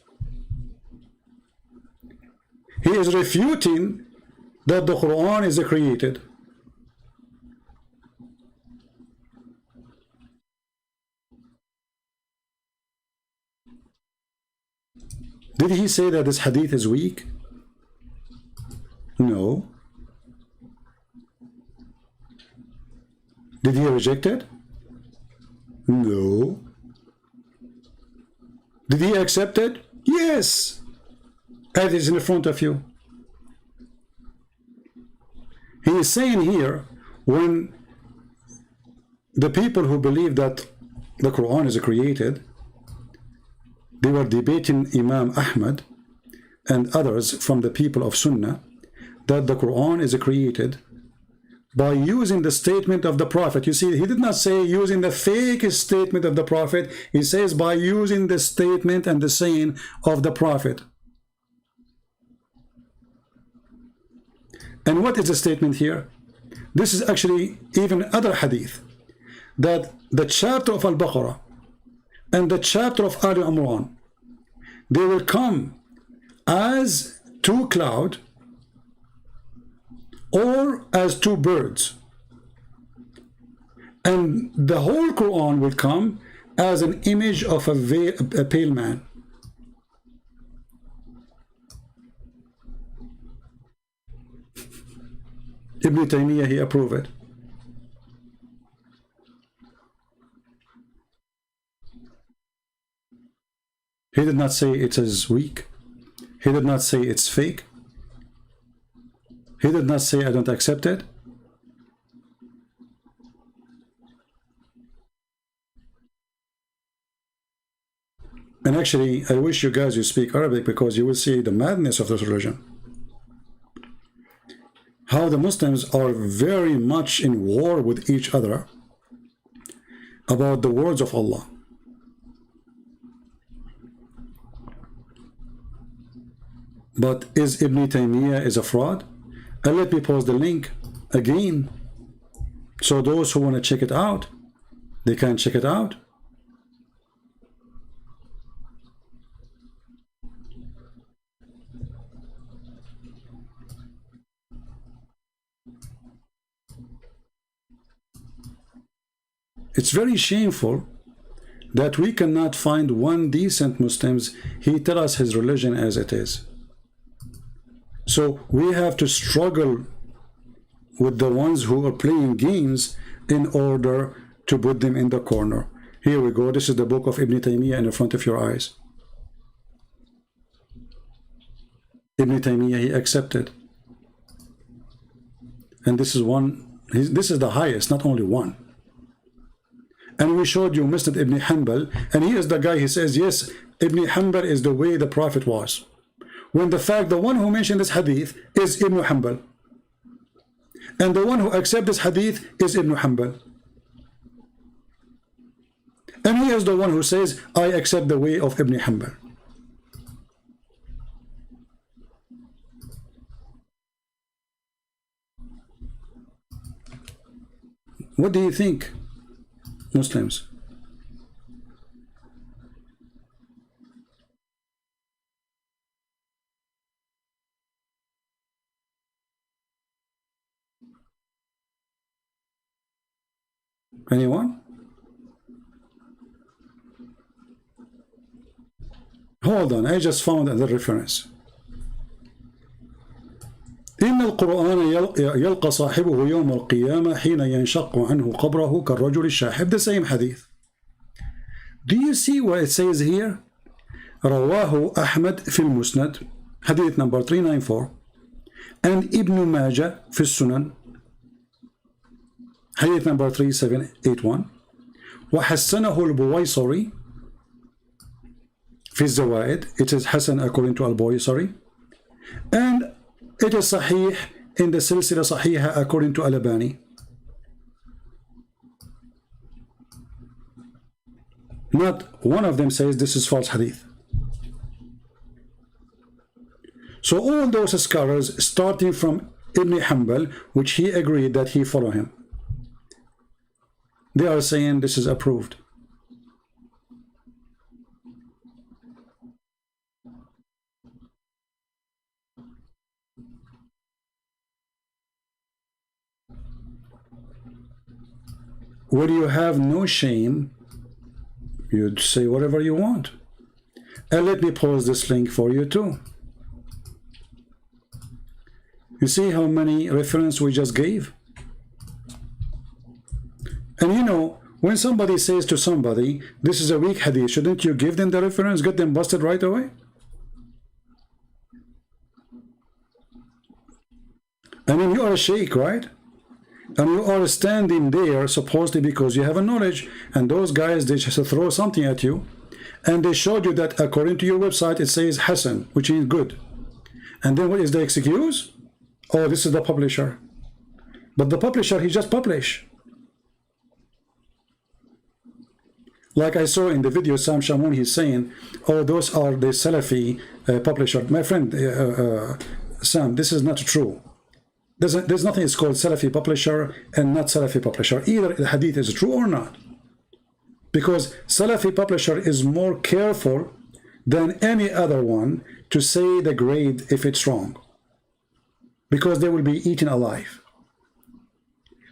He is refuting that the Quran is created. Did he say that this hadith is weak? No. Did he reject it? No. Did he accept it? Yes. It is in front of you. He is saying here, when the people who believe that the Quran is created, they were debating Imam Ahmad and others from the people of Sunnah that the Quran is created by using the statement of the Prophet. You see, he did not say using the fake statement of the Prophet. He says by using the statement and the saying of the Prophet. And what is the statement here? This is actually even other hadith, that the chapter of Al-Baqarah and the chapter of Ali Imran, they will come as two clouds or as two birds, and the whole Quran will come as an image of a pale man. Ibn Taymiyyah, he approved it. He did not say it is weak. He did not say it's fake. He did not say I don't accept it. And actually, I wish you guys you speak Arabic, because you will see the madness of this religion. How the Muslims are very much in war with each other about the words of Allah. But is Ibn Taymiyyah is a fraud? And let me post the link again, so those who want to check it out, they can check it out. It's very shameful that we cannot find one decent Muslims. He tell us his religion as it is. So we have to struggle with the ones who are playing games in order to put them in the corner. Here we go. This is the book of Ibn Taymiyyah in the front of your eyes. Ibn Taymiyyah, he accepted. And this is one, this is the highest, not only one. And we showed you Musnad Ibn Hanbal, and he is the guy, he says, yes, Ibn Hanbal is the way the Prophet was. When the fact, the one who mentioned this hadith is Ibn Hanbal. And the one who accepts this hadith is Ibn Hanbal. And he is the one who says, I accept the way of Ibn Hanbal. What do you think, Muslims? Anyone? Hold on, I just found the reference. إن القرآن يلقى صاحبه يوم القيامة حين ينشق عنه قبره كالرجل الشاحب. The same hadith. Do you see what it says here? رواه أحمد في المسند hadith number 394 and Ibn Majah في السنن hadith number 3781 وحسنه البويصري في الزوائد. It is Hassan according to al-Buwaysari, and it is Sahih in the Silsila Sahiha according to Al-Albani. Not one of them says this is false hadith. So all those scholars, starting from Ibn Hanbal, which he agreed that he follow him, they are saying this is approved. Where you have no shame, you'd say whatever you want. And let me pause this link for you too. You see how many references we just gave? And you know, when somebody says to somebody, this is a weak hadith, shouldn't you give them the reference, get them busted right away? I mean, you are a sheikh, right? And you are standing there supposedly because you have a knowledge, and those guys, they just throw something at you, and they showed you that according to your website it says Hassan, which means good. And then what is the excuse? Oh, this is the publisher. But the publisher, he just published. Like I saw in the video, Sam Shamoun, he's saying, oh, those are the Salafi publisher. My friend Sam, this is not true. There's nothing is called Salafi publisher and not Salafi publisher. Either the hadith is true or not. Because Salafi publisher is more careful than any other one to say the grade if it's wrong. Because they will be eaten alive.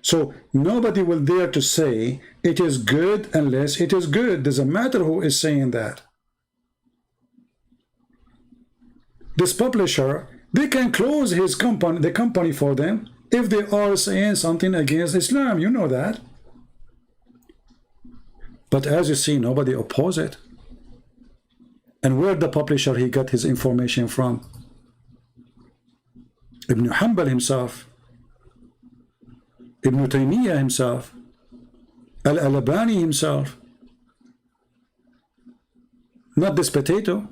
So nobody will dare to say it is good unless it is good. Doesn't matter who is saying that. This publisher, they can close his company, the company for them, if they are saying something against Islam. You know that. But as you see, nobody oppose it. And where the publisher he got his information from? Ibn Hanbal himself, Ibn Taymiyyah himself, Al-Albani himself. Not this potato.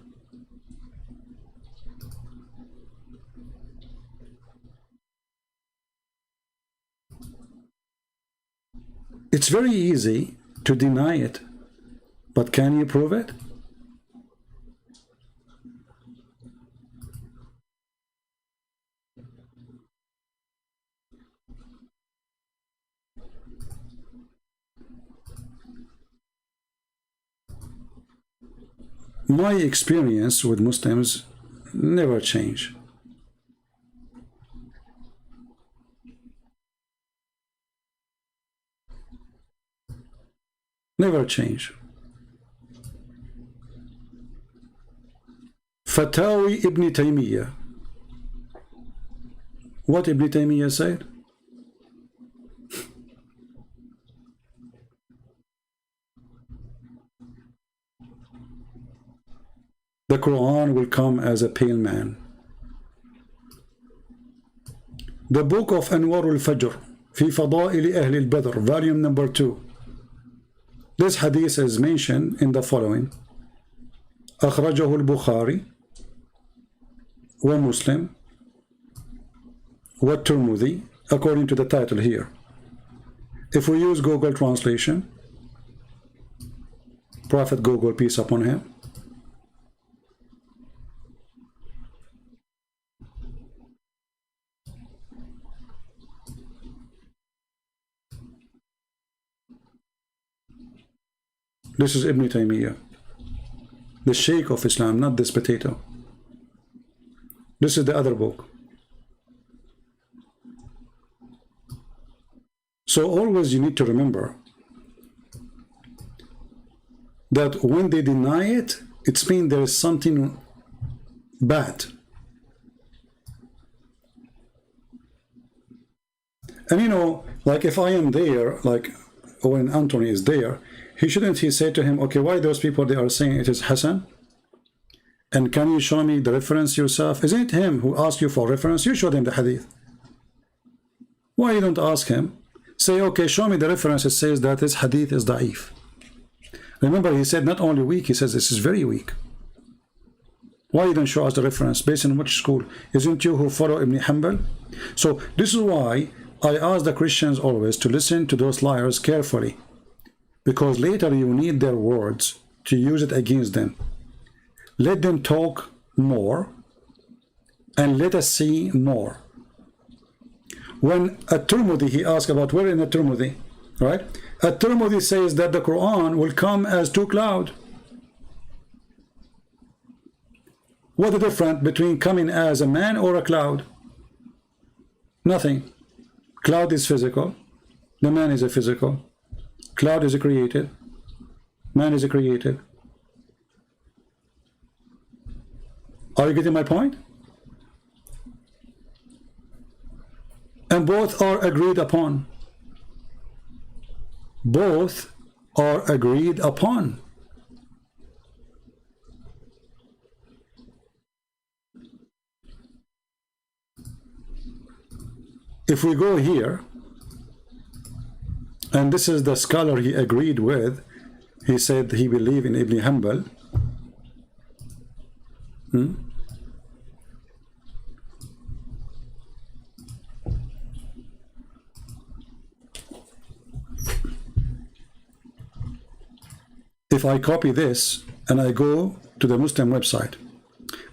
It's very easy to deny it, but can you prove it? My experience with Muslims never change. Never change. Fatawi Ibn Taymiyyah. What Ibn Taymiyyah said? the Quran will come as a pale man. The book of Anwar al-Fajr في فضائل أهل البدر, volume number 2. This hadith is mentioned in the following: أخرجه البخاري ومسلم والترمذي, according to the title here. If we use Google translation, Prophet Google, peace upon him, this is Ibn Taymiyyah, the Sheikh of Islam, not this potato. This is the other book. So always you need to remember that when they deny it, it's mean there is something bad. And you know, like if I am there, like when Anthony is there, shouldn't he say to him, okay, why those people, they are saying it is Hassan? And can you show me the reference yourself? Isn't it him who asked you for reference? You showed him the hadith. Why you don't ask him? Say, okay, show me the reference. It says that this hadith is da'if. Remember, he said not only weak, he says this is very weak. Why you don't show us the reference? Based on which school? Isn't you who follow Ibn Hanbal? So this is why I ask the Christians always to listen to those liars carefully, because later you need their words to use it against them. Let them talk more and let us see more. When at-Tirmidhi, he asked about where in at-Tirmidhi, right? At-Tirmidhi says that the Quran will come as two clouds. What is the difference between coming as a man or a cloud? Nothing. Cloud is physical. The man is a physical. Cloud is a created. Man is a created. Are you getting my point? And both are agreed upon. Both are agreed upon. If we go here, and this is the scholar he agreed with, he said he believed in Ibn Hanbal. If I copy this and I go to the Muslim website,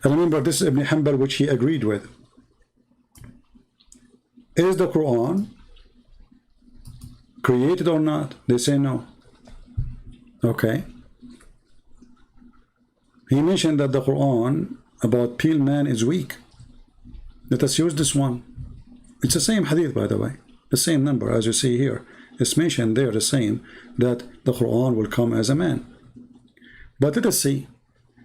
and remember this is Ibn Hanbal which he agreed with. Is the Quran created or not? They say no. Okay. He mentioned that the Quran about pale man is weak. Let us use this one. It's the same hadith, by the way. The same number as you see here. It's mentioned there the same, that the Quran will come as a man. But let us see.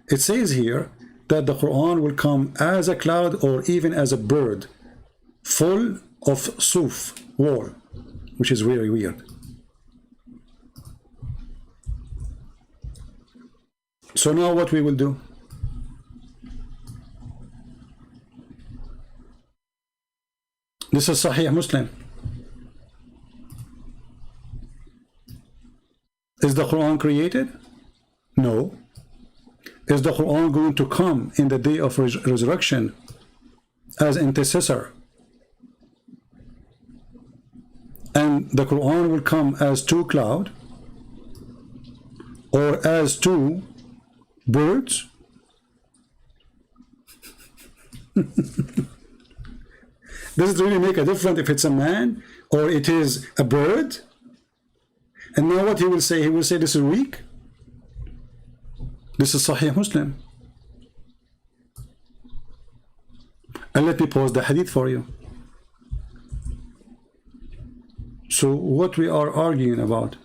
It says here that the Quran will come as a cloud or even as a bird, full of suf, wool, which is very weird. So now what we will do? This is Sahih Muslim. Is the Quran created? No. Is the Quran going to come in the day of resurrection as intercessor? And the Quran will come as two clouds or as two birds? Does it really make a difference if it's a man or it is a bird? And now what he will say? He will say this is weak. This is Sahih Muslim. And let me pause the hadith for you. So what we are arguing about?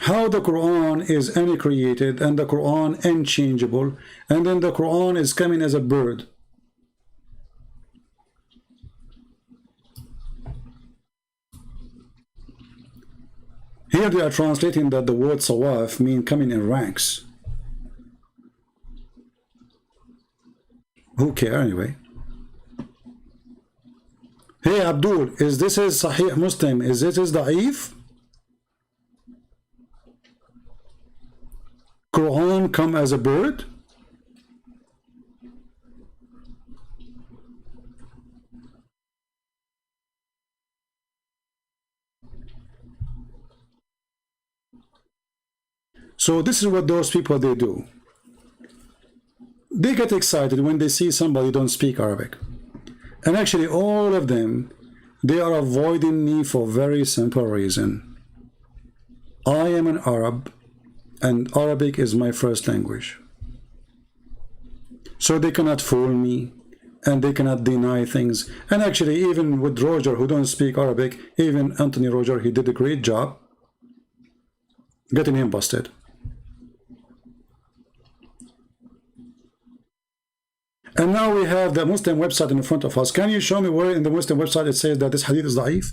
How the Quran is uncreated and the Quran unchangeable, and then the Quran is coming as a bird. Here they are translating that the word sawaf mean coming in ranks. Who care anyway? Hey Abdul, is this is Sahih Muslim? Is this is da'if? Quran come as a bird? So this is what those people they do. They get excited when they see somebody don't speak Arabic. And actually all of them, they are avoiding me for very simple reason. I am an Arab and Arabic is my first language. So they cannot fool me and they cannot deny things. And actually even with Roger who don't speak Arabic, even Anthony Roger, he did a great job getting him busted. And now we have the Muslim website in front of us. Can you show me where in the Muslim website it says that this hadith is da'if?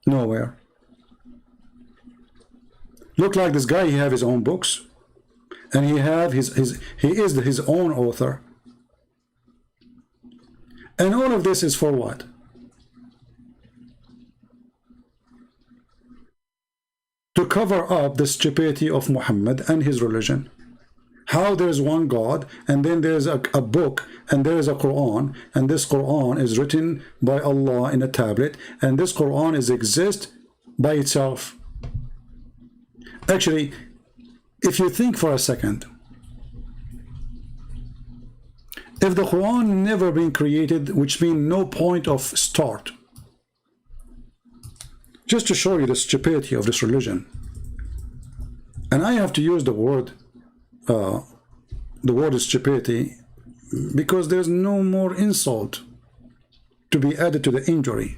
Nowhere. Look like this guy, he have his own books. And he is his own author. And all of this is for what? To cover up the stupidity of Muhammad and his religion. How there is one God, and then there is a book, and there is a Quran, and this Quran is written by Allah in a tablet, and this Quran exists by itself. Actually, if you think for a second, if the Quran never been created, which means no point of start, just to show you the stupidity of this religion, and I have to use the word is stupidity because there's no more insult to be added to the injury.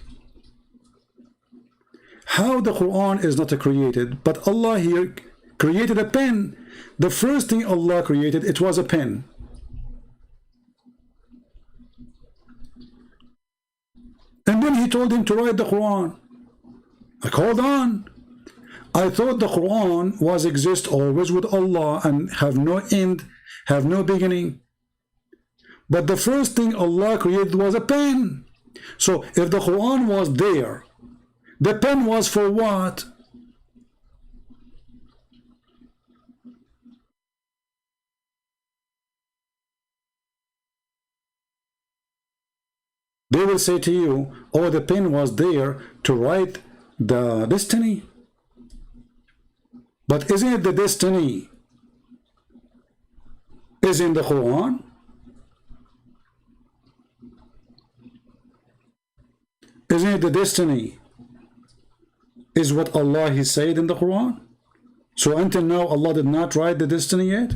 How the Quran is not created, but Allah here created a pen. The first thing Allah created, it was a pen. And then he told him to write the Quran. Like, hold on. I thought the Quran was exist always with Allah and have no end, have no beginning. But the first thing Allah created was a pen. So if the Quran was there, the pen was for what? They will say to you, oh, the pen was there to write the destiny. But isn't it the destiny is in the Quran? Isn't it the destiny is what Allah He said in the Quran? So until now Allah did not write the destiny yet?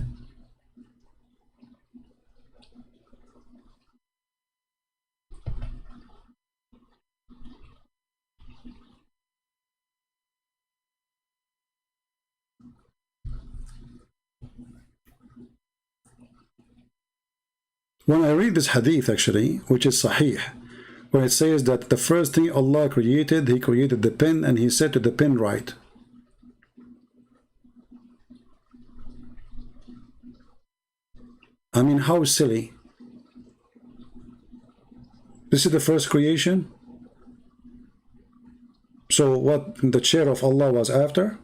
When I read this hadith actually, which is sahih, where it says that the first thing Allah created, He created the pen and He said to the pen, write. I mean, how silly. This is the first creation. So what the chair of Allah was after?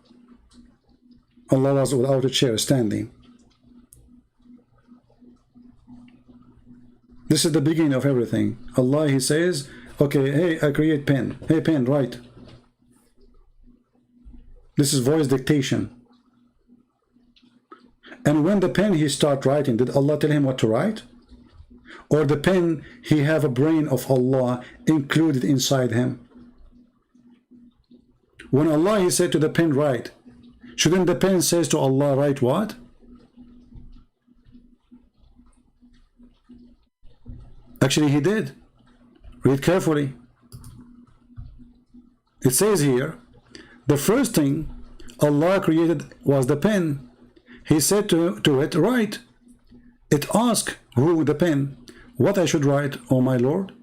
Allah was without a chair, standing. This is the beginning of everything. Allah, He says, okay, hey, I create pen. Hey, pen, write. This is voice dictation. And when the pen he start writing, did Allah tell him what to write? Or the pen, he have a brain of Allah included inside him? When Allah, He said to the pen, write, shouldn't the pen says to Allah, write what? Actually, He did. Read carefully. It says here, the first thing Allah created was the pen. He said to it, write. It asked who the pen, what I should write, O my Lord?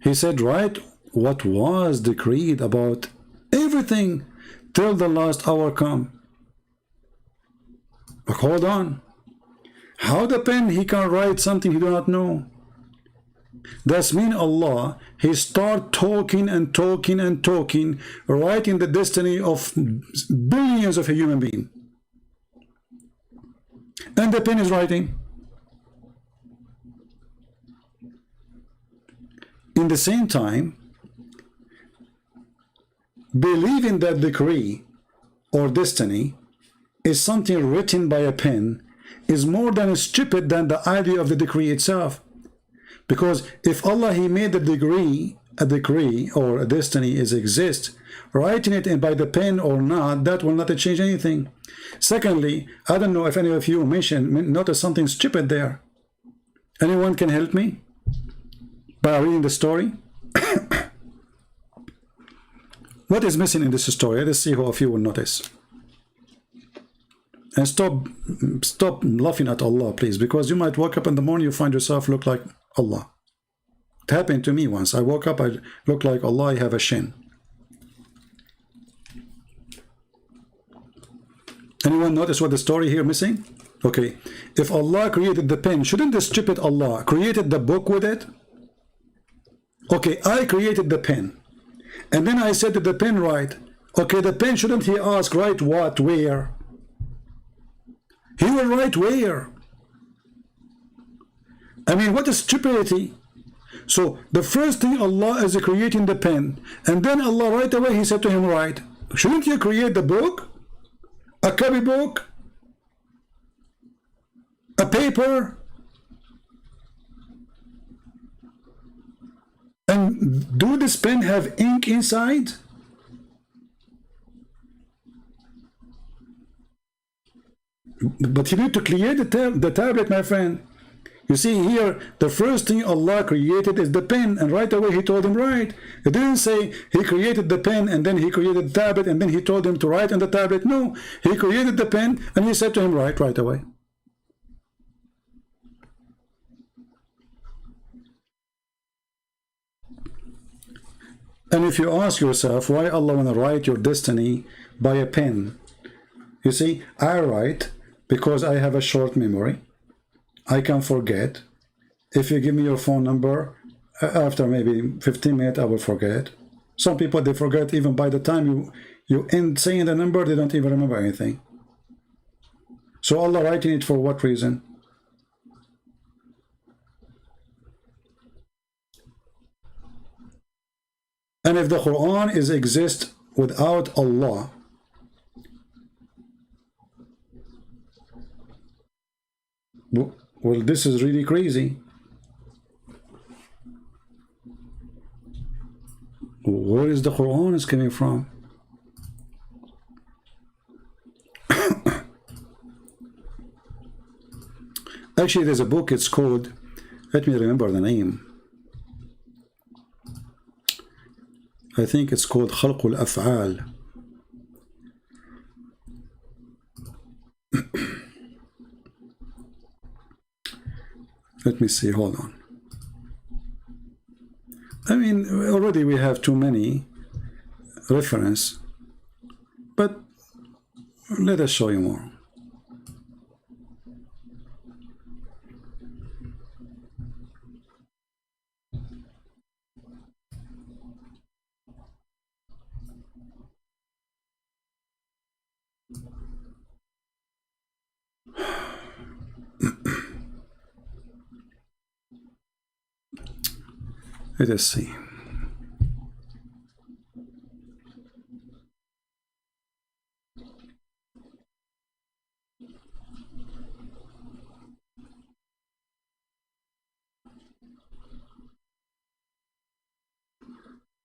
He said, write what was decreed about everything till the last hour come. But hold on. How the pen he can write something he do not know? That's mean Allah, he start talking and talking and talking, writing the destiny of billions of a human being. And the pen is writing. In the same time, believing that decree or destiny is something written by a pen is more than stupid than the idea of the decree itself. Because if Allah, he made the decree, a decree or a destiny is exist, writing it in by the pen or not, that will not change anything. Secondly, I don't know if any of you notice something stupid there. Anyone can help me by reading the story? What is missing in this story? Let's see who of you will notice. And stop laughing at Allah, please, because you might wake up in the morning, you find yourself look like Allah. It happened to me once. I woke up, I look like Allah, I have a shin. Anyone notice what the story here missing? Okay, if Allah created the pen, shouldn't the stupid Allah created the book with it? Okay, I created the pen, and then I said to the pen, write. Okay, the pen, shouldn't he ask, write what, where? He will write where? I mean, what a stupidity. So the first thing, Allah is creating the pen, and then Allah right away he said to him, write. Shouldn't you create the book? A copy book? A paper? And do this pen have ink inside? But you need to create the tablet, my friend. You see here, the first thing Allah created is the pen, and right away he told him write. It didn't say he created the pen and then he created the tablet and then he told him to write on the tablet. No, he created the pen and he said to him write right away. And if you ask yourself why Allah want to write your destiny by a pen, you see, I write because I have a short memory. I can forget. If you give me your phone number, after maybe 15 minutes, I will forget. Some people, they forget even by the time you end saying the number, they don't even remember anything. So Allah writing it for what reason? And if the Quran is exist without Allah, well, this is really crazy. Where is the Quran is coming from? Actually, there's a book, it's called, let me remember the name. I think it's called خلق الأفعال. Let me see, hold on. I mean, already we have too many reference, but let us show you more. Let us see.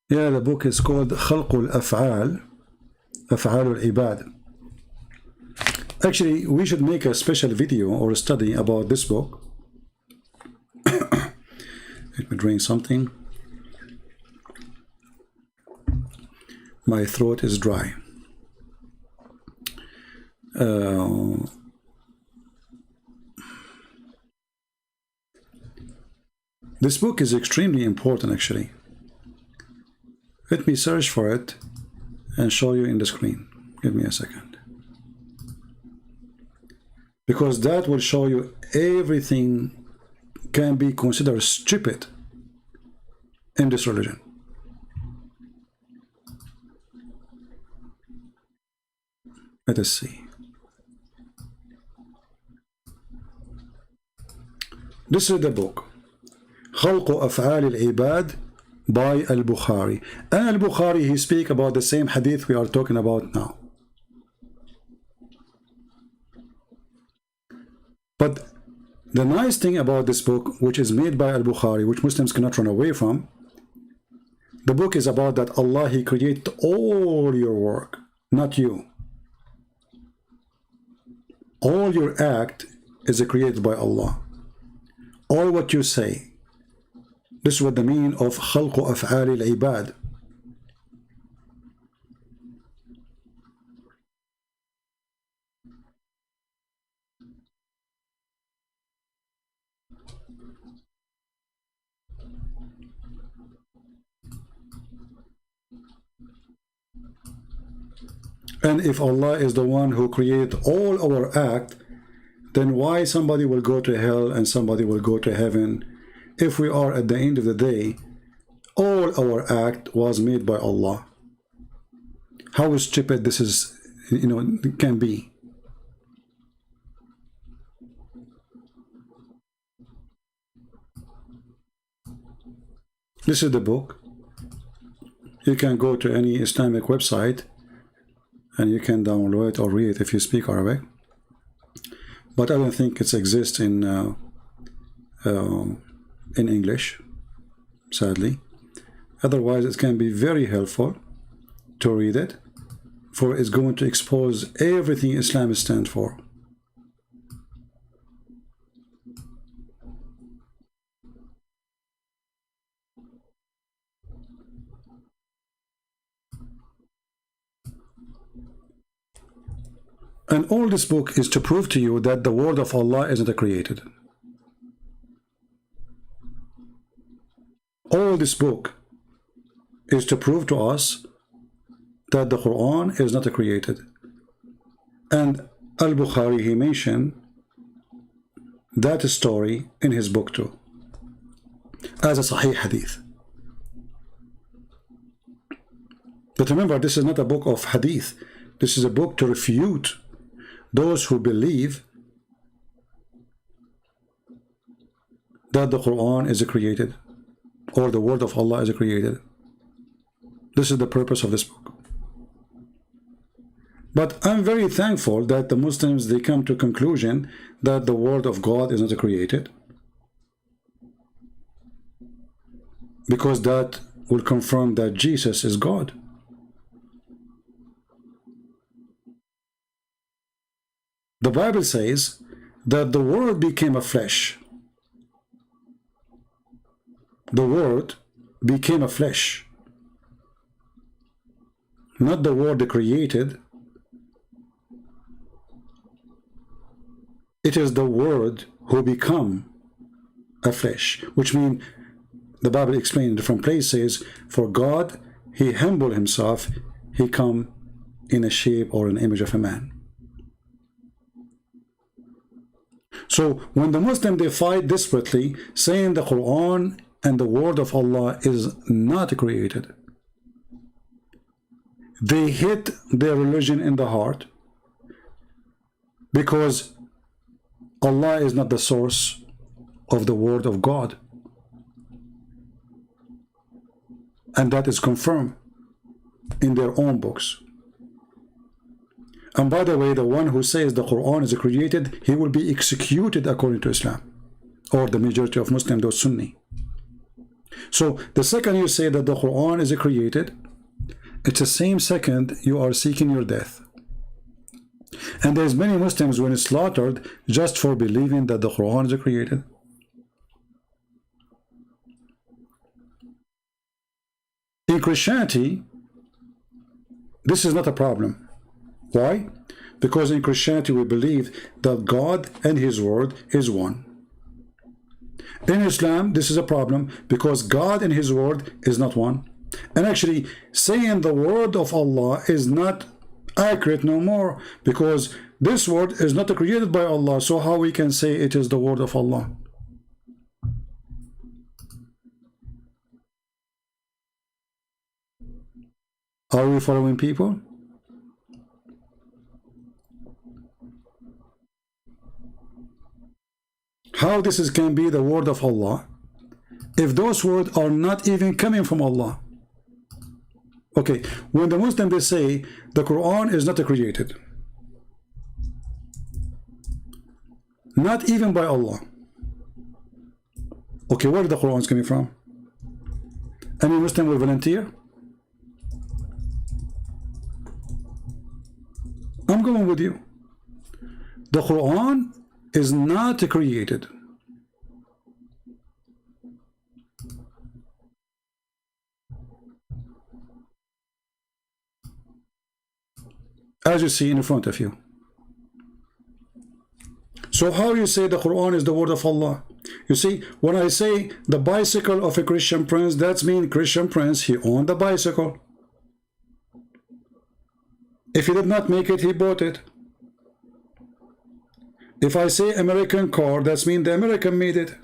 Yeah, the book is called خلق الأفعال, أفعال العباد. Actually, we should make a special video or a study about this book. Let me drink something. My throat is dry. This book is extremely important, actually. Let me search for it and show you in the screen. Give me a second. Because that will show you everything can be considered stupid in this religion. Let us see. This is the book خلق أفعال العباد by al-Bukhari. And al-Bukhari, he speak about the same hadith we are talking about now. But the nice thing about this book, which is made by al-Bukhari, which Muslims cannot run away from, the book is about that Allah, he created all your work, not you. All your act is created by Allah. All what you say. This is what the meaning of خلق أفعال العباد. And if Allah is the one who created all our act, then why somebody will go to hell and somebody will go to heaven if we are at the end of the day, all our act was made by Allah? How stupid this is, can be. This is the book. You can go to any Islamic website and you can download it or read it if you speak Arabic. But I don't think it exists in English, sadly. Otherwise, it can be very helpful to read it, for it's going to expose everything Islam stands for. And all this book is to prove to you that the word of Allah isn't created. All this book is to prove to us that the Quran is not created. And Al-Bukhari, he mentioned that story in his book too, as a Sahih Hadith. But remember, this is not a book of Hadith. This is a book to refute those who believe that the Quran is created or the word of Allah is created. This is the purpose of this book. But I'm very thankful that the Muslims, they come to a conclusion that the word of God is not created, because that will confirm that Jesus is God. The Bible says that the Word became a flesh. The Word became a flesh. Not the Word created. It is the Word who become a flesh, which means, the Bible explains in different places, for God, he humbled himself, he come in a shape or an image of a man. So when the Muslims, they fight desperately, saying the Quran and the word of Allah is not created, they hit their religion in the heart, because Allah is not the source of the word of God. And that is confirmed in their own books. And by the way, the one who says the Quran is created, he will be executed according to Islam, or the majority of Muslims, those Sunni. So the second you say that the Quran is created, it's the same second you are seeking your death. And there's many Muslims when slaughtered just for believing that the Quran is created. In Christianity, this is not a problem. Why? Because in Christianity we believe that God and his word is one. In Islam, this is a problem because God and his word is not one. And actually, saying the word of Allah is not accurate no more, because this word is not created by Allah. So how we can say it is the word of Allah? Are we following, people? How this can be the word of Allah if those words are not even coming from Allah? Okay, when the Muslims, they say the Quran is not created, not even by Allah. Okay, where the Quran is coming from? Any Muslim will volunteer? I'm going with you. The Quran is not created. As you see in front of you. So how you say the Quran is the word of Allah? You see, when I say the bicycle of a Christian prince, that means Christian prince, he owned the bicycle. If he did not make it, he bought it. If I say American car, that means the American made it.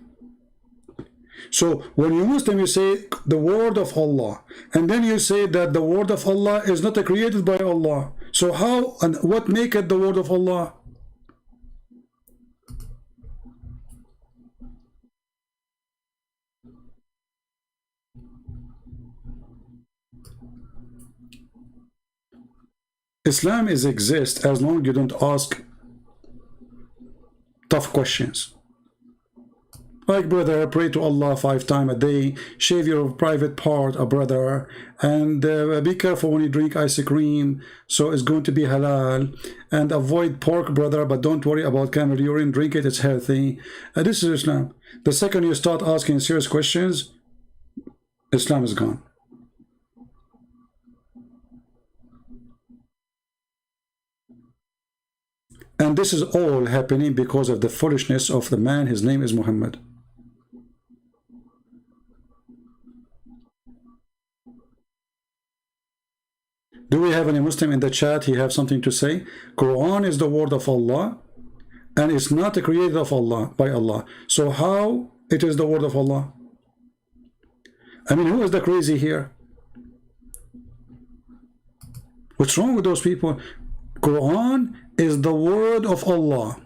So when you Muslim, you say the word of Allah, and then you say that the word of Allah is not created by Allah. So how and what make it the word of Allah? Islam is exist as long as you don't ask tough questions. Like, brother, pray to Allah 5 times a day, shave your private part, brother, and be careful when you drink ice cream, so it's going to be halal, and avoid pork, brother, but don't worry about camel urine, drink it, it's healthy. This is Islam. The second you start asking serious questions, Islam is gone. And this is all happening because of the foolishness of the man. His name is Muhammad. Do we have any Muslim in the chat? He have something to say? Quran is the word of Allah, and it's not created of Allah by Allah. So how it is the word of Allah? I mean, who is the crazy here? What's wrong with those people? Quran is the word of Allah,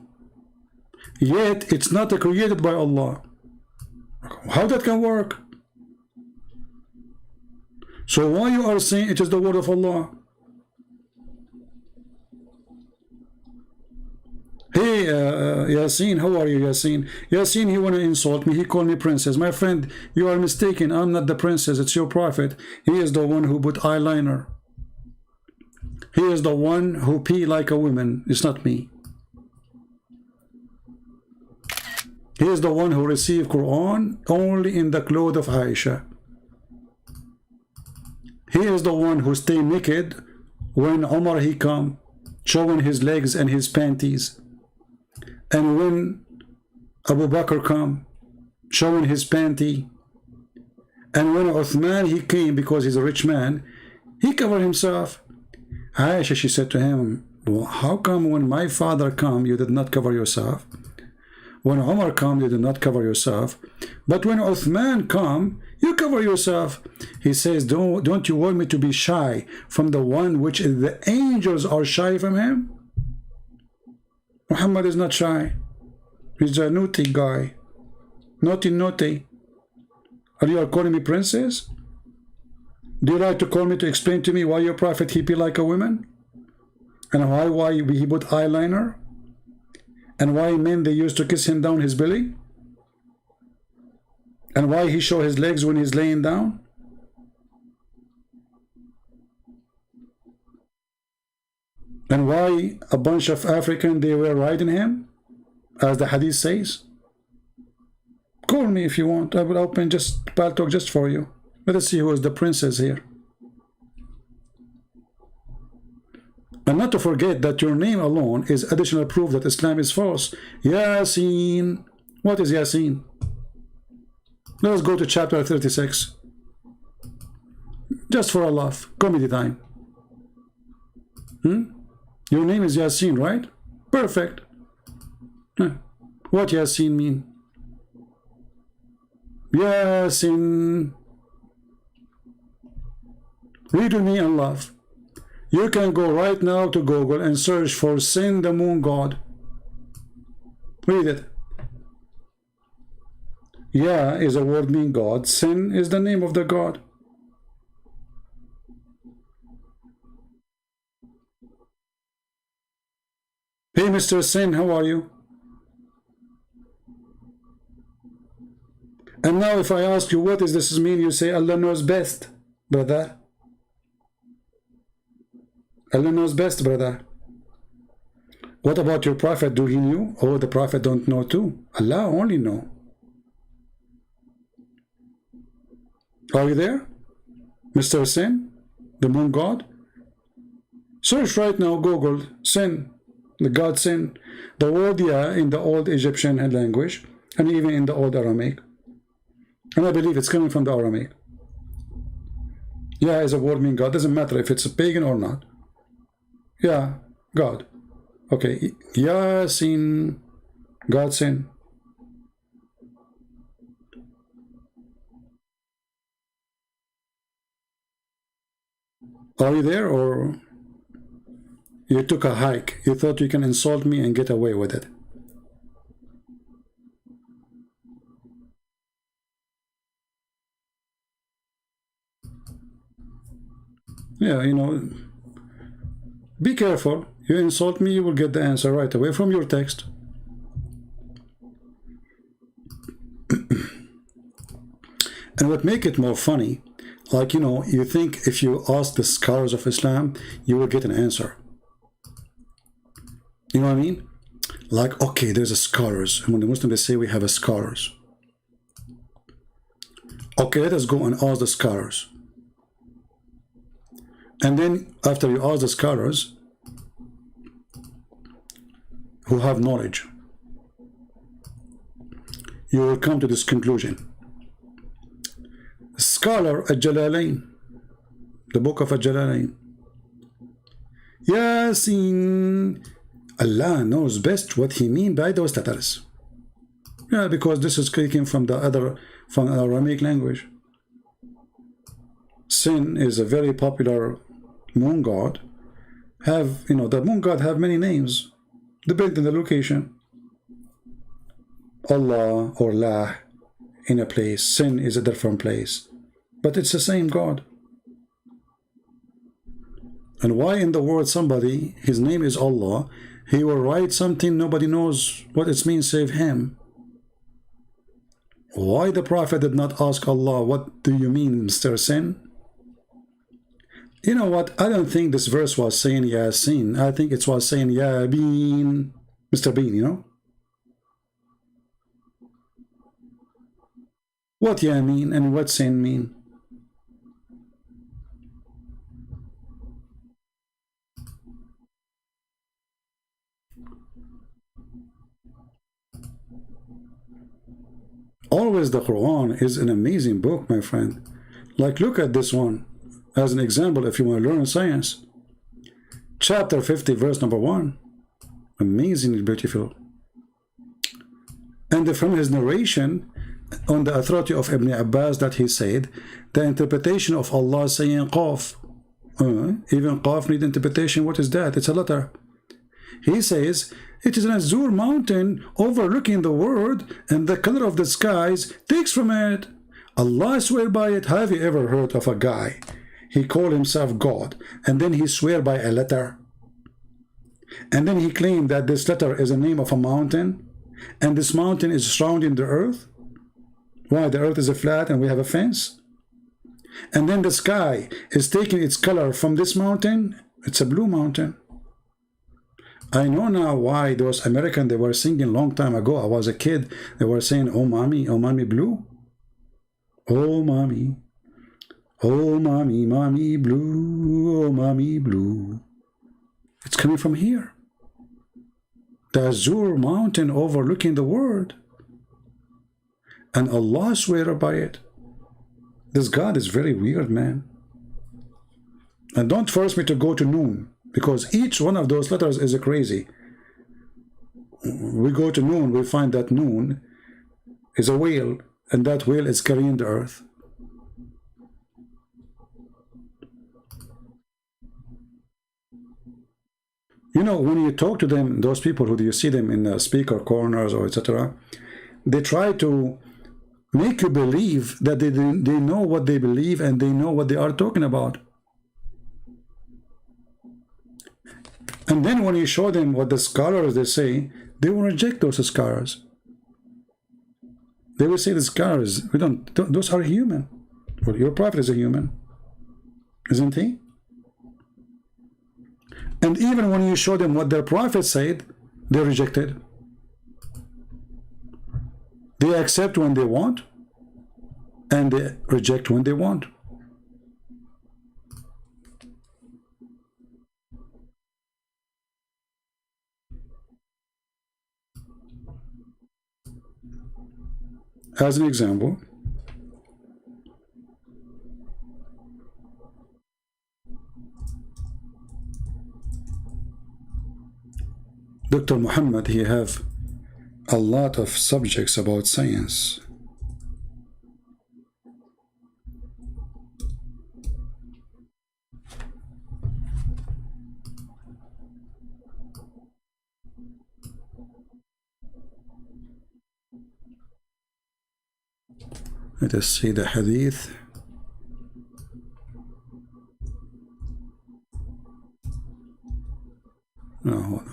yet it's not created by Allah. How that can work? So why you are saying it is the word of Allah? Hey, Yasin, how are you, Yasin? Yasin, he want to insult me. He called me princess. My friend, you are mistaken. I'm not the princess. It's your prophet. He is the one who put eyeliner. He is the one who pee like a woman. It's not me. He is the one who received Quran only in the clothes of Aisha. He is the one who stay naked when Umar he come, showing his legs and his panties. And when Abu Bakr come, showing his panty. And when Uthman he came, because he's a rich man, he covered himself. Aisha, she said to him, well, how come when my father come, you did not cover yourself? When Umar come, you did not cover yourself. But when Uthman come, you cover yourself. He says, don't you want me to be shy from the one which the angels are shy from him? Muhammad is not shy. He's a naughty guy. Naughty, naughty. Are you calling me princess? Do you like to call me to explain to me why your prophet he be like a woman? And why he put eyeliner? And why men they used to kiss him down his belly? And why he show his legs when he's laying down? And why a bunch of African they were riding him? As the hadith says. Call me if you want. I will open just Paltalk just for you. Let us see who is the princess here. And not to forget that your name alone is additional proof that Islam is false. Yasin. What is Yasin? Let us go to chapter 36. Just for a laugh, comedy time. Your name is Yasin, right? Perfect. What Yasin mean? Yasin. Read with me and laugh. You can go right now to Google and search for Sin, the moon god. Read it. Ya is a word meaning God. Sin is the name of the god. Hey, Mr. Sin, how are you? And now if I ask you what does this mean, you say Allah knows best, brother. Allah knows best, brother. What about your prophet? Do he knew? Oh, the prophet don't know too. Allah only know. Are you there, Mr. Sin, the moon god? Search right now, Google, Sin, the god Sin. The word Ya in the old Egyptian language, and even in the old Aramaic. And I believe it's coming from the Aramaic. Ya is a word meaning God. Doesn't matter if it's a pagan or not. Yeah, God. Okay, Yasin, God Sin. Are you there, or you took a hike? You thought you can insult me and get away with it? Yeah, you know, be careful. You insult me, you will get the answer right away from your text. And what make it more funny, like, you know, you think if you ask the scholars of Islam, you will get an answer. You know what I mean? Like, okay, there's a scholars. And when the Muslims, they say we have a scholars. Okay, let us go and ask the scholars. And then after you ask the scholars who have knowledge, you will come to this conclusion. Scholar Al-Jalalain, the book of Al-Jalalain. Yasin, Allah knows best what he means by those letters. Yeah, because this is taken from the Aramaic language. Sin is a very popular moon god. Have, you know, the moon god have many names depending on the location. Allah or La in a place, Sin is a different place, but it's the same God. And why in the world somebody, his name is Allah, he will write something nobody knows what it means save him? Why the Prophet did not ask Allah, what do you mean, Mr. Sin? You know what, I don't think this verse was saying Yasin. I think it was saying Ya Bean, Mr. Bean, you know? What Ya mean and what Sin mean? Always the Quran is an amazing book, my friend. Like, look at this one as an example if you want to learn science. Chapter 50, verse number 1. Amazingly beautiful. And from his narration, on the authority of Ibn Abbas, that he said, the interpretation of Allah saying Qaf. Even Qaf need interpretation. What is that? It's a letter. He says, it is an azure mountain overlooking the world, and the color of the skies takes from it. Allah swear by it. Have you ever heard of a guy? He called himself God, and then he swear by a letter. And then he claimed that this letter is the name of a mountain, and this mountain is surrounding the earth. Why? The earth is a flat and we have a fence. And then the sky is taking its color from this mountain. It's a blue mountain. I know now why those Americans, they were singing long time ago. I was a kid. They were saying, oh mommy blue. Oh mommy blue, oh mommy blue. It's coming from here. The azure mountain overlooking the world. And Allah swear by it. This God is very weird, man. And don't force me to go to noon, because each one of those letters is crazy. We go to noon, we find that noon is a whale, and that whale is carrying the earth. You know, when you talk to them, those people who you see them in the speaker corners or etc., they try to make you believe that they know what they believe and they know what they are talking about. And then when you show them what the scholars they say, they will reject those scholars. They will say the scholars, those are human. Well, your prophet is a human, isn't he? And even when you show them what their prophet said, they reject it. They accept when they want, and they reject when they want. As an example, Dr. Muhammad, he have a lot of subjects about science. Let us see the hadith. No, hold on.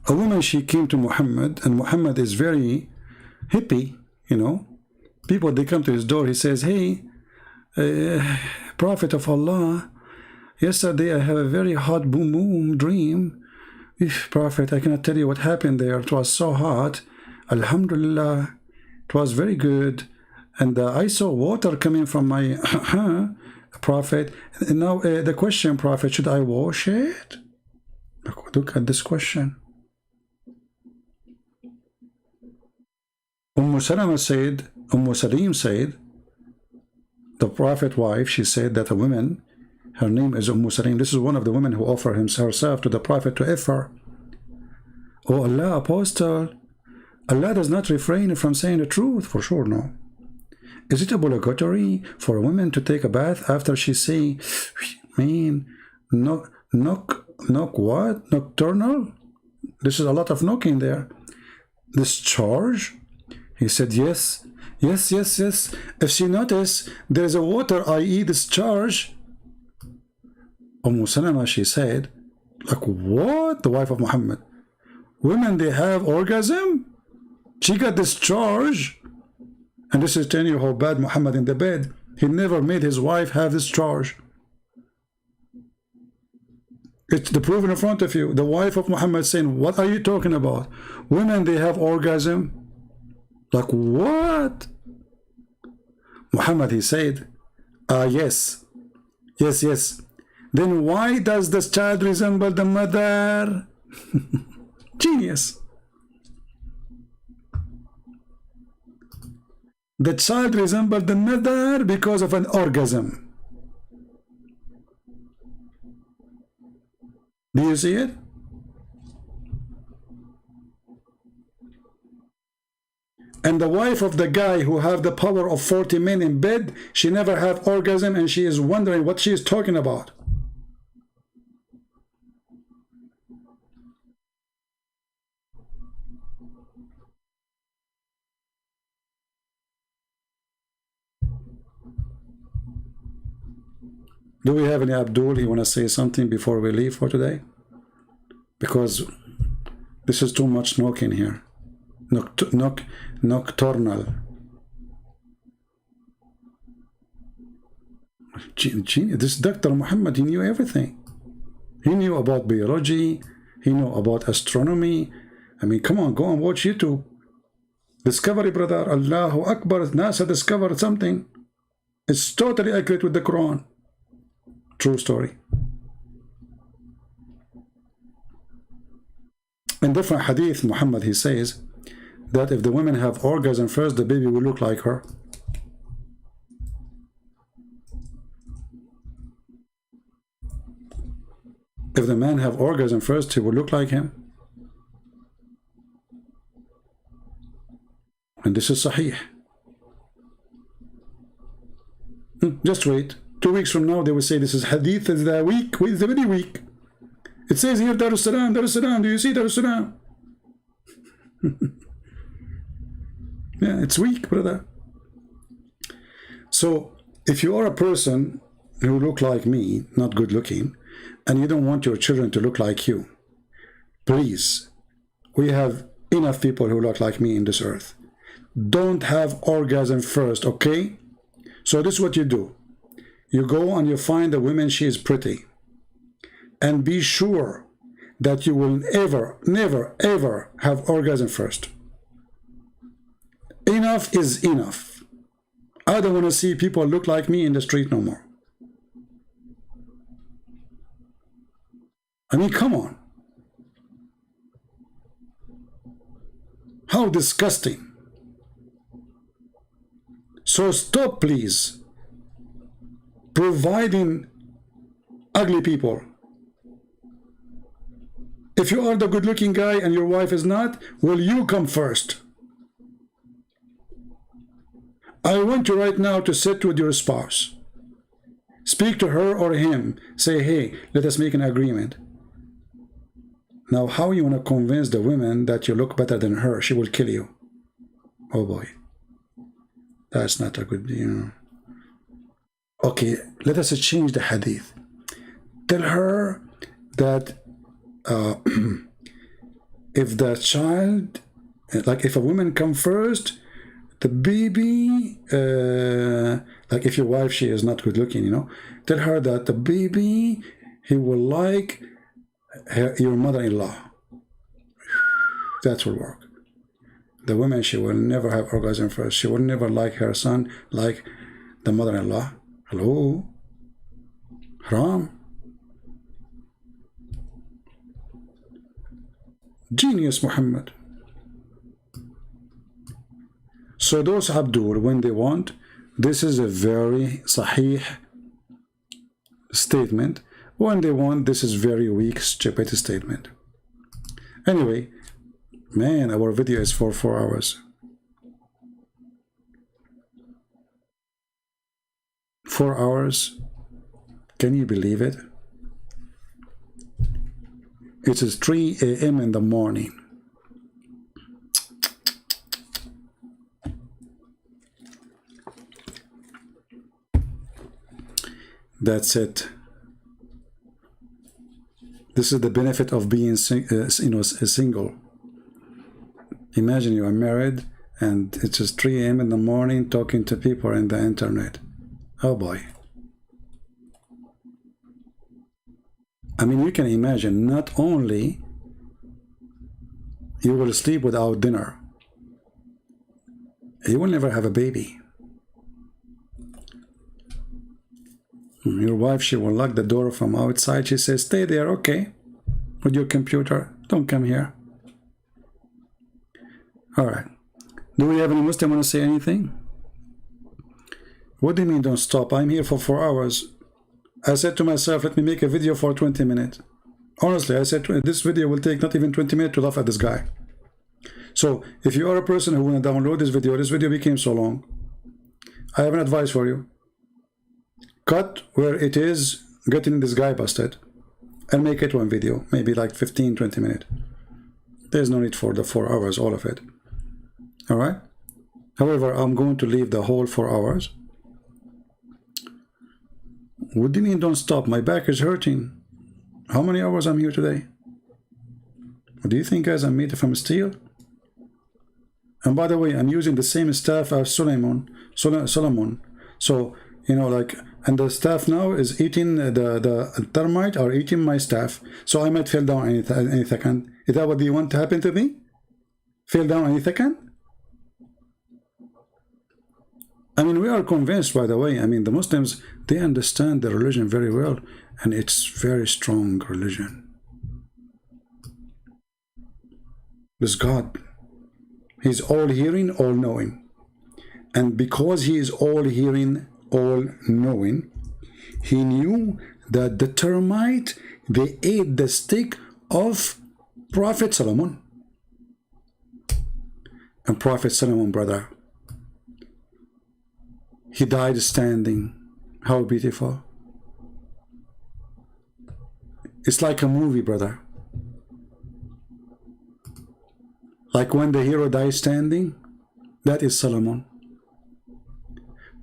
A woman, she came to Muhammad, and Muhammad is very hippie, you know. People, they come to his door, he says, hey, Prophet of Allah, yesterday I have a very hot boom boom dream. Prophet, I cannot tell you what happened there. It was so hot. Alhamdulillah, it was very good. And I saw water coming from my Prophet. And now the question, Prophet, should I wash it? Look at this question. Salim said, the Prophet wife, she said that a woman, her name is Salim. This is one of the women who offered herself to the Prophet to her. Oh Allah, Apostle, Allah does not refrain from saying the truth. For sure, no. Is it obligatory for a woman to take a bath after she say, knock what? Nocturnal? This is a lot of knocking there. Discharge? He said, yes. If she notice there is a water, i.e. discharge. Salama, she said, like, what? The wife of Muhammad. Women, they have orgasm? She got discharge? And this is telling you how bad Muhammad in the bed. He never made his wife have discharge. It's the proof in front of you. The wife of Muhammad saying, what are you talking about? Women, they have orgasm? Like, what? Muhammad, he said, yes. Then why does this child resemble the mother? Genius. The child resembled the mother because of an orgasm. Do you see it? And the wife of the guy who have the power of 40 men in bed, she never have orgasm, and she is wondering what she is talking about. Do we have any Abdul? You want to say something before we leave for today? Because this is too much knocking here. Nocturnal. This Dr. Muhammad, he knew everything. He knew about biology. He knew about astronomy. I mean, come on, go and watch YouTube. Discovery, brother. Allahu Akbar. NASA discovered something. It's totally accurate with the Quran. True story. In different hadith, Muhammad, he says that if the women have orgasm first, the baby will look like her. If the man have orgasm first, he will look like him. And this is sahih. Just wait. 2 weeks from now, they will say this is hadith, is the weak, it's very weak. It says here, Dar es-Salam, Dar es-Salam. Do you see Dar es-Salam? Yeah, it's weak, brother. So, if you are a person who look like me, not good looking, and you don't want your children to look like you, please, we have enough people who look like me in this earth. Don't have orgasm first, okay? So this is what you do. You go and you find a woman, she is pretty. And be sure that you will never, ever have orgasm first. Enough is enough. I don't want to see people look like me in the street no more. I mean, come on. How disgusting. So stop, please, providing ugly people. If you are the good-looking guy and your wife is not, will you come first? I want you right now to sit with your spouse. Speak to her or him. Say, hey, let us make an agreement. Now, how you want to convince the women that you look better than her? She will kill you. Oh boy. That's not a good, Okay, let us change the hadith. Tell her that if the child, like if a woman come first, the baby, like if your wife, she is not good looking, tell her that the baby, he will like your mother-in-law. That will work. The woman, she will never have orgasm first. She will never like her son like the mother-in-law. Hello? Haram? Genius, Muhammad. So those Abdul, when they want, this is a very sahih statement. When they want, this is very weak, stupid statement. Anyway, man, our video is for 4 hours. 4 hours? Can you believe it? It is 3 a.m. in the morning. That's it. This is the benefit of being single. Imagine you are married and it's just 3 a.m. in the morning talking to people on the internet. Oh boy. I mean, you can imagine, not only you will sleep without dinner, you will never have a baby. Your wife, she will lock the door from outside. She says, stay there, okay, with your computer. Don't come here. All right. Do we have any Muslim want to say anything? What do you mean don't stop? I'm here for 4 hours. I said to myself, let me make a video for 20 minutes. Honestly, I said this video will take not even 20 minutes to laugh at this guy. So if you are a person who want to download this video became so long, I have an advice for you. Cut where it is getting this guy busted and make it one video, maybe like 15-20 minutes. There's no need for the 4 hours, all of it. All right? However, I'm going to leave the whole 4 hours. What do you mean don't stop? My back is hurting. How many hours I'm here today? Do you think, guys, I'm made from steel? And by the way, I'm using the same staff as Solomon. So, like, and the staff now is eating the termite or eating my staff. So I might fall down any second. Is that what you want to happen to me? Fall down any second? I mean, we are convinced, by the way. I mean, the Muslims, they understand the religion very well, and it's very strong religion. This God, He's all hearing, all knowing. And because He is all hearing, all knowing, He knew that the termite, they ate the stick of Prophet Solomon. And Prophet Solomon, brother, he died standing. How beautiful. It's like a movie, brother. Like when the hero dies standing, that is Solomon.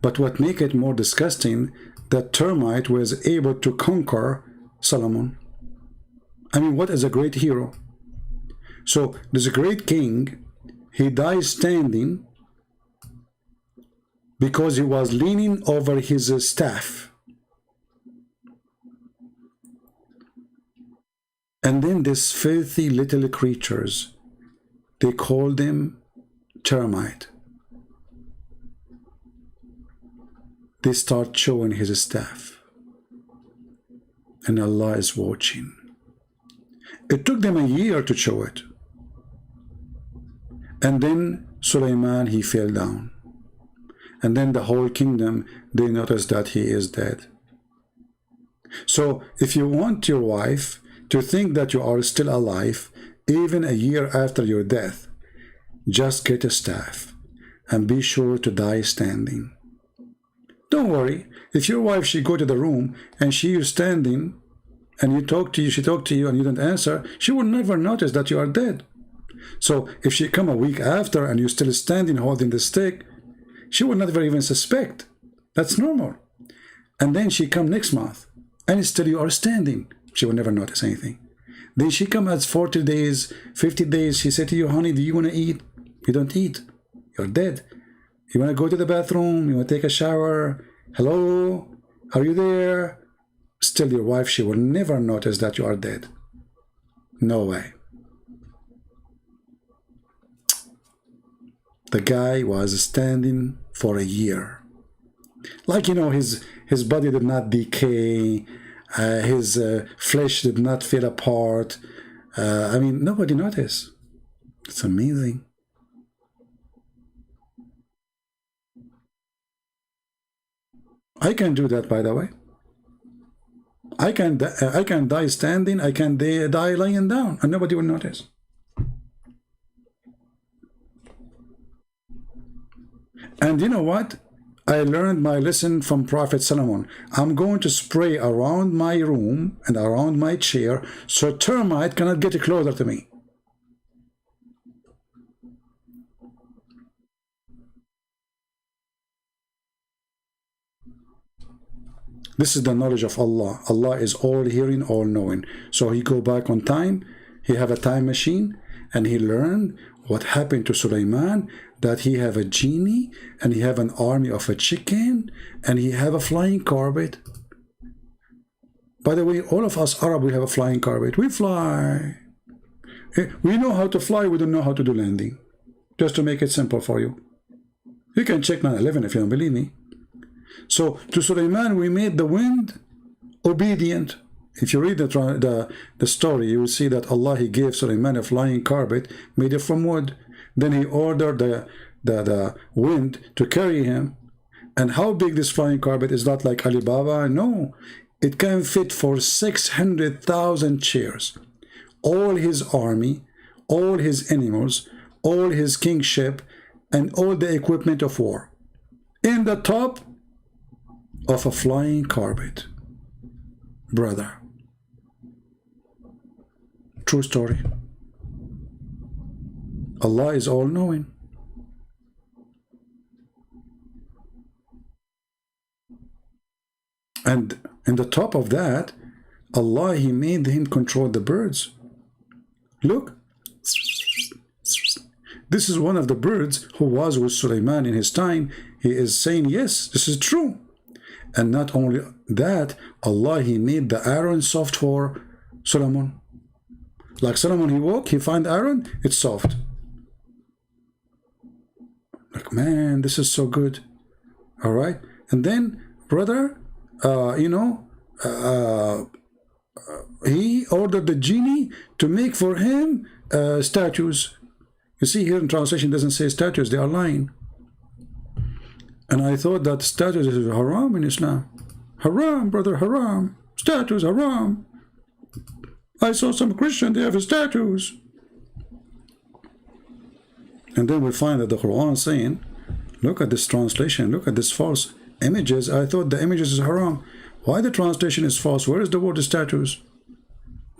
But what makes it more disgusting, that termite was able to conquer Solomon. I mean, what is a great hero? So there's a great king, he dies standing because he was leaning over his staff. And then these filthy little creatures, they call them termite. They start chewing his staff. And Allah is watching. It took them a year to chew it. And then Sulaiman, he fell down. And then the whole kingdom, they noticed that he is dead. So if you want your wife to think that you are still alive, even a year after your death, just get a staff and be sure to die standing. Don't worry, if your wife, she go to the room and she is standing and you talk to you, she talk to you and you don't answer, she will never notice that you are dead. So if she come a week after and you're still standing holding the stick, she will never even suspect. That's normal. And then she come next month and still you are standing. She will never notice anything. Then she come at 40 days, 50 days. She said to you, honey, do you want to eat? You don't eat. You're dead. You want to go to the bathroom? You want to take a shower? Hello? Are you there? Still your wife, she will never notice that you are dead. No way. The guy was standing for a year. Like, you know, his body did not decay. His flesh did not fall apart. I mean, nobody noticed. It's amazing. I can do that, by the way. I can die standing. I can die lying down, and nobody will notice. And you know what? I learned my lesson from Prophet Solomon. I'm going to spray around my room and around my chair so termite cannot get closer to me. This is the knowledge of Allah. Allah is all hearing, all knowing. So he go back on time, he have a time machine, and he learned what happened to Sulaiman, that he have a genie, and he have an army of a chicken, and he have a flying carpet. By the way, all of us Arab, we have a flying carpet. We fly. We know how to fly, we don't know how to do landing. Just to make it simple for you. You can check 9/11 if you don't believe me. So to Sulaiman, we made the wind obedient. If you read the story, you will see that Allah, he gave Sulaiman a flying carpet made it from wood. Then he ordered the wind to carry him. And how big this flying carpet is, not like Alibaba. No, it can fit for 600,000 chairs. All his army, all his animals, all his kingship, and all the equipment of war. In the top of a flying carpet. Brother. True story. Allah is all-knowing. And in the top of that, Allah, he made him control the birds. Look. This is one of the birds who was with Sulaiman in his time. He is saying, yes, this is true. And not only that, Allah, he made the iron soft for Solomon. Like Solomon, he woke, he find iron, it's soft. Like, man, this is so good. All right. And then, brother, he ordered the genie to make for him statues. You see here in translation, it doesn't say statues, they are lying. And I thought that statues is haram in Islam. Haram, brother, haram. Statues, haram. I saw some Christian, they have statues. And then we find that the Quran saying, look at this translation, look at this false images. I thought the images is haram. Why the translation is false? Where is the word statues?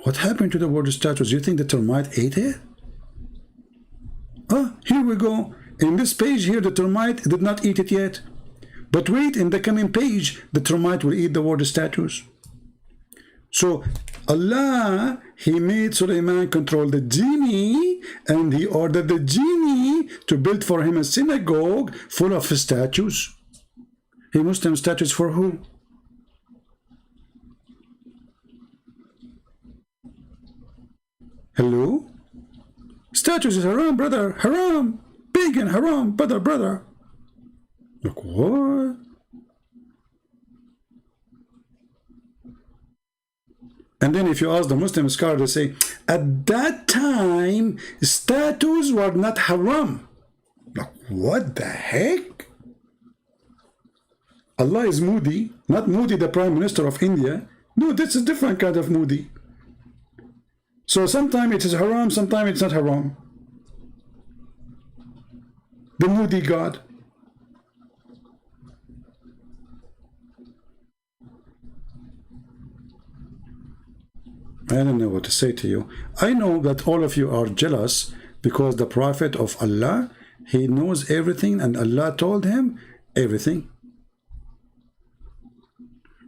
What happened to the word statues? You think the termite ate it? Ah, here we go. In this page here, the termite did not eat it yet. But wait, in the coming page, the termite will eat the word statues. So Allah, He made Sulaiman control the genie, and He ordered the genie to build for him a synagogue full of statues. Hey, Muslim statues for who? Hello? Statues is haram, brother. Haram. Pagan, haram, brother. Look, what? And then if you ask the Muslim scholar, they say, at that time, statues were not haram. Like, what the heck? Allah is Modi, not Modi, the Prime Minister of India. No, this is different kind of Modi. So sometimes it is haram, sometimes it's not haram. The Modi God. I don't know what to say to you. I know that all of you are jealous because the Prophet of Allah, he knows everything and Allah told him everything.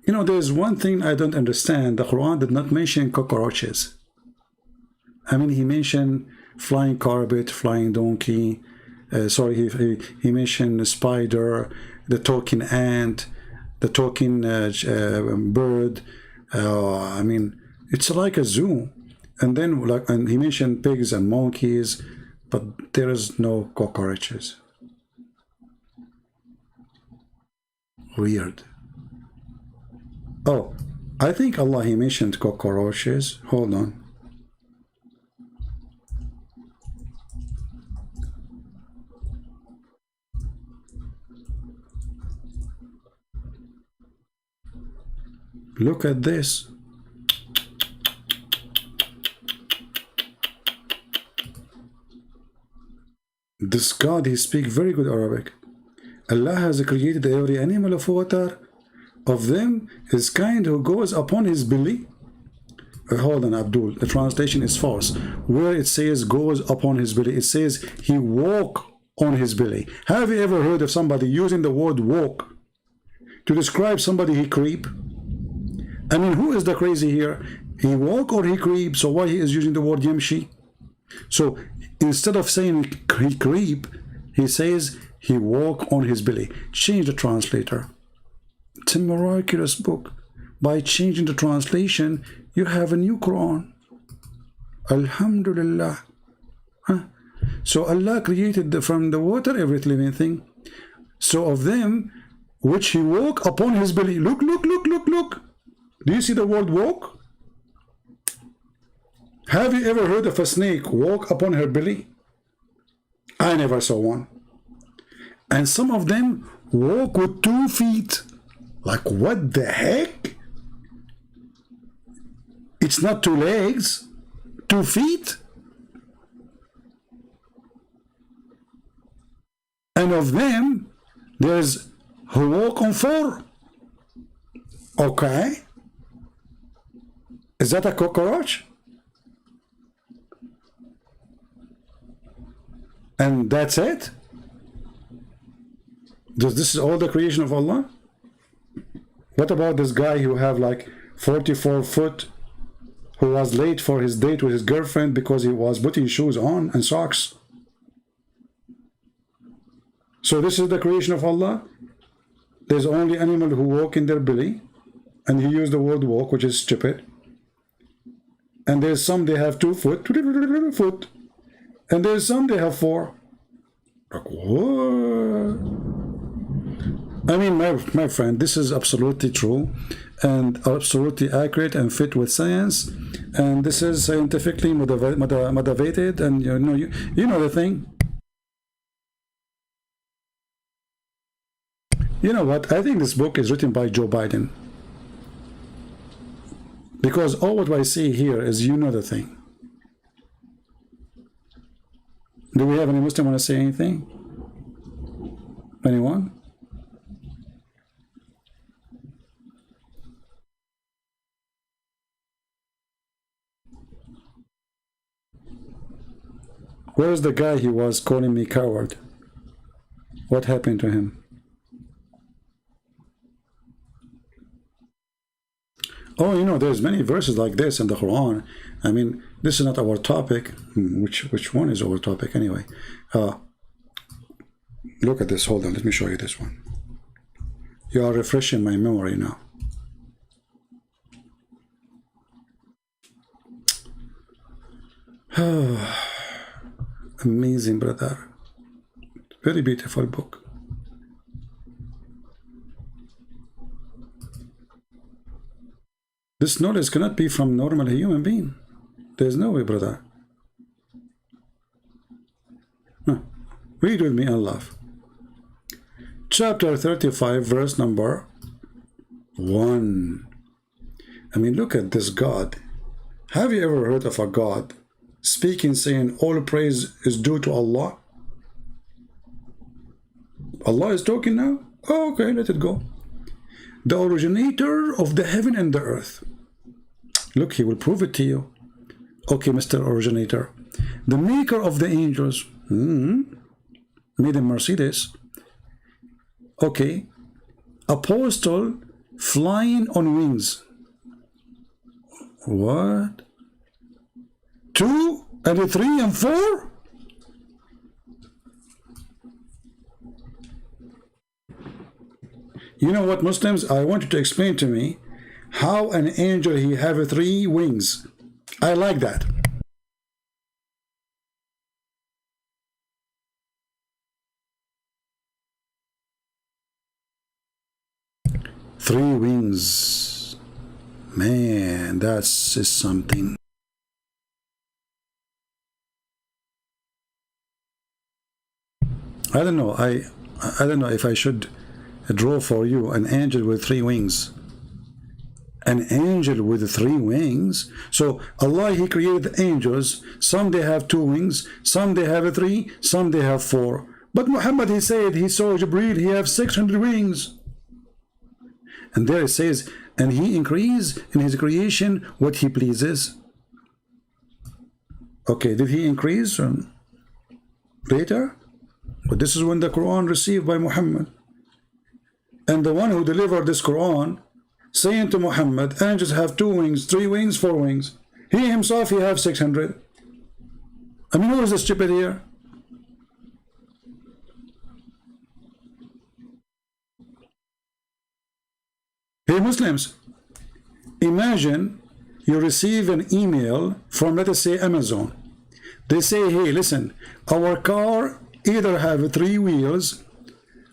You know, there's one thing I don't understand. The Quran did not mention cockroaches. I mean, he mentioned flying carpet, flying donkey. He mentioned the spider, the talking ant, the talking bird. I mean, it's like a zoo. And then, and he mentioned pigs and monkeys, but there is no cockroaches. Weird. Oh, I think Allah, he mentioned cockroaches. Hold on. Look at this. This God, he speaks very good Arabic. Allah has created every animal of water. Of them is kind who goes upon his belly. Hold on, Abdul. The translation is false. Where it says goes upon his belly, it says he walk on his belly. Have you ever heard of somebody using the word walk to describe somebody he creep? I mean, who is the crazy here? He walk or he creep? So why he is using the word yamshi? So instead of saying he creep, he says he walk on his belly. Change the translator. It's a miraculous book. By changing the translation, you have a new Quran. Alhamdulillah. Huh? So Allah created from the water every living thing. So of them, which he walk upon his belly. Look, look, look, look, look. Do you see the word walk? Have you ever heard of a snake walk upon her belly? I never saw one. And some of them walk with 2 feet. Like, what the heck? It's not 2 legs, 2 feet. And of them, there's who walk on 4. Okay. Is that a cockroach? And that's it? This is all the creation of Allah? What about this guy who have like 44 foot, who was late for his date with his girlfriend because he was putting shoes on and socks? So this is the creation of Allah? There's only animal who walk in their belly, and he used the word walk, which is stupid. And there's some they have 2 foot, and there's some they have 4. Like, what? I mean, my friend, this is absolutely true and absolutely accurate and fit with science, and this is scientifically motivated, and you know the thing. You know what? I think this book is written by Joe Biden, because all what I see here is the thing. Do we have any Muslim want to say anything? Anyone? Where's the guy he was calling me coward? What happened to him? Oh, there's many verses like this in the Quran. I mean, this is not our topic. Which one is our topic anyway? Look at this. Hold on. Let me show you this one. You are refreshing my memory now. Amazing, brother. Very beautiful book. This knowledge cannot be from normal human being. There's no way, brother. Read with me and laugh. Chapter 35, verse number 1. I mean, look at this God. Have you ever heard of a God speaking, saying, all praise is due to Allah? Allah is talking now? Oh, okay, let it go. The originator of the heaven and the earth. Look, he will prove it to you. Okay, Mr. Originator. The maker of the angels. Made in Mercedes. Okay. Apostle flying on wings. What? 2 and 3 and 4? You know what, Muslims? I want you to explain to me how an angel he have 3 wings. I like that. Three wings. Man, that's something. I don't know. I don't know if I should draw for you an angel with 3 wings. An angel with 3 wings. So Allah, he created angels. Some they have 2 wings, some they have 3, some they have 4. But Muhammad, he said he saw Jibreel, he have 600 wings. And there it says, and he increased in his creation what he pleases. Okay, did he increase later? But this is when the Quran received by Muhammad. And the one who delivered this Quran, saying to Muhammad, angels have 2 wings, 3 wings, 4 wings. He himself, he have 600. I mean, who is the stupid here? Hey Muslims, imagine you receive an email from, let us say, Amazon. They say, hey, listen, our car either have 3 wheels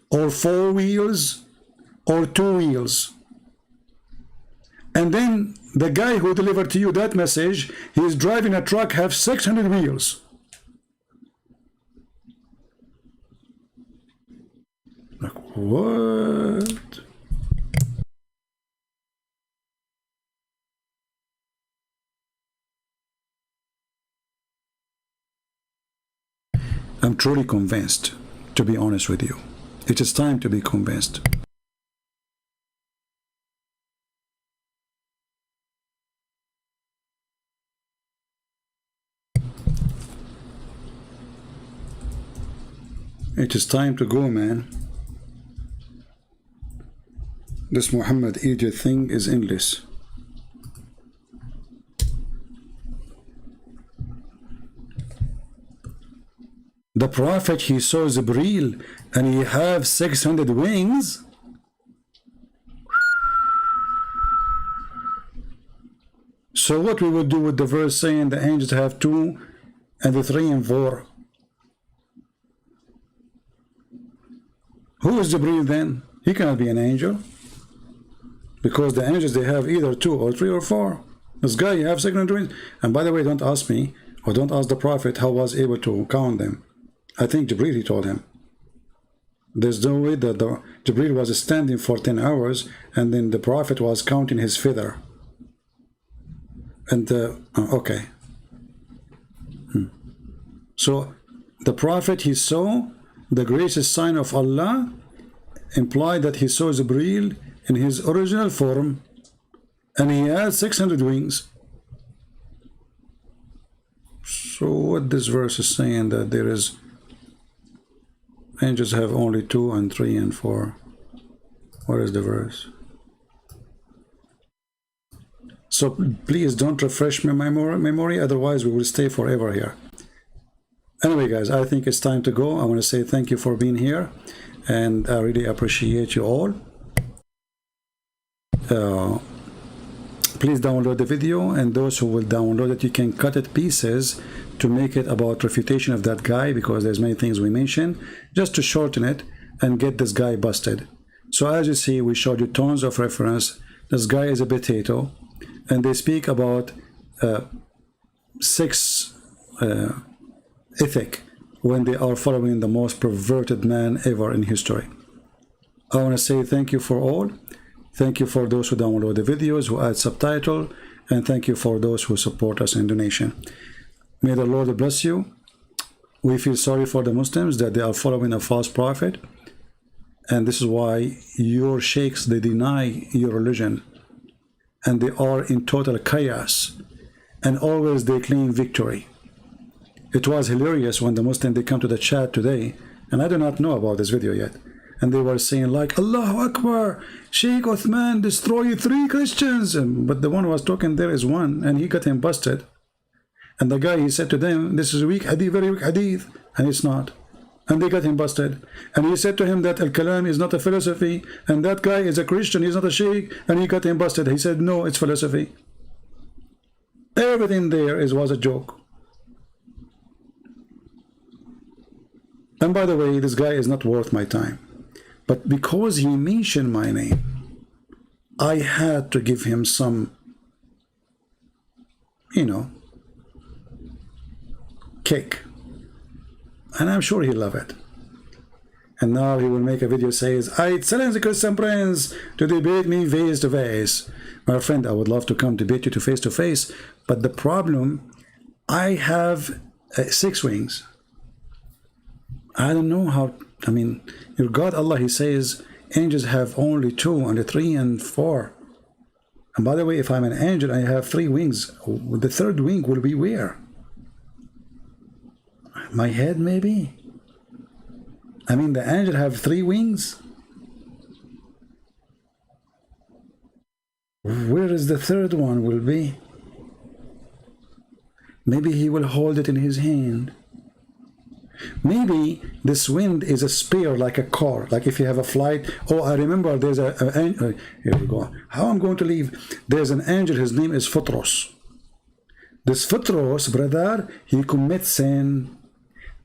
or 4 wheels or 2 wheels. And then the guy who delivered to you that message, he is driving a truck, have 600 wheels. Like, what? I'm truly convinced, to be honest with you. It is time to be convinced. It is time to go, man. This Muhammad idiot thing is endless. The Prophet, he saw Jibreel and he have 600 wings. So what we will do with the verse saying the angels have 2 and the 3 and 4? Who is Jibreel then? He cannot be an angel. Because the angels, they have either 2 or 3 or 4. This guy, you have second wings. And by the way, don't ask me, or don't ask the Prophet how was able to count them. I think Jibreel, he told him. There's no way that Jibreel was standing for 10 hours and then the Prophet was counting his feather. And, okay. So, the Prophet, he saw the greatest sign of Allah, implied that he saw Jibreel in his original form, and he had 600 wings. So what this verse is saying, that there is angels have only 2 and 3 and 4. What is the verse? So please don't refresh my memory, otherwise we will stay forever here. Anyway guys, I think it's time to go. I want to say thank you for being here, and I really appreciate you all. Please download the video, and those who will download it, you can cut it pieces to make it about refutation of that guy, because there's many things we mentioned, just to shorten it and get this guy busted. So as you see, we showed you tons of reference. This guy is a potato, and they speak about 6 ethic when they are following the most perverted man ever in history. I want to say thank you for all. Thank you for those who download the videos, who add subtitle, and thank you for those who support us in donation. May the Lord bless you. We feel sorry for the Muslims that they are following a false prophet, and this is why your sheikhs, they deny your religion, and they are in total chaos, and always they claim victory. It was hilarious when the Muslims, they come to the chat today, and I do not know about this video yet, and they were saying like, Allahu Akbar, Shaykh Uthman destroyed 3 Christians, but the one who was talking there is one, and he got him busted. And the guy, he said to them, this is a weak hadith, very weak hadith, and it's not. And they got him busted. And he said to him that Al-Kalam is not a philosophy, and that guy is a Christian, he's not a Shaykh, and he got him busted. He said, no, it's philosophy. Everything there was a joke. And by the way, this guy is not worth my time. But because he mentioned my name, I had to give him some, you know, cake. And I'm sure he'll love it. And now he will make a video says, I challenge the Christian prince to debate me face to face. My friend, I would love to come debate you to face, but the problem, I have 6 wings. I don't know how, I mean, your God Allah, he says angels have only 2 and 3 and 4. And by the way, if I'm an angel, I have 3 wings. The 3rd wing will be where? My head, maybe? I mean, the angel have 3 wings? Where is the 3rd one will be? Maybe he will hold it in his hand. Maybe this wind is a spare, like a car, like if you have a flight. Oh, I remember there's here we go. How I'm going to leave? There's an angel, his name is Photros. This Photros, brother, he commits sin.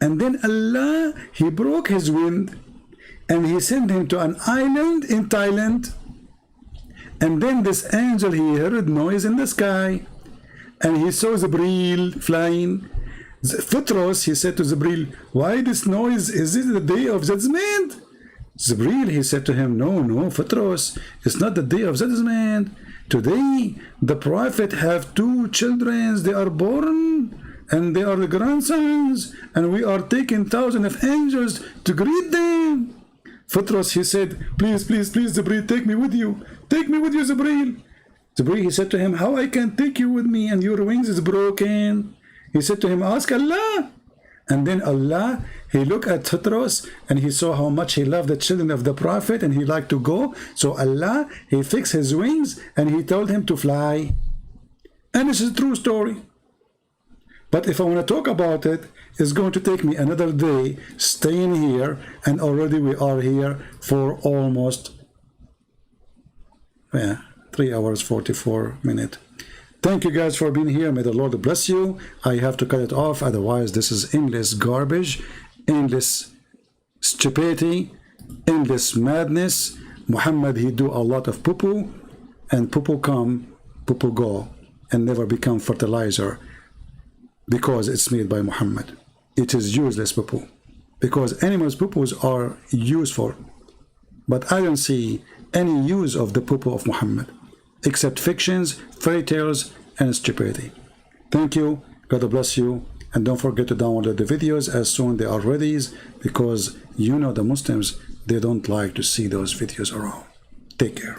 And then Allah, he broke his wind, and he sent him to an island in Thailand. And then this angel, he heard noise in the sky, and he saw Jibreel flying. Photros, he said to Jibreel, why this noise? Is it the day of judgment? Jibreel, he said to him, no, Photros, it's not the day of judgment. Today, the Prophet have 2 children, they are born, and they are the grandsons, and we are taking thousands of angels to greet them. Photros, he said, please, Jibreel, take me with you. Take me with you, Jibreel. Jibreel, he said to him, how I can take you with me, and your wings is broken? He said to him, ask Allah. And then Allah, he looked at Photros, and he saw how much he loved the children of the Prophet, and he liked to go. So Allah, he fixed his wings, and he told him to fly. And this is a true story. But if I want to talk about it, it's going to take me another day staying here, and already we are here for almost 3 hours 44 minutes. Thank you guys for being here. May the Lord bless you. I have to cut it off, otherwise this is endless garbage, endless stupidity, endless madness. Muhammad, he do a lot of poo-poo, and poo-poo come, poo-poo go, and never become fertilizer because it's made by Muhammad. It is useless poo-poo, because animals' poo-poos are useful. But I don't see any use of the poo-poo of Muhammad, except fictions, fairy tales, and stupidity. Thank you, God bless you, and don't forget to download the videos as soon as they are ready, because you know the Muslims, they don't like to see those videos around. Take care.